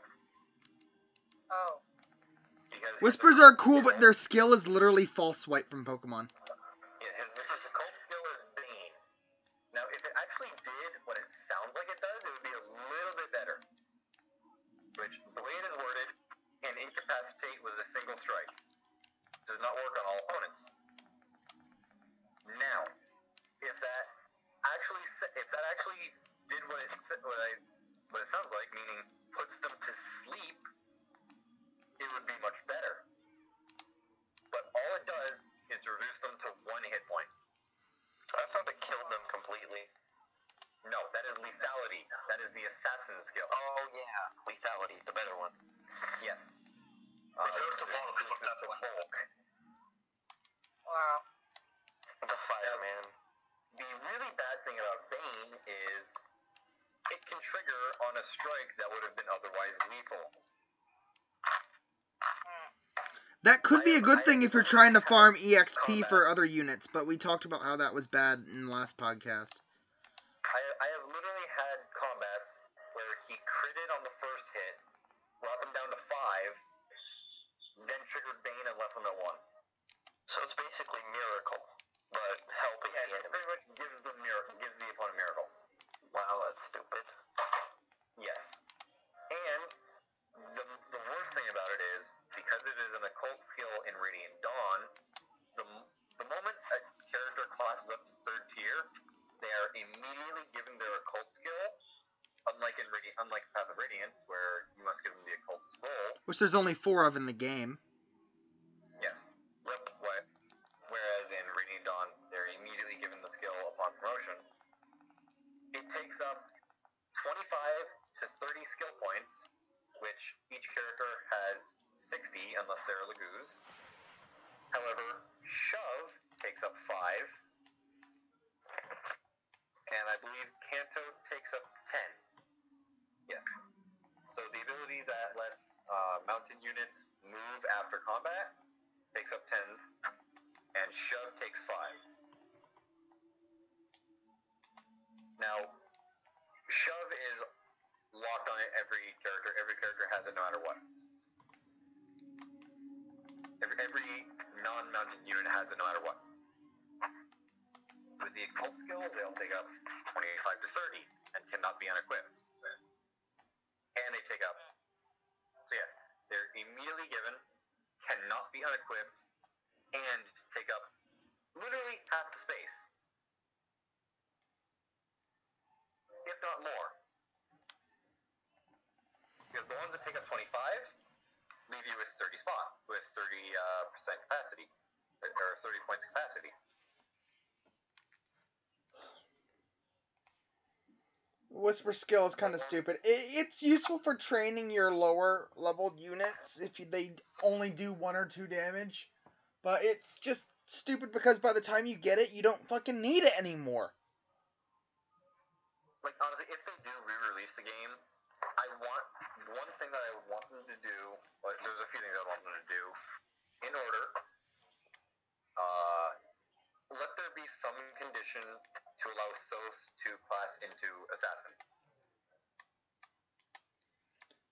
Oh. Because Whispers are cool, but their skill is literally false swipe from Pokemon. Yeah, his occult skill is Bane. Now, if it actually did what it sounds like it does, it would be a little bit better. Which, the way it is worded, can incapacitate with a single strike. Does not work on all opponents. Now, if that actually did what it sounds like, meaning puts them to sleep, it would be much better. But all it does is reduce them to 1 hit point. I thought it killed them completely. No, that is lethality. That is the assassin skill. Oh yeah, lethality, the better one. Yes. Reverse the bulk, fuck that one. Bulk. Wow. The fireman. The really bad thing about Bane is it can trigger on a strike that would have been otherwise lethal. That could be a good thing if you're trying to farm EXP for other units, but we talked about how that was bad in the last podcast. I have literally had combats where he critted on the first hit, brought them down to 5, then triggered Bane and left them at 1. So it's basically Miracle, but helping Yeah, the it enemy. pretty much gives the opponent Miracle. Wow, that's stupid. Yes. And the worst thing about it is, because it is an occult skill in Radiant Dawn, the moment a character classes up to 3rd tier, they are immediately given their occult skill, unlike Path of Radiance, where you must give them the occult scroll. Which there's only 4 of in the game. Yes. Yep. Whereas in Radiant Dawn, they're immediately given the skill upon promotion. It takes up 25 to 30 skill points, which each character has 60 unless they're a Lagoose. However, Shove takes up 5, and I believe Canto takes up 10. Yes. So the ability that lets mounted units move after combat takes up 10, and Shove takes 5. Now, Shove is locked on every character. Every character has it no matter what. Every non-mounted unit has it no matter what. With the occult skills, they'll take up 25 to 30 and cannot be unequipped. And they take up. So yeah, they're immediately given, cannot be unequipped, and take up literally half the space. If not more. Because the ones that take up 25 leave you with 30 percent capacity, or 30 points capacity. Whisper skill is kind of stupid. It's useful for training your lower leveled units if they only do 1 or 2 damage, but it's just stupid because by the time you get it, you don't fucking need it anymore. Like, honestly, if they do re-release the game, one thing that I want them to do, like, there's a few things I want them to do, in order, let there be some condition to allow Soth to class into Assassin.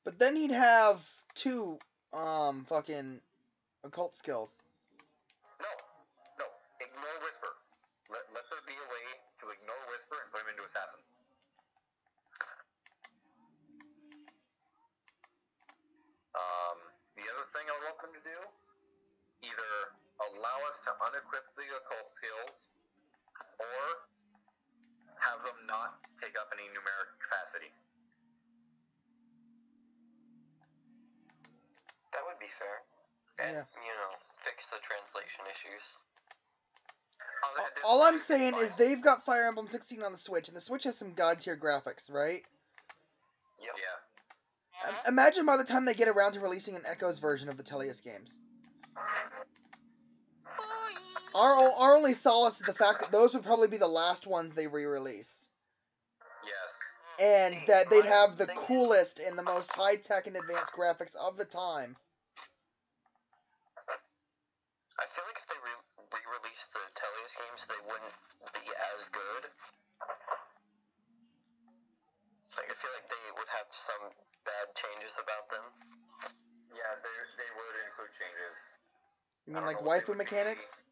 But then he'd have 2, fucking occult skills. No, ignore Whisper. Let there be a way to ignore Whisper and put him into Assassin. The other thing I want them to do, either allow us to unequip the occult skills, or have them not take up any numeric capacity. That would be fair. And, fix the translation issues. All I'm saying is they've got Fire Emblem 16 on the Switch, and the Switch has some god-tier graphics, right? Yep. Yeah. Imagine by the time they get around to releasing an Echoes version of the Tellius games. Our only solace is the fact that those would probably be the last ones they re-release. Yes. And that they'd have the coolest and the most high-tech and advanced graphics of the time. I feel like if they re-released the Tellius games, they wouldn't be as good. Like, I feel like they would have some bad changes about them. Yeah, they would include changes. You mean like waifu mechanics?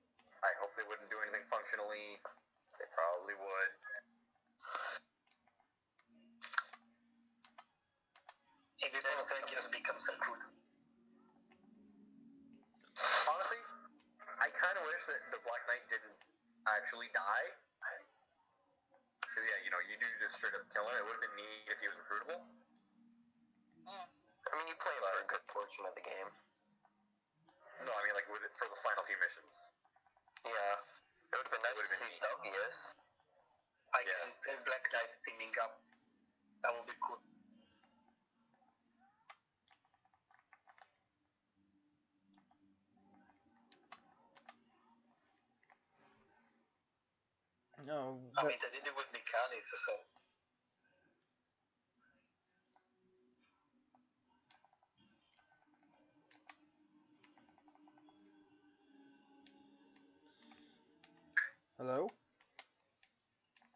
I hope they wouldn't do anything functionally. They probably would. Maybe those just becomes conclusive. Honestly, I kind of wish that the Black Knight didn't actually die. Because, yeah, you do just straight up kill him. It would have been neat if he was recruitable. I mean, you play for a good portion of the game. No, I mean, like, for the final few missions. Yeah. It would have been nice to see Zelgius. I can see Black Knight teaming up. That would be cool. No. I mean, they did it with Mikanis, so. Hello?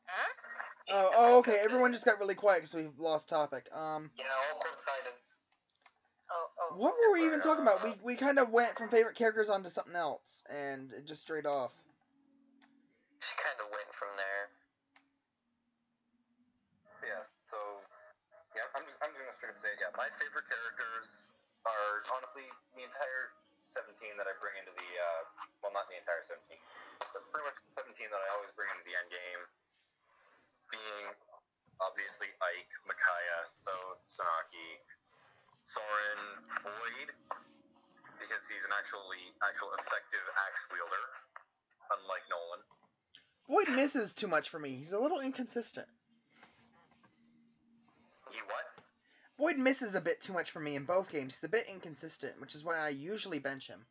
Huh? Oh, okay. Everyone just got really quiet because we lost topic. Yeah, awkward silence. What were we even talking about? We kind of went from favorite characters onto something else, and it just straight off. Just kind of went from there. Yeah, so, yeah, I'm just gonna straight up say it, yeah. My favorite characters are, honestly, the entire 17 that I bring into the, well, not the entire 17, but pretty much the 17 that I always bring into the end game, being, obviously, Ike, Micaiah, Tsunaki, Soren, Boyd, because he's an actual effective axe wielder, unlike Nolan. Boyd misses too much for me. He's a little inconsistent. He what? Boyd misses a bit too much for me in both games. He's a bit inconsistent, which is why I usually bench him.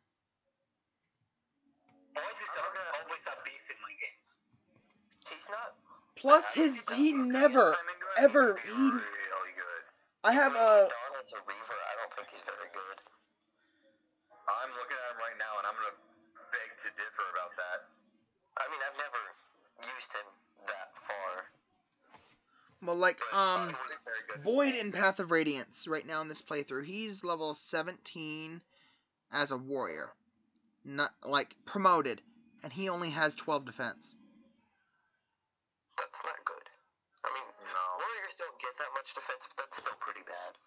Boyd just always a beast in my games. He's not. Plus, he never, ever, Really good. I have Dawn as a Reaver, I don't think he's very good. I'm looking at him right now, and I'm gonna beg to differ about that. I mean, I've never used him that far. well, like, But he's very good. Boyd in Path of Radiance right now in this playthrough, he's level 17 as a warrior. Not, like, promoted. And he only has 12 defense. That's not good. I mean, warriors don't get that much defense, but that's still pretty bad.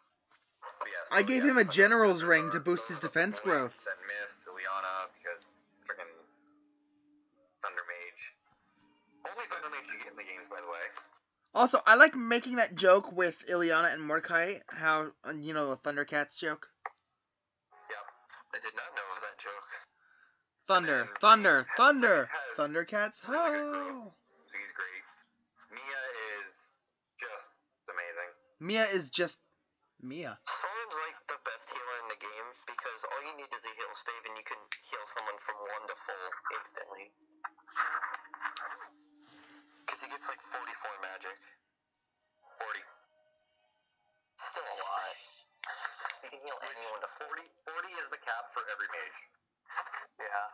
But yeah, I gave him a but general's those ring are- to boost his those are defense Boyd, growth. Then Mist, Ileana, because freaking Thunder Mage. Only Thunder Mage you get in the games, by the way. Also, I like making that joke with Ileana and Mordecai, how, you know, the Thundercats joke. Yep. I did not know of that joke. Thunder, And thunder, Reese thunder, has Thundercats, really good ho! growth, so he's great. Mia is just amazing. Mia is just Mia. Soren's like the best healer in the game because all you need is a heal stave and you can heal someone from 1 to full instantly. Because he gets like 44 magic. 40. Still a lot. You can heal anyone to 40 is the cap for every mage. Yeah.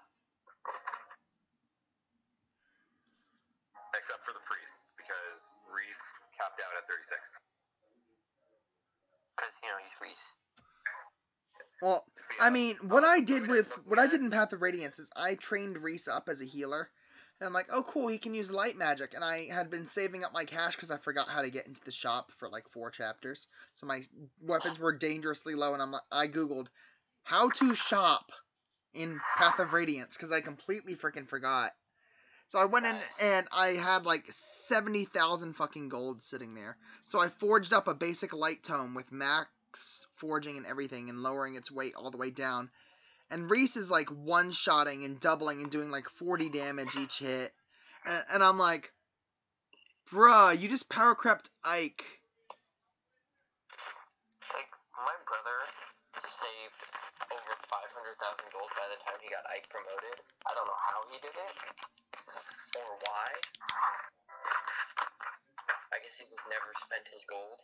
Except for the priests, because Reese capped out at 36. Because, you know, he's Reese. Well, I mean, what I did in Path of Radiance is I trained Reese up as a healer. And I'm like, oh cool, he can use light magic. And I had been saving up my cash because I forgot how to get into the shop for like 4 chapters. So my weapons were dangerously low, and I googled how to shop in Path of Radiance because I completely freaking forgot. So I went in and I had like 70,000 fucking gold sitting there. So I forged up a basic light tome with max forging and everything and lowering its weight all the way down. And Reese is like one-shotting and doubling and doing like 40 damage each hit. And I'm like, bruh, you just power crept Ike. Like, my brother saved over 500,000 gold by the time he got Ike promoted. I don't know how he did it, or why. I guess he just never spent his gold.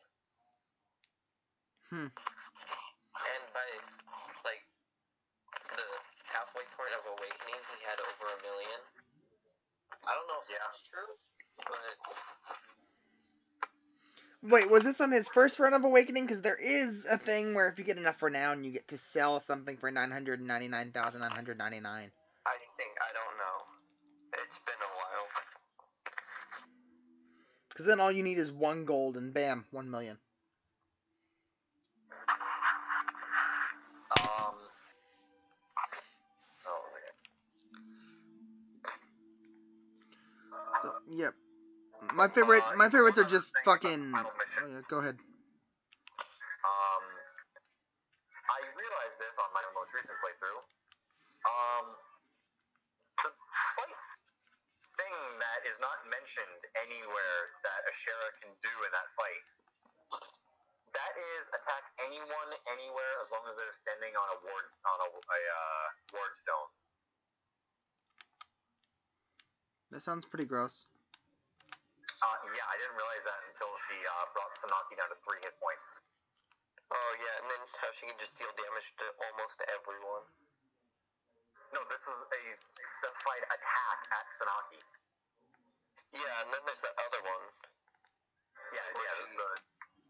And by, like, the halfway point of Awakening, he had over 1 million. I don't know if that's true, but... Wait, was this on his first run of Awakening? Because there is a thing where if you get enough renown, you get to sell something for 999,999. I don't know. It's been a while. Because then all you need is 1 gold and bam, 1 million. So, yep. My favorites are just fucking... Oh, yeah, go ahead. I realized this on my most recent playthrough. The slight thing that is not mentioned anywhere that Ashera can do in that fight, that is attack anyone, anywhere, as long as they're standing on a ward stone. That sounds pretty gross. Yeah, I didn't realize that until she brought Tsunaki down to 3 hit points. Oh, yeah, and then how she can just deal damage to almost everyone. No, this is a specified attack at Tsunaki. Yeah, and then there's that other one. Yeah,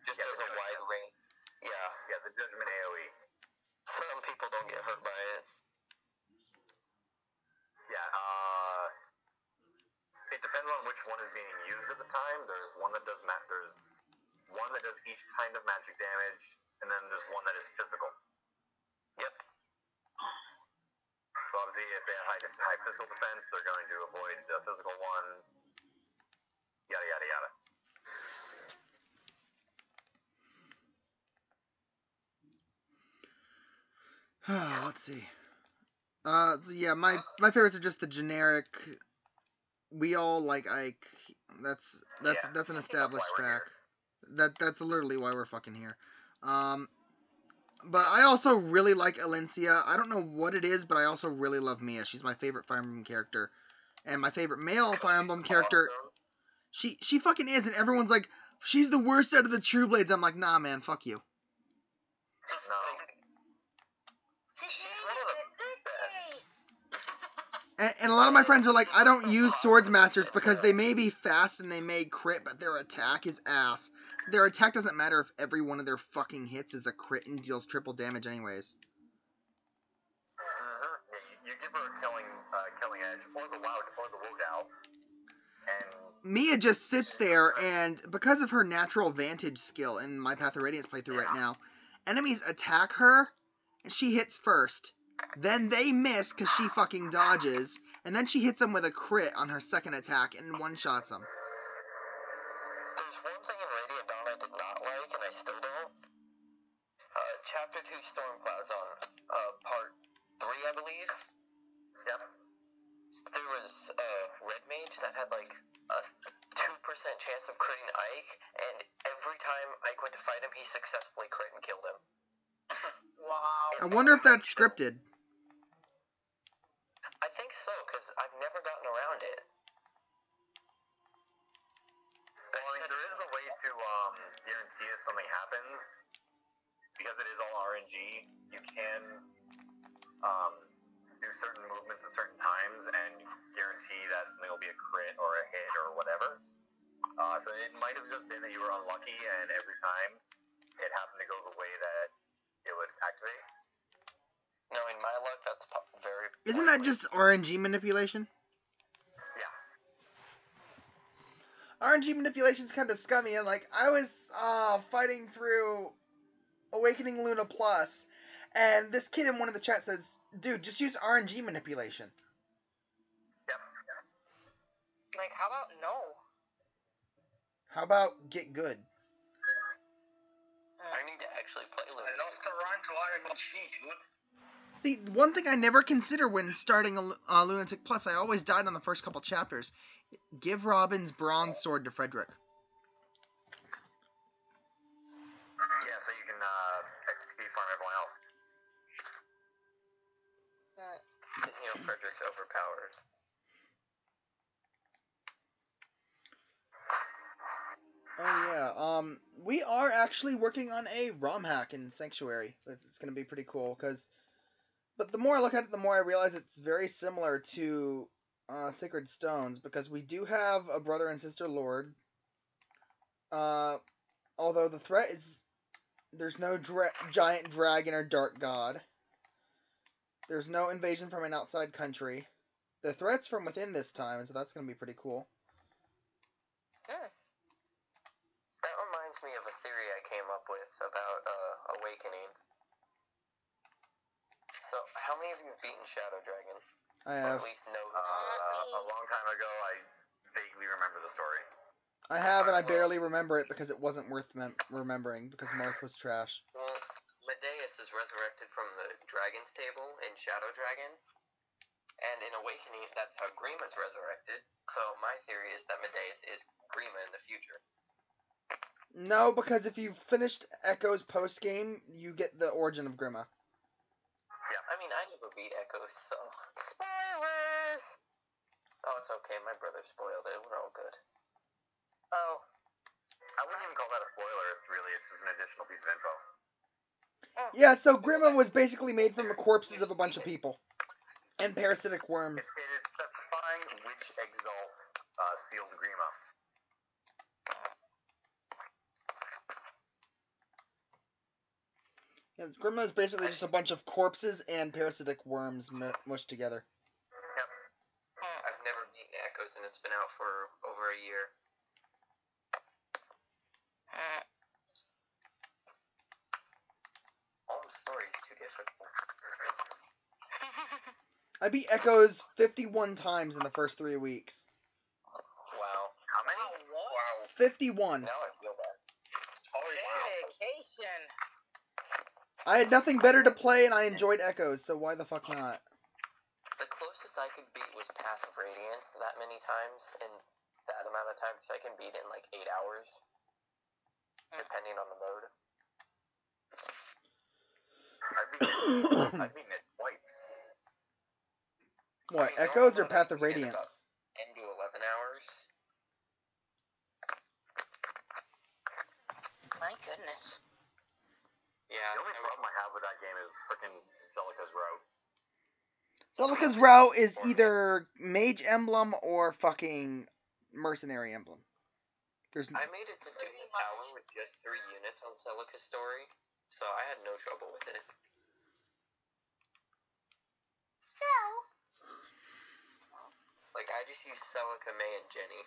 Just as a wide range. Yeah. Yeah, the Judgment AoE. form. There's one that does each kind of magic damage, and then there's one that is physical. Yep. So obviously, if they have high physical defense, they're going to avoid the physical one. Yada yada yada. Let's see. So yeah, my favorites are just the generic. We all like Ike. That's an established fact. That's literally why we're fucking here. But I also really like Alencia. I don't know what it is, but I also really love Mia. She's my favorite Fire Emblem character, and my favorite male Fire Emblem character. She fucking is, and everyone's like, she's the worst out of the True Blades. I'm like, nah, man, fuck you. No. And a lot of my friends are like, I don't use Swords Masters because they may be fast and they may crit, but their attack is ass. Their attack doesn't matter if every one of their fucking hits is a crit and deals triple damage anyways. Mm-hmm. You give her a killing edge, or the Wogow, and Mia just sits there, and because of her natural vantage skill in my Path of Radiance playthrough right now, enemies attack her, and she hits first. Then they miss because she fucking dodges, and then she hits them with a crit on her second attack and one-shots them. There's one thing in Radiant Dawn I did not like, and I still don't. Chapter 2 Storm Clouds on part 3, I believe. Yep. There was a Red Mage that had like a 2% chance of critting Ike, and every time Ike went to fight him, he successfully crit and killed him. Wow. I wonder if that's scripted. I think so, because I've never gotten around it. Well, I mean, there is a way to guarantee that something happens, because it is all RNG. You can do certain movements at certain times and guarantee that something will be a crit or a hit or whatever. So it might have just been that you were unlucky, and every time it happened to go the way that it would activate. No, in my luck, that's very... Isn't that just RNG manipulation? Yeah. RNG manipulation's kind of scummy, and like, I was fighting through Awakening Luna Plus, and this kid in one of the chats says, dude, just use RNG manipulation. Yep. Like, how about no? How about get good? I need to actually play Luna. I love to run to RNG, dude. See, one thing I never consider when starting a Lunatic Plus, I always died on the first couple chapters. Give Robin's bronze sword to Frederick. Yeah, so you can XP farm everyone else. You know, Frederick's overpowered. Oh yeah, we are actually working on a ROM hack in Sanctuary. It's gonna be pretty cool, but the more I look at it, the more I realize it's very similar to Sacred Stones, because we do have a brother and sister lord. Although the threat is, there's no giant dragon or dark god. There's no invasion from an outside country. The threat's from within this time, so that's gonna be pretty cool. That reminds me of a theory I came up with about Awakening. So, how many of you have beaten Shadow Dragon? I Or have. at least know A long time ago, I vaguely remember the story. I have, and I barely remember it because it wasn't worth remembering, because Marth was trash. Well, Medeus is resurrected from the Dragon's Table in Shadow Dragon, and in Awakening, that's how Grima's resurrected. So my theory is that Medeus is Grima in the future. No, because if you finished Echo's post-game, you get the origin of Grima. Yeah. I mean, I never beat Echoes, so... Spoilers! Oh, it's okay, my brother spoiled it, we're all good. Oh. I wouldn't even call that a spoiler, really. It's just an additional piece of info. Yeah, so Grima was basically made from the corpses of a bunch of people. And parasitic worms. It is specifying which Exalt sealed Grima. Yeah, Grima is basically just a bunch of corpses and parasitic worms mushed together. Yep. I've never beaten Echoes, and it's been out for over a year. expectable. I beat Echoes 51 times in the first 3 weeks. Wow. How many? Wow, what? 51. Now I feel bad. Holy shit. Dedication. I had nothing better to play and I enjoyed Echoes, so why the fuck not? The closest I could beat was Path of Radiance that many times in that amount of time, because I can beat it in like 8 hours, depending on the mode. I've beaten it twice. What, I mean, Echoes or normal mode, Path I of beat it in about Radiance? 10 to 11 hours. My goodness. Yeah. The only problem I have with that game is frickin' Celica's route. Celica's route is either Mage Emblem or fucking Mercenary Emblem. There's I made it to Doom the Tower with just 3 units on Celica's story, so I had no trouble with it. So? Like, I just used Celica, May, and Jenny,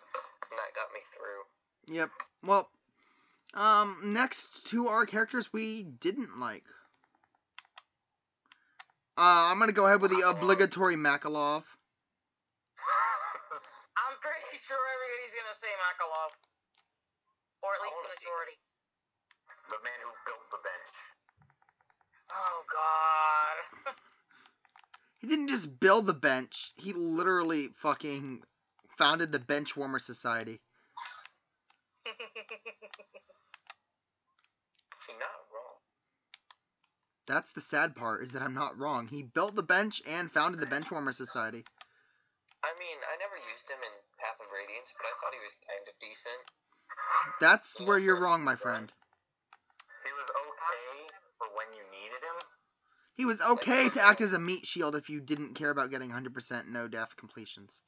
and that got me through. Yep. Well, next to our characters we didn't like. I'm gonna go ahead with the obligatory Makalov. I'm pretty sure everybody's gonna say Makalov. Or at least the majority. The man who built the bench. Oh, God. He didn't just build the bench, he literally fucking founded the Benchwarmer Society. You're not wrong. That's the sad part, is that I'm not wrong. He built the bench and founded the Benchwarmer Society. I mean, I never used him in Path of Radiance, but I thought he was kind of decent. That's where you're wrong, my friend. He was okay for when you needed him. He was okay to act as a meat shield if you didn't care about getting 100% no-death completions.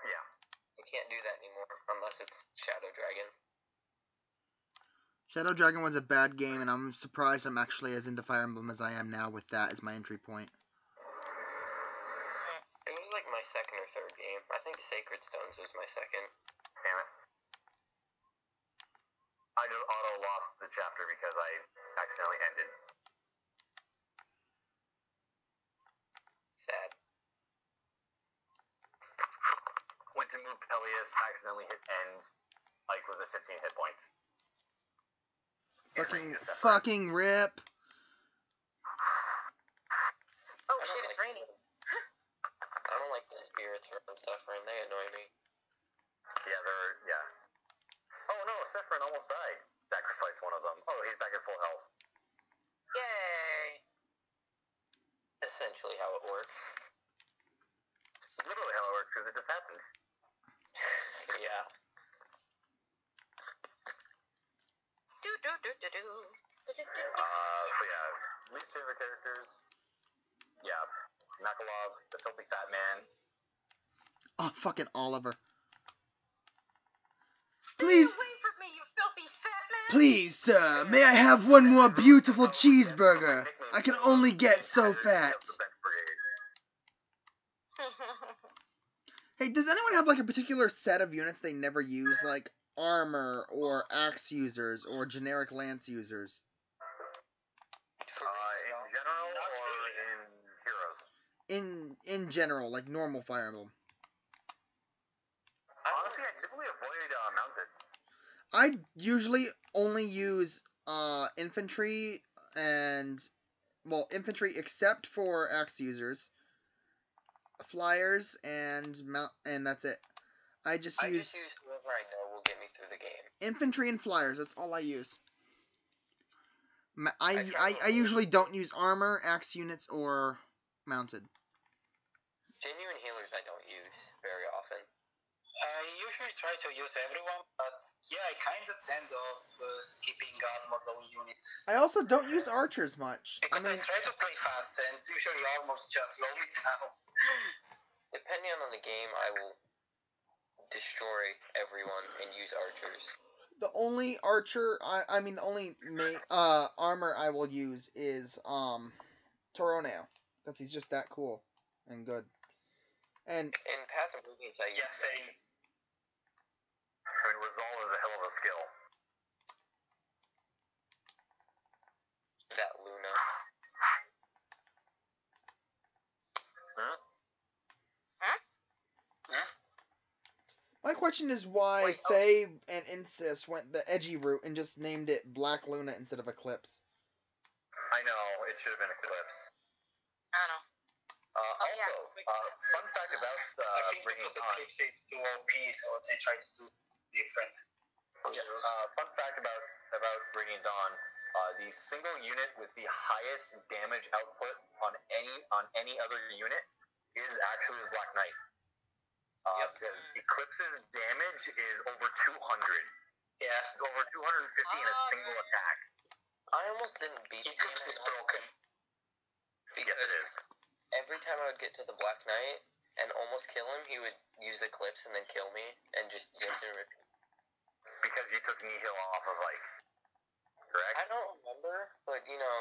Yeah. You can't do that anymore, unless it's Shadow Dragon. Shadow Dragon was a bad game, and I'm surprised I'm actually as into Fire Emblem as I am now with that as my entry point. It was like my second or third game. I think Sacred Stones was my second. Damn it. I just auto-lost the chapter because I accidentally ended. Sad. Went to move Peleus, accidentally hit end. Like, was it 15 hit points? Fucking rip. Oh, shit, it's raining. I don't like the spirits from Suffering. They annoy me. Yeah. Oh no, Sephiroth almost died. Sacrifice one of them. Oh, he's back at full health. Yay. Essentially how it works. Literally how it works, because it just happened. Yeah. So yeah, least favorite characters. Yeah, Makalov, the filthy fat man. Oh, fucking Oliver. Stay Please, away from me, you filthy fat man! please, sir, may I have one more beautiful cheeseburger? I can only get so fat. Hey, does anyone have like a particular set of units they never use, like armor or axe users or generic lance users? In general or in heroes? In general, like normal Fire Emblem. Honestly, I typically avoid mounted. I usually only use infantry infantry except for axe users, flyers, and that's it. I just use whoever I know will get me through the game. Infantry and flyers. That's all I use. I usually don't use armor, axe units, or mounted. Genuine healers I don't use very often. I usually try to use everyone, but yeah, I kind of tend of skipping armor low units. I also don't use archers much. Because I try to play fast, and usually armors just slow me down. Depending on the game, I will destroy everyone and use archers. The only archer, the only armor I will use is Toroneo, because he's just that cool and good. And in Path of Radiance, I use same. I mean, Resolve is a hell of a skill. that Luna. My question is why Wait, oh. Faye and Insys went the edgy route and just named it Black Luna instead of Eclipse. I know, it should have been Eclipse. I don't know. Also, fun fact about I think Bringing because the Dawn. Eclipse is too OP, so they try to do different. Yeah, fun fact about Bringing Dawn. The single unit with the highest damage output on any other unit is actually the Black Knight. Because Eclipse's damage is over 200. Yeah, it's over 250 in a single attack. I almost didn't beat him. Eclipse is broken. Yes, it is. Every time I would get to the Black Knight and almost kill him, he would use Eclipse and then kill me and just rinse and repeat. Because you took Nihil off of Ike, correct? I don't remember, but you know,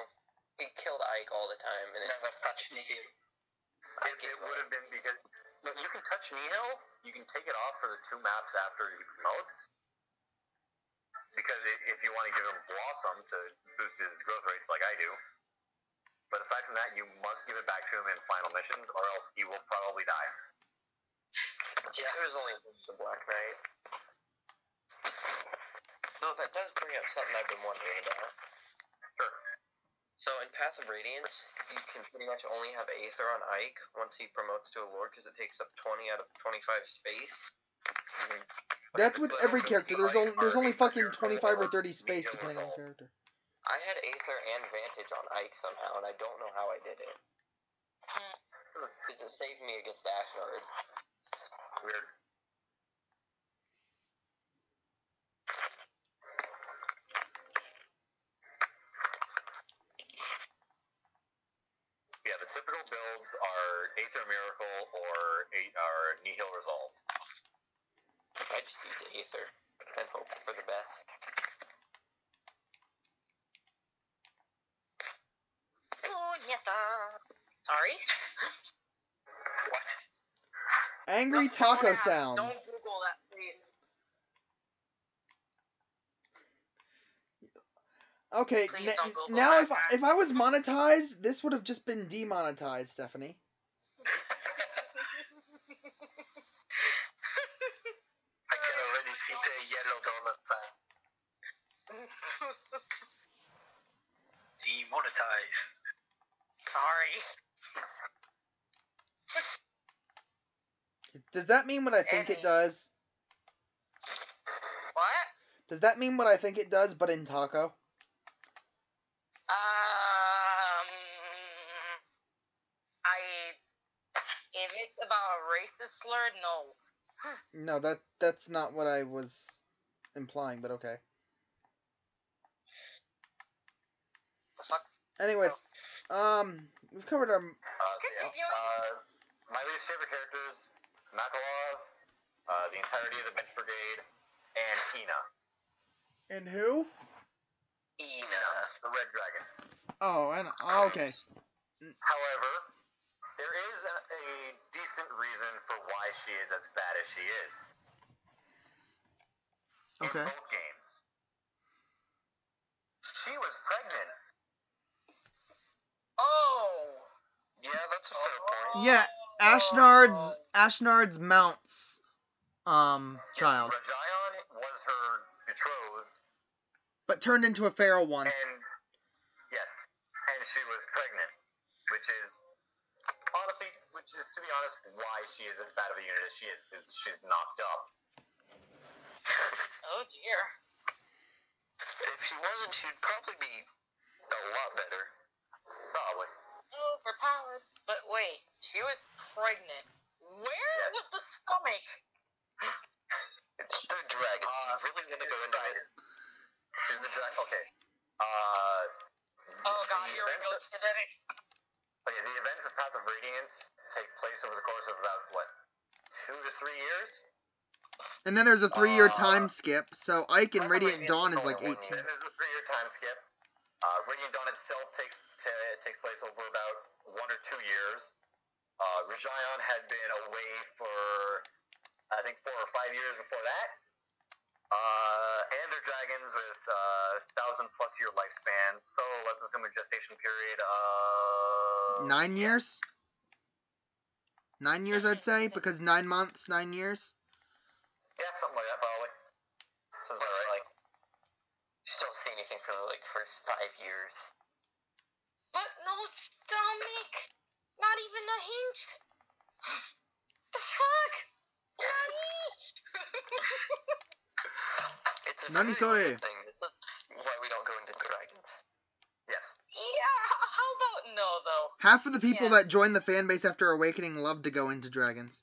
he killed Ike all the time. And Never touch Nihil. It would have been because you can touch Nihil, you can take it off for the 2 maps after he promotes. Because if you want to give him Blossom to boost his growth rates like I do. But aside from that, you must give it back to him in final missions, or else he will probably die. yeah, there's only the Black Knight. Though that does bring up something I've been wondering about. Sure. So in Path of Radiance, you can pretty much only have Aether on Ike once he promotes to a Lord because it takes up 20 out of 25 space. That's with every character. There's only fucking 25 or 30 space depending on the character. I had Aether and Vantage on Ike somehow, and I don't know how I did it. Because it saved me against Ashnard. Weird. Yeah, the typical builds are Aether Miracle or Nihil Resolve. I just used Aether and hoped for the best. Sorry? What? Angry No, taco don't sounds. Don't Google that, please. Okay, Please don't Google now that, if I was monetized, this would have just been demonetized, Stephanie. I can already see the yellow donut sign. Demonetized. Sorry. Does that mean what I think it does? What? Does that mean what I think it does, but in taco? If it's about a racist slur, no. No, that's not what I was implying, but okay. The fuck? Anyways, we've covered our... Continue. My least favorite characters, Makalov, the entirety of the Bench Brigade, and Ina. And who? Ina, the Red Dragon. Oh, and okay. However, there is a decent reason for why she is as bad as she is. Okay. In both games. She was pregnant. Oh! Yeah, that's a fair point. Yeah, Ashnard's mount's child, Rajayon was her betrothed. but turned into a feral one. And yes, and she was pregnant, which is to be honest, why she is as bad of a unit as she is, because she's knocked up. Oh dear. If she wasn't, she'd probably be a lot better. Probably. Overpowered. But wait, she was pregnant. Where was the stomach? It's the dragons. Do you really want to go into it? She's the dragon. Okay. Oh god, here we go today. Okay, the events of Path of Radiance take place over the course of about, 2 to 3 years? And then there's a 3-year time skip, so Ike and Radiant Dawn is like 18. Then there's a 3-year time skip. Radiant Dawn itself takes place over about 1 or 2 years. Rajayon had been away for, I think, 4 or 5 years before that. And they're dragons with 1,000+ year lifespans, so let's assume a gestation period of 9 years? 9 years, I'd say, because 9 months, 9 years. Yeah, something like that, probably. Sounds about right. Like, just don't see anything for the first 5 years. But no stomach! Not even a hint! The fuck? Daddy! It's a Nani very sore. weird thing. This is why we don't go into dragons. Yes. Yeah, how about no, though? Half of the people Yeah. that join the fan base after Awakening love to go into dragons.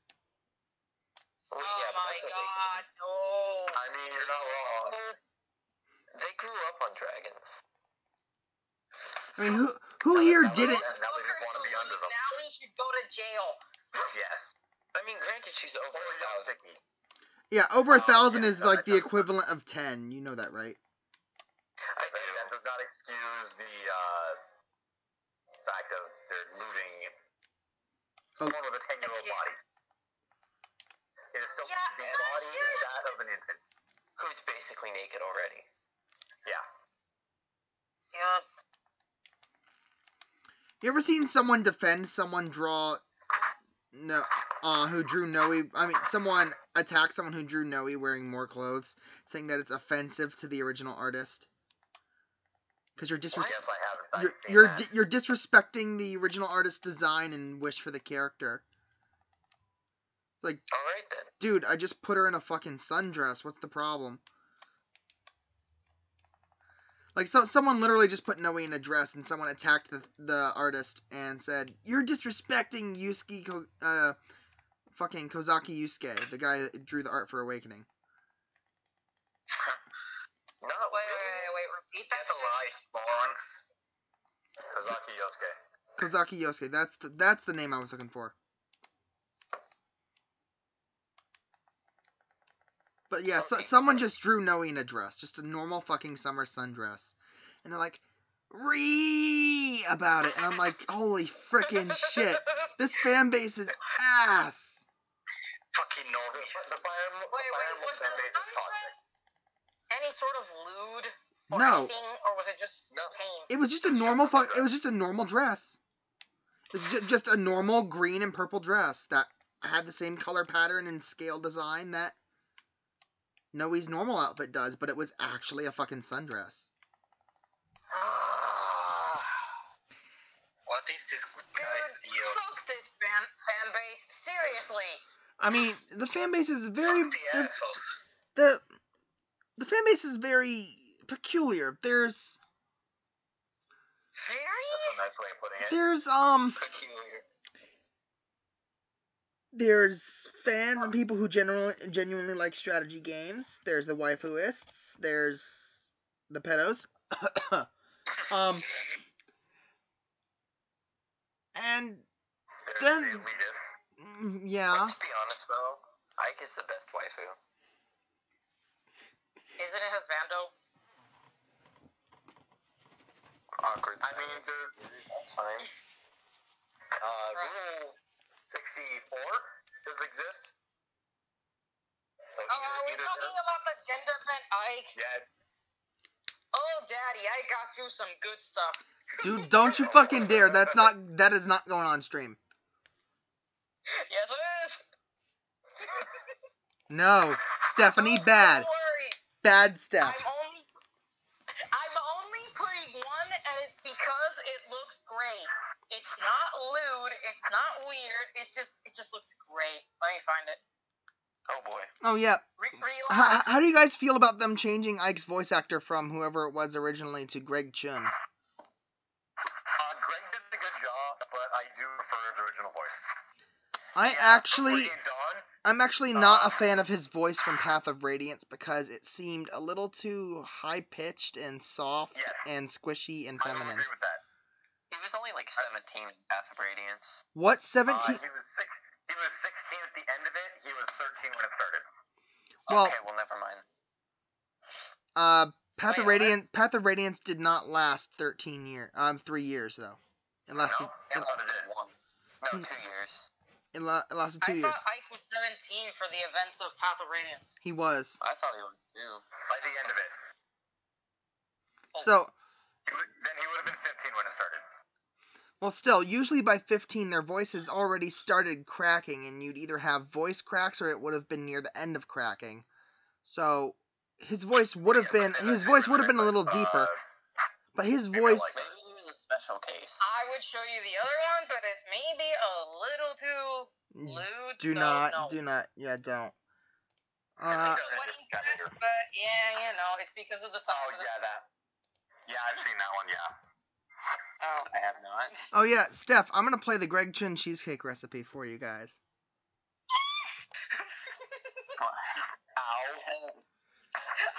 Well, Oh yeah, but my that's god, no. I mean, you're not wrong. They grew up on dragons. I mean, who here Now didn't? Now they just want to be under them. Now we should go to jail. Yes. I mean, granted, she's over 1,000. Yeah, over 1,000 yeah, is like the equivalent of 10. You know that, right? I do. That does not excuse the fact of they're looting someone with a 10-year-old body. It is still the body is that of an infant. Who's basically naked already. Yeah. Yeah. You ever seen someone defend someone who drew Noe? I mean, someone attack someone who drew Noe wearing more clothes, saying that it's offensive to the original artist? Because you're Yes, I haven't. you're disrespecting the original artist's design and wish for the character. It's like, Alright then. dude, I just put her in a fucking sundress. What's the problem? Like, someone literally just put Noe in a dress, and someone attacked the artist and said, "You're disrespecting fucking Kozaki Yusuke, the guy that drew the art for Awakening." No, Wait, repeat that. That's a lie, morons. Kozaki Yosuke. Kozaki Yusuke, that's the name I was looking for. But yeah, someone just drew Noe in a dress, just a normal fucking summer sundress, and they're like, about it, and I'm like, holy frickin' shit, this fan base is ass. Fucking normies. The Fire Emblem Was fan the base is toxic. sundress any sort of lewd or No. anything, or was it just tame? It was just a normal it was just a normal dress. It was just a normal green and purple dress that had the same color pattern and scale design that Noe's normal outfit does, but it was actually a fucking sundress. What is this guy's Dude, deal? fuck this fan base. Seriously. I mean, the fan base is very Fuck the assholes. the fan base is very peculiar. There's Very? That's a nice way of putting it. Peculiar. There's fans and people who genuinely like strategy games. There's the waifuists. There's the pedos. And then, There's the elitists. yeah. Let's be honest though, Ike is the best waifu. Isn't it Husbando? Awkward. I mean, That's fine. Rule 64 does exist. So Are we talking about the gender bent Ike? Yeah. Oh, Daddy, I got you some good stuff. Dude, don't you fucking dare. That is not going on stream. Yes, it is. No. Stephanie, bad. Don't worry. Bad step. I'm only putting one, and it's because it looks great. It's not lewd. It's not weird. It just looks great. Let me find it. Oh boy. Oh, yeah. Reload. How do you guys feel about them changing Ike's voice actor from whoever it was originally to Greg Chun? Greg did a good job, but I do prefer his original voice. I'm actually not a fan of his voice from Path of Radiance because it seemed a little too high-pitched and soft and squishy and I feminine. agree with that. He was only like 17 in Path of Radiance. What, 17? He was 16 at the end of it. He was 13 when it started. Well, Okay, well never mind. Path of Radiance did not last 3 years though. It lasted. No, I thought it did. No, 2 years. It lasted 2 I years. thought Ike was 17 for the events of Path of Radiance. He was. I thought he was too. By the end of it. So, Then he would have been 15 when it started. Well, still, usually by 15, their voices already started cracking, and you'd either have voice cracks or it would have been near the end of cracking. So his voice would have been a little deeper, but his voice. Maybe he was a special case. I would show you the other one, but it may be a little too lewd. Do not. Yeah, don't. Wedding dress, but yeah, it's because of the size. Oh, yeah, that. Yeah, I've seen that one, yeah. Oh, I have not. Oh yeah, Steph, I'm gonna play the Greg Chin cheesecake recipe for you guys. Ow.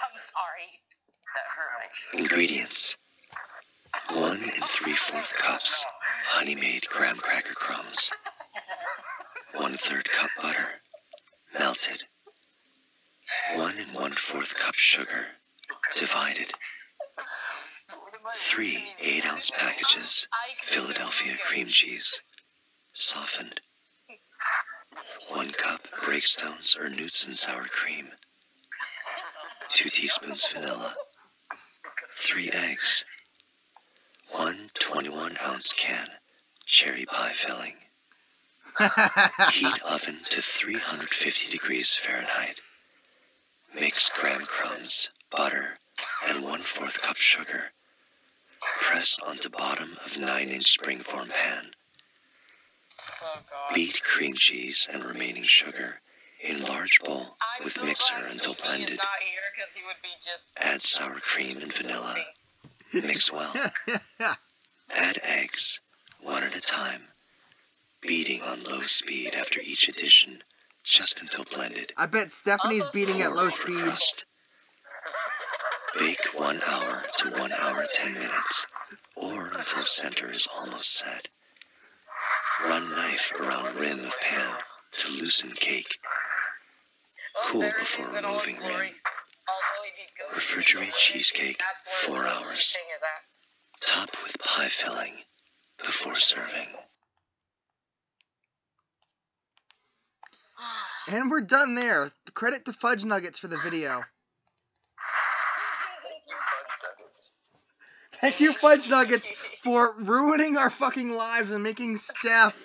I'm sorry. That hurt. Ingredients: 1 3/4 cups honey-made graham cracker crumbs, 1/3 cup butter, melted, 1 1/4 cup sugar, divided, 3 8-ounce packages Philadelphia cream cheese, softened, 1 cup Breakstones or Newton sour cream, 2 teaspoons vanilla, 3 eggs, 1 21-ounce can cherry pie filling. Heat oven to 350 degrees Fahrenheit. Mix graham crumbs, butter, and 1/4 cup sugar. Press onto bottom of 9-inch springform pan. Oh, God. Beat cream cheese and remaining sugar in large bowl I'm with so mixer glad until Sushi is blended. not here 'cause he would be just... Add sour cream and vanilla. Mix well. Add eggs, one at a time, beating on low speed after each addition, just until blended. I bet Stephanie's beating at Pour low over speed. crust. Bake 1 hour to 1 hour 10 minutes, or until center is almost set. Run knife around rim of pan to loosen cake. Cool there he before is in all his removing glory. rim. Although he did go Refrigerate cheesecake That's where 4 the hours. thing is at. Top with pie filling before serving. And we're done there. Credit to Fudge Nuggets for the video. Thank you, Fudge Nuggets, for ruining our fucking lives and making Steph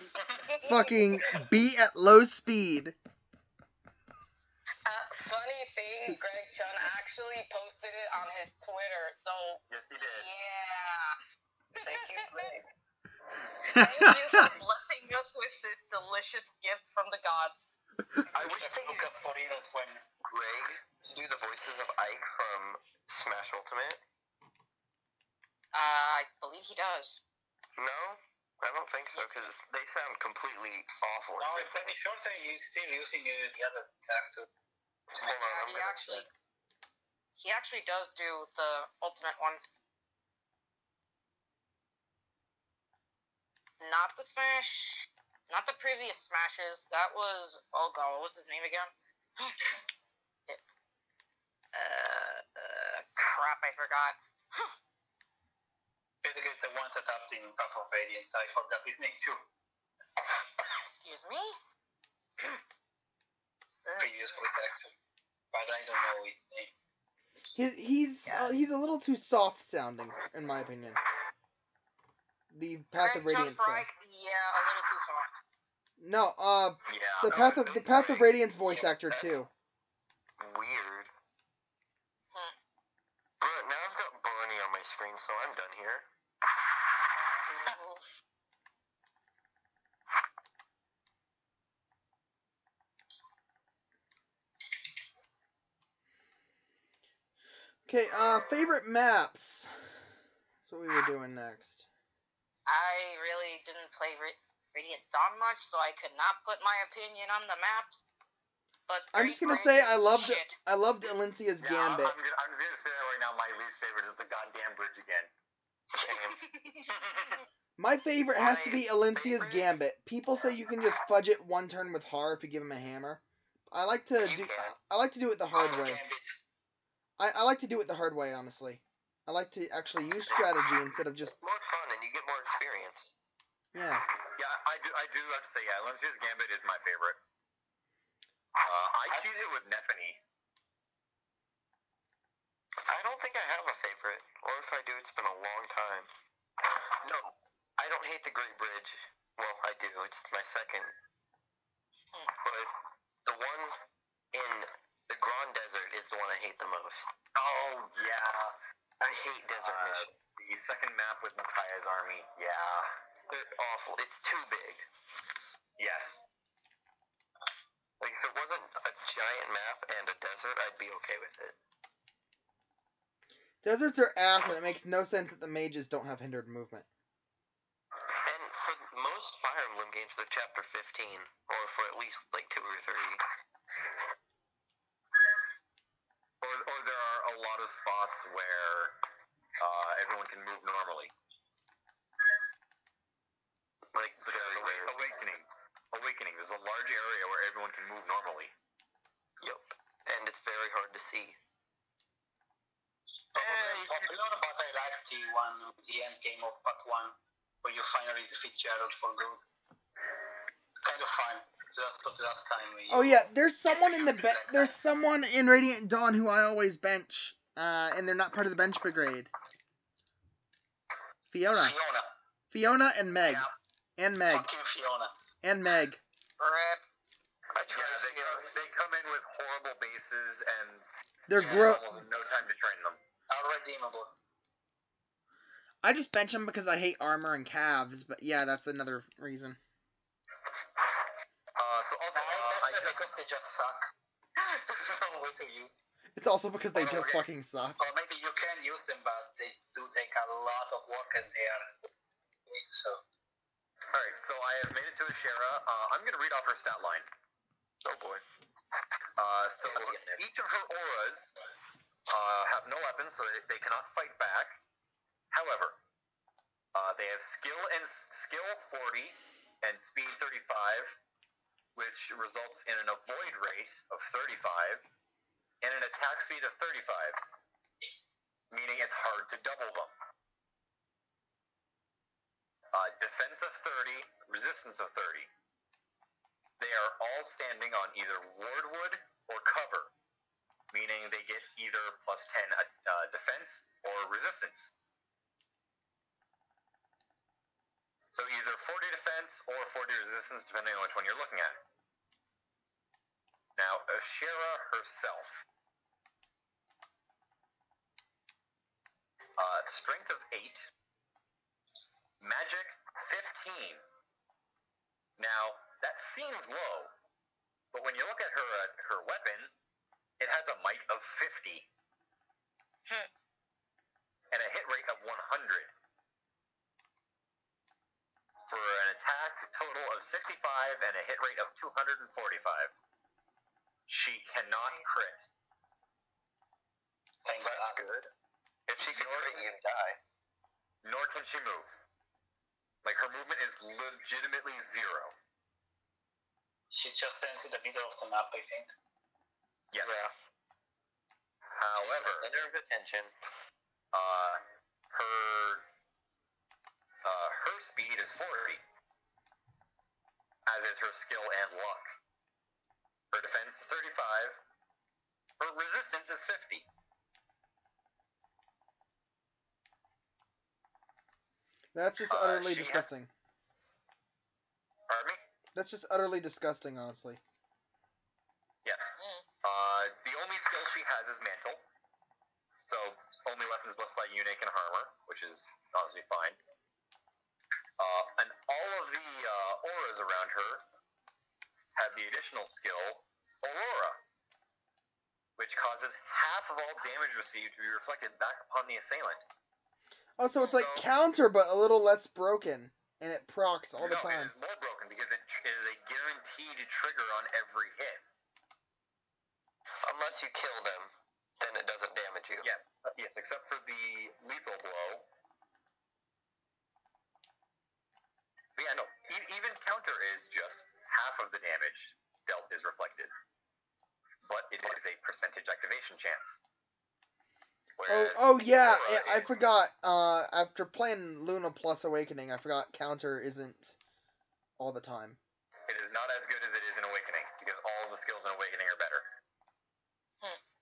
fucking beat at low speed. Funny thing, Greg Chun actually posted it on his Twitter, so Yes, he did. yeah. Thank you, Greg. Thank you for blessing us with this delicious gift from the gods. I wish they could put us when Greg to do the voices of Ike from Smash Ultimate. I believe he does. No, I don't think so, because they sound completely awful. No, I'm pretty sure that he's still using the other actor. Hold on, I'm He gonna actually does do the ultimate ones. Not the Smash, not the previous Smashes. That was, oh god, what was his name again? Crap, I forgot. Basically, the ones adapting Path of Radiance. I forgot his name too. Excuse me? Previous voice actor. But I don't know his name. He's a little too soft sounding, in my opinion. The Path of Radiance guy. Yeah, a little too soft. No, Yeah. the Path of Radiance voice actor too. Weird. But now I've got Barney on my screen, so I'm done here. Okay, favorite maps. That's what we were doing next. I really didn't play Radiant Dawn much, so I could not put my opinion on the maps. But I'm just gonna Great say Bridge is shit. I loved Elincia's Yeah, Gambit. I'm gonna say that right now. My least favorite is the goddamn bridge again. Same. My favorite has to be Elincia's favorite? Gambit. People say you can just fudge it one turn with Har if you give him a hammer. I like to You do can. I like to do it the hard way. Gambit. I like to do it the hard way, honestly. I like to actually use strategy instead of just More fun, and you get more experience. yeah. Yeah, I do have to say, yeah, Lencia's Gambit is my favorite. I choose it with Nephany. I don't think I have a favorite, or if I do, it's been a long time. No, I don't hate the Great Bridge. Well, I do. It's my second. But the one in the Grand Desert is the one I hate the most. Oh, yeah. I hate desert missions. The second map with Makaya's army, yeah. They're awful. It's too big. Yes. Like, if it wasn't a giant map and a desert, I'd be okay with it. Deserts are ass, and it makes no sense that the mages don't have hindered movement. And for most Fire Emblem games, they're chapter 15, or for at least, like, 2 or 3. Or there are a lot of spots where everyone can move normally. Like, So there's Awakening. There's a large area where everyone can move normally. Yep. And it's very hard to see. Very popular, but I like the one, the end game of Part 1, where you finally defeat Gerald for good. Kind of fun. Just the last time. Oh yeah, there's someone in there's someone in Radiant Dawn who I always bench, and they're not part of the bench brigade. Fiona and Meg. Yeah. And Meg. Fucking Fiona. And Meg. Rip. They come in with horrible bases and They're almost no time to train them. Unredeemable. I just bench them because I hate armor and calves, but yeah, that's another reason. So also, because they just suck. There's no way to use them. It's also because they just fucking suck. Or maybe you can use them, but they do take a lot of work and they are so. Alright, so I have made it to Ashera. I'm going to read off her stat line. Oh boy. So each of her auras have no weapons, so they cannot fight back. However, they have skill 40 and speed 35, which results in an avoid rate of 35 and an attack speed of 35, meaning it's hard to double them. Defense of 30, resistance of 30. They are all standing on either wardwood or cover, meaning they get either plus 10 defense or resistance. So either 40 defense or 40 resistance, depending on which one you're looking at. Now, Ashera herself. Strength of 8. Magic 15. Now, that seems low, but when you look at her weapon, it has a might of 50. And a hit rate of 100. For an attack total of 65 and a hit rate of 245. She cannot crit. That's good. If she can crit, you die. Nor can she move. Like, her movement is legitimately 0. She just stands in the middle of the map, I think. Yes. Yeah. However, Center of attention. her speed is 40, as is her skill and luck. Her defense is 35. Her resistance is 50. That's just utterly disgusting. Pardon me? That's just utterly disgusting, honestly. Yes. The only skill she has is Mantle. So, only weapons blessed by Eunuch and Armor, which is honestly fine. And all of the auras around her have the additional skill, Aurora, which causes half of all damage received to be reflected back upon the assailant. Oh, so it's like counter, but a little less broken, and it procs all the time. No, it is more broken because it is a guaranteed trigger on every hit. Unless you kill them, then it doesn't damage you. Yes, except for the lethal blow. But yeah, no, even counter is just half of the damage dealt is reflected. But it is a percentage activation chance. Oh yeah, I forgot. After playing Luna plus Awakening, I forgot counter isn't all the time. It is not as good as it is in Awakening, because all of the skills in Awakening are better.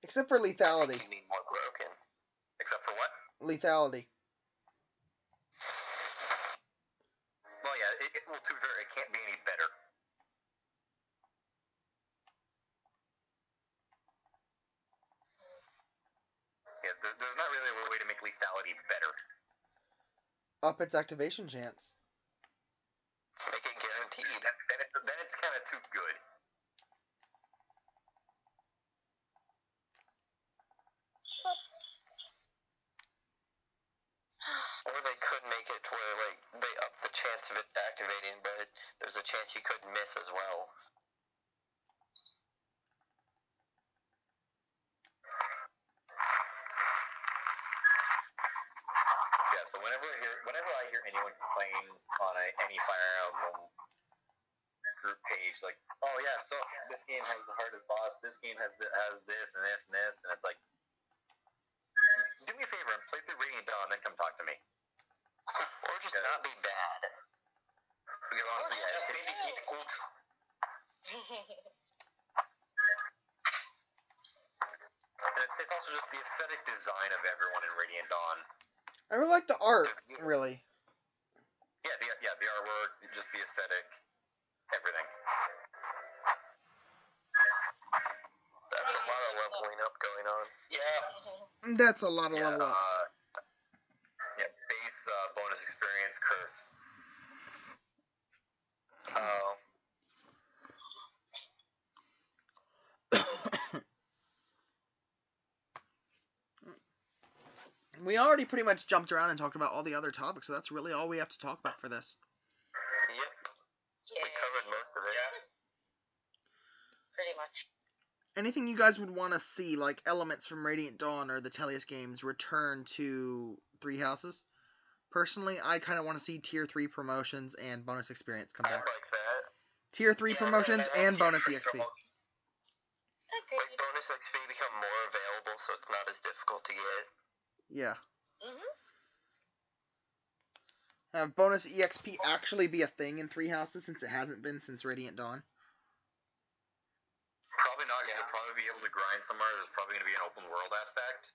Except for lethality. You need more broken. Except for what? Lethality. probably be better. Up its activation chance. Make it guaranteed. Then it's kind of too good. Or they could make it to where, like, they up the chance of it activating, but there's a chance you could miss as well. Yeah, so whenever I hear anyone playing on any Fire Emblem group page, like, oh yeah, so this game has the hardest boss, this game has this and this and this, and it's like, do me a favor and play through Radiant Dawn, then come talk to me. Or just not be bad. Because honestly, Yeah, just maybe get good. And it's also just the aesthetic design of everyone in Radiant Dawn. I really like the art, really. Yeah, the artwork, just the aesthetic, everything. That's a lot of leveling up going on. Yeah. That's a lot of level ups. Base bonus experience curve. Oh. We already pretty much jumped around and talked about all the other topics, so that's really all we have to talk about for this. Yep. We covered most of it. Yeah. Pretty much. Anything you guys would want to see, like elements from Radiant Dawn or the Tellius games, return to Three Houses? Personally, I kind of want to see Tier 3 promotions and bonus experience come I back. like that. Tier 3 promotions and bonus Tier EXP. 3 promotions. Okay. Like bonus XP become more available, so it's not as difficult to get. Yeah. Mhm. Have bonus EXP actually be a thing in Three Houses, since it hasn't been since Radiant Dawn? Probably not, because you'll probably be able to grind somewhere. There's probably going to be an open world aspect.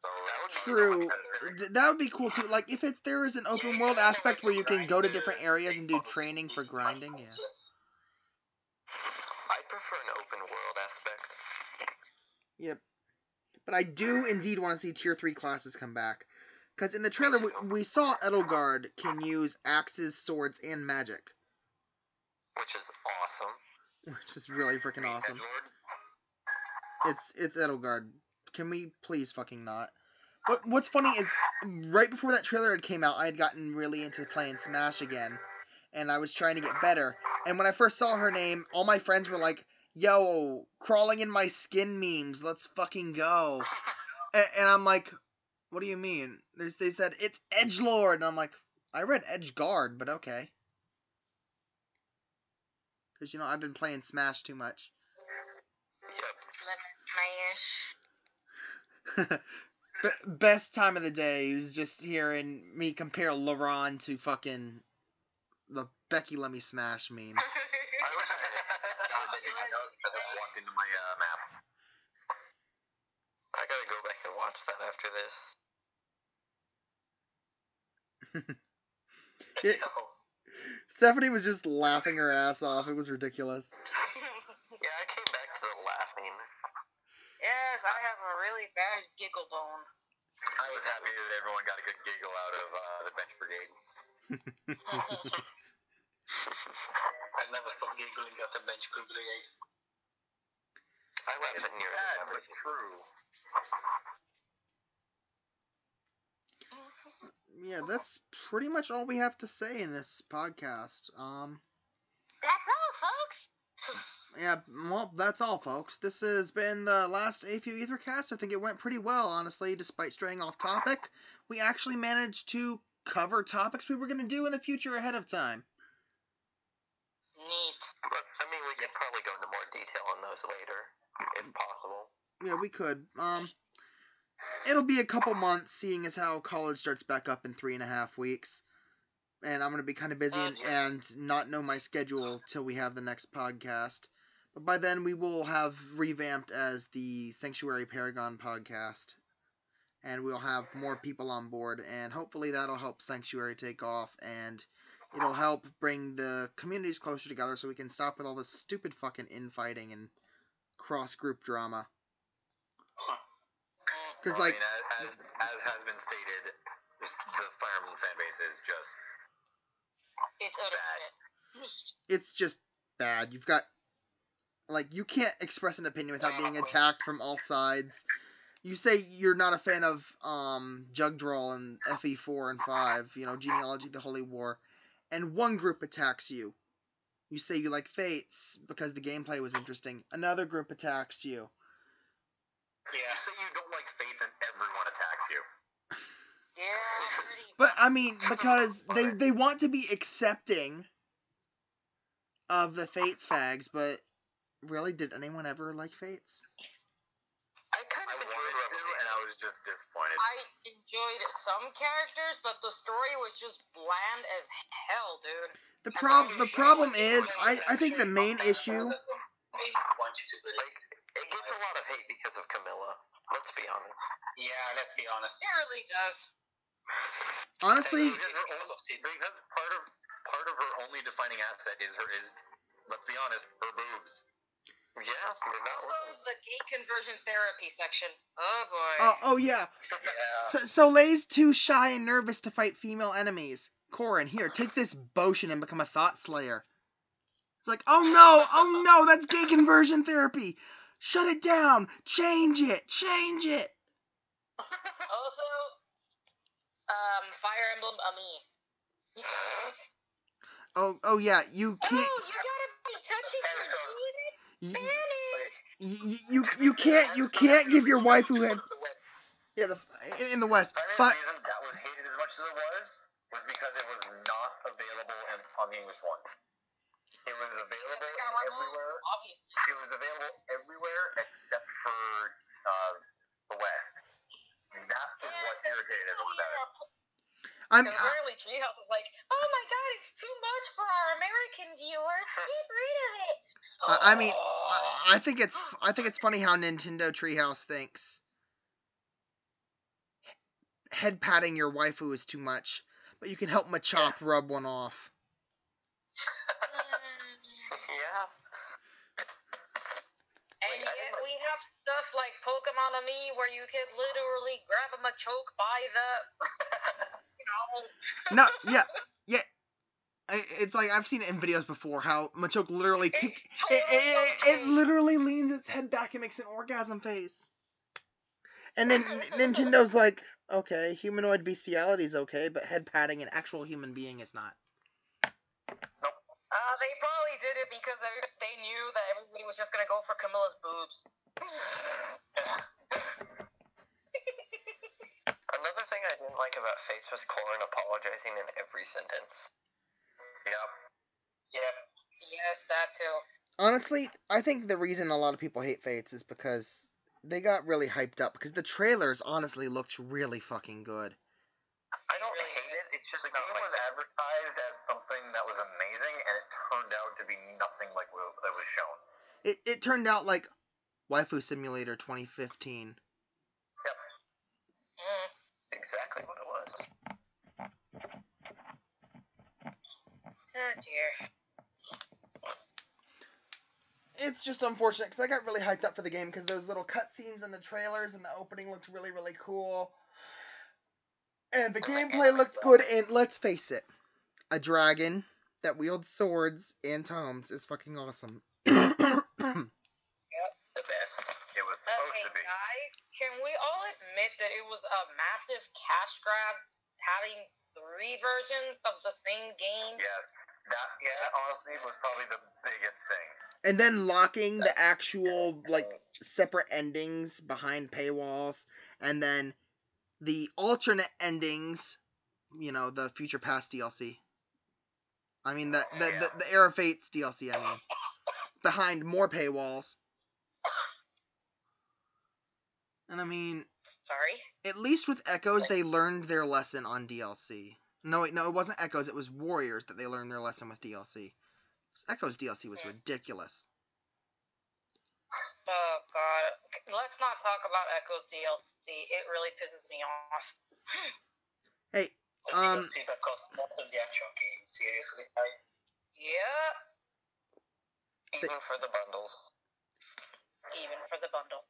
So that would be True. competitive. That would be cool too. Like if there is an open world aspect where you can go to different areas and do training for grinding. Yeah. I prefer an open world aspect. Yep. But I do indeed want to see Tier 3 classes come back. Because in the trailer, we saw Edelgard can use axes, swords, and magic. Which is awesome. Which is really freaking awesome. Edgelord? It's Edelgard. Can we please fucking not? What's funny is, right before that trailer had came out, I had gotten really into playing Smash again. And I was trying to get better. And when I first saw her name, all my friends were like, yo, crawling in my skin memes, let's fucking go. And I'm like, what do you mean? They said, it's Edgelord. And I'm like, I read Edgeguard, but okay. Because, I've been playing Smash too much. Yep. Lemon Smash. Best time of the day was just hearing me compare LaRon to fucking the Becky Let Me Smash meme. I walked into my map. I gotta go back and watch that after this. Yeah, Stephanie was just laughing her ass off. It was ridiculous. Yeah, I came back to the laughing. Yes, I have a really bad giggle bone. I was happy that everyone got a good giggle out of the bench brigade. I never saw giggling at the bench brigade. I laugh at It's nearly sad, but everything. true. Yeah, that's pretty much all we have to say in this podcast. That's all, folks. Yeah, well, that's all, folks. This has been the last AYFEW Aethercast. I think it went pretty well, honestly, despite straying off topic. We actually managed to cover topics we were going to do in the future ahead of time. Neat. But, I mean, we could probably go into more detail on those later, if possible. Yeah, we could. It'll be a couple months, seeing as how college starts back up in 3.5 weeks. And I'm going to be kind of busy and not know my schedule till we have the next podcast. But by then, we will have revamped as the Sanctuary Paragon podcast. And we'll have more people on board. And hopefully that'll help Sanctuary take off. And it'll help bring the communities closer together so we can stop with all this stupid fucking infighting and cross-group drama. Because, Well, like, I mean, as has been stated, the Fire Emblem fan base is just It's utter bad. shit. it's just bad. You've got, like, you can't express an opinion without being attacked from all sides. You say you're not a fan of Jugdrawl and FE4 and 5, you know, Genealogy, the Holy War, and one group attacks you. You say you like Fates because the gameplay was interesting. Another group attacks you. Yeah. You say you don't like Fates and everyone attacks you. Yeah, pretty But, I mean, because they want to be accepting of the Fates fags, but really, did anyone ever like Fates? I kind of enjoyed it too, and I was just disappointed. I enjoyed some characters, but the story was just bland as hell, dude. The problem is, I think the main issue... Like, it gets a lot of hate because of Camilla. Let's be honest. Yeah, let's be honest. It really does. Honestly, Because part of her only defining asset is let's be honest, her boobs. Yeah, we're not Also, the gay conversion therapy section. Oh boy. oh yeah. Yeah. Soleil's too shy and nervous to fight female enemies. Corin, here, take this potion and become a thought slayer. It's like, oh no, that's gay conversion therapy. Shut it down. Change it. Also, Fire Emblem Ami. Oh yeah, you Oh, can't. you gotta be touching You, Spanish. you can't give your wife who had in the West. Primary reason that was hated as much as it was because it was not available on the English one. It was available everywhere. Obviously. It was available everywhere except for the West. That is what irritated me about it. Because apparently Treehouse was like, oh my god, it's too much for our American viewers. Get rid of it. I mean, I think it's funny how Nintendo Treehouse thinks head patting your waifu is too much, but you can help Machop rub one off. Yeah. And yet we have stuff like Pokemon Ami where you can literally grab a Machoke by the... No, yeah. It's like I've seen it in videos before how Machoke literally kicks. It literally leans its head back and makes an orgasm face. And then Nintendo's like, okay, humanoid bestiality is okay, but head patting an actual human being is not. They probably did it because they knew that everybody was just gonna go for Camilla's boobs. Another thing I didn't like about Fates was Corrin apologizing in every sentence. Yep. Yes, that too. Honestly, I think the reason a lot of people hate Fates is because they got really hyped up, because the trailers honestly looked really fucking good. I don't hate it. It's just the game was advertised as something that was amazing, and it turned out to be nothing like what was shown. It turned out like Waifu Simulator 2015. Yep. Exactly what it was. Oh dear. It's just unfortunate because I got really hyped up for the game because those little cutscenes and the trailers and the opening looked really, really cool. And the gameplay looked good, and let's face it, a dragon that wields swords and tomes is fucking awesome. Yep. The best. It was supposed to be. Guys, can we all admit that it was a massive cash grab having 3 versions of the same game? Yes. That honestly was probably the biggest thing. And then locking the actual, like, separate endings behind paywalls, and then the alternate endings, you know, the Future Past DLC. I mean, the Era Fates DLC, I mean. Behind more paywalls. And I mean... Sorry? At least with Echoes, they learned their lesson on DLC. No, wait, no, it wasn't Echoes, it was Warriors that they learned their lesson with DLC. Echoes DLC was ridiculous. Oh god. Let's not talk about Echoes DLC. It really pisses me off. Hey, The DLC that cost most of the actual game. Seriously, guys. Yeah. Even for the bundles. Even for the bundle.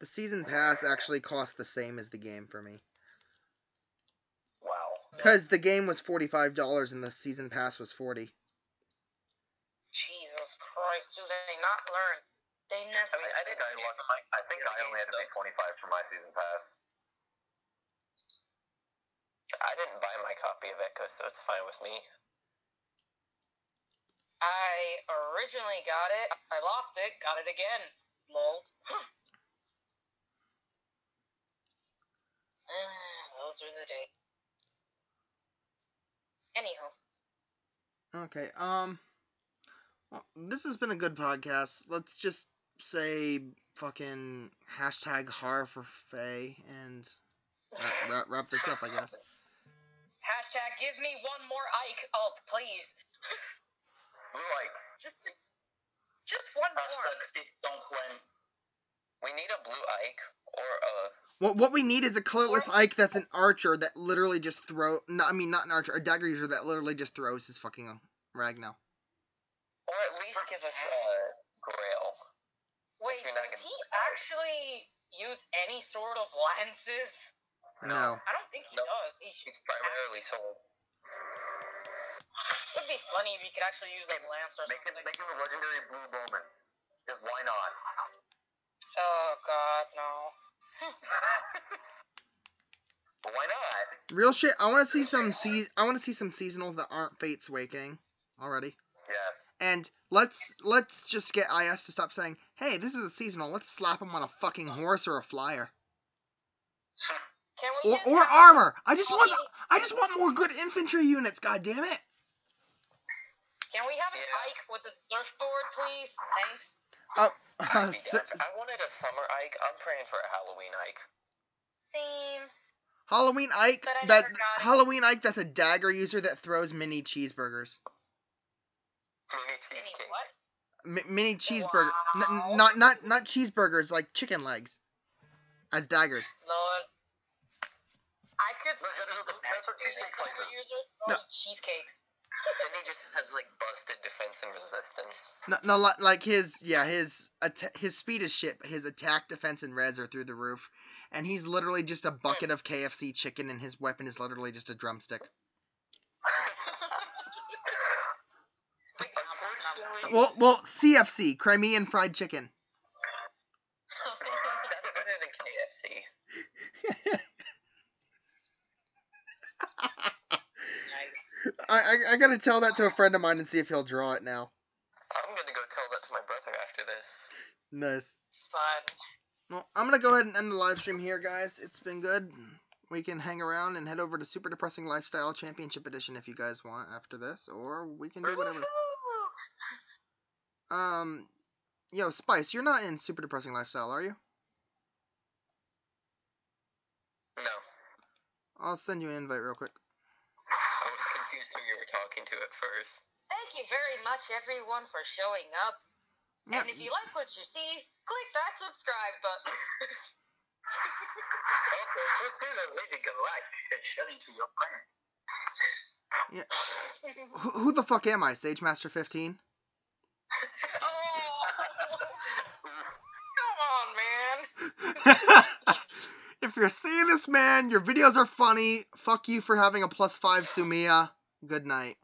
The season pass actually cost the same as the game for me. Wow. Because the game was $45 and the season pass was $40. Jesus Christ, do they not learn? They never. I mean, I think I only had to pay $25 for my season pass. I didn't buy my copy of Echo, so it's fine with me. I originally got it. I lost it. Got it again. Lol. Those were the days. Anywho. Okay, well, this has been a good podcast. Let's just say fucking hashtag horror for Faye and wrap this up, I guess. Hashtag give me one more Ike alt, please. Blue Ike. Just one more. Hashtag don't swim. We need a blue Ike or a... What we need is a colorless Ike that's an archer that literally just not an archer, a dagger user that literally just throws his fucking Ragnar. Or at least give us a Grail. Wait, does he actually use any sort of lances? No. I don't think he does. He's primarily sold. It would be funny if he could actually use a lance or something. Make him a legendary blue bowman. Because why not? Oh god, no. But why not? Real shit. I want to see some seasonals that aren't Fate's Awakening already. Yes. And let's just get IS to stop saying, "Hey, this is a seasonal. Let's slap him on a fucking horse or a flyer." Can we just Or have armor. I just want more good infantry units. God damn it. Can we have an Ike with a surfboard, please? Thanks. I wanted a summer Ike. I'm praying for a Halloween Ike. Same. Halloween Ike. But I never got it. Halloween Ike. That's a dagger user that throws mini cheeseburgers. Mini cheesecake. What? Mini cheeseburger. Wow. Not cheeseburgers, like chicken legs, as daggers. Lord. I could see That's what cheesecake plates are. users No. cheesecakes. Then he just has like busted defense and resistance. No, like his speed is shit, but his attack, defense, and res are through the roof. And he's literally just a bucket of KFC chicken, and his weapon is literally just a drumstick. Unfortunately, Well, CFC, Crimean Fried Chicken. That's better than KFC. I gotta tell that to a friend of mine and see if he'll draw it now. I'm gonna go tell that to my brother after this. Nice. Fun. Well, I'm gonna go ahead and end the live stream here, guys. It's been good. We can hang around and head over to Super Depressing Lifestyle Championship Edition if you guys want after this, or we can do whatever. Yo, Spice, you're not in Super Depressing Lifestyle, are you? No. I'll send you an invite real quick. I was confused who you were talking to at first. Thank you very much, everyone, for showing up. Yeah. And if you like what you see, click that subscribe button. Also, consider leaving a like and sharing to your friends. Yeah. Who the fuck am I, Sage Master 15? Oh, come on, man. If you're seeing this, man, your videos are funny. Fuck you for having a +5 Sumiya. Good night.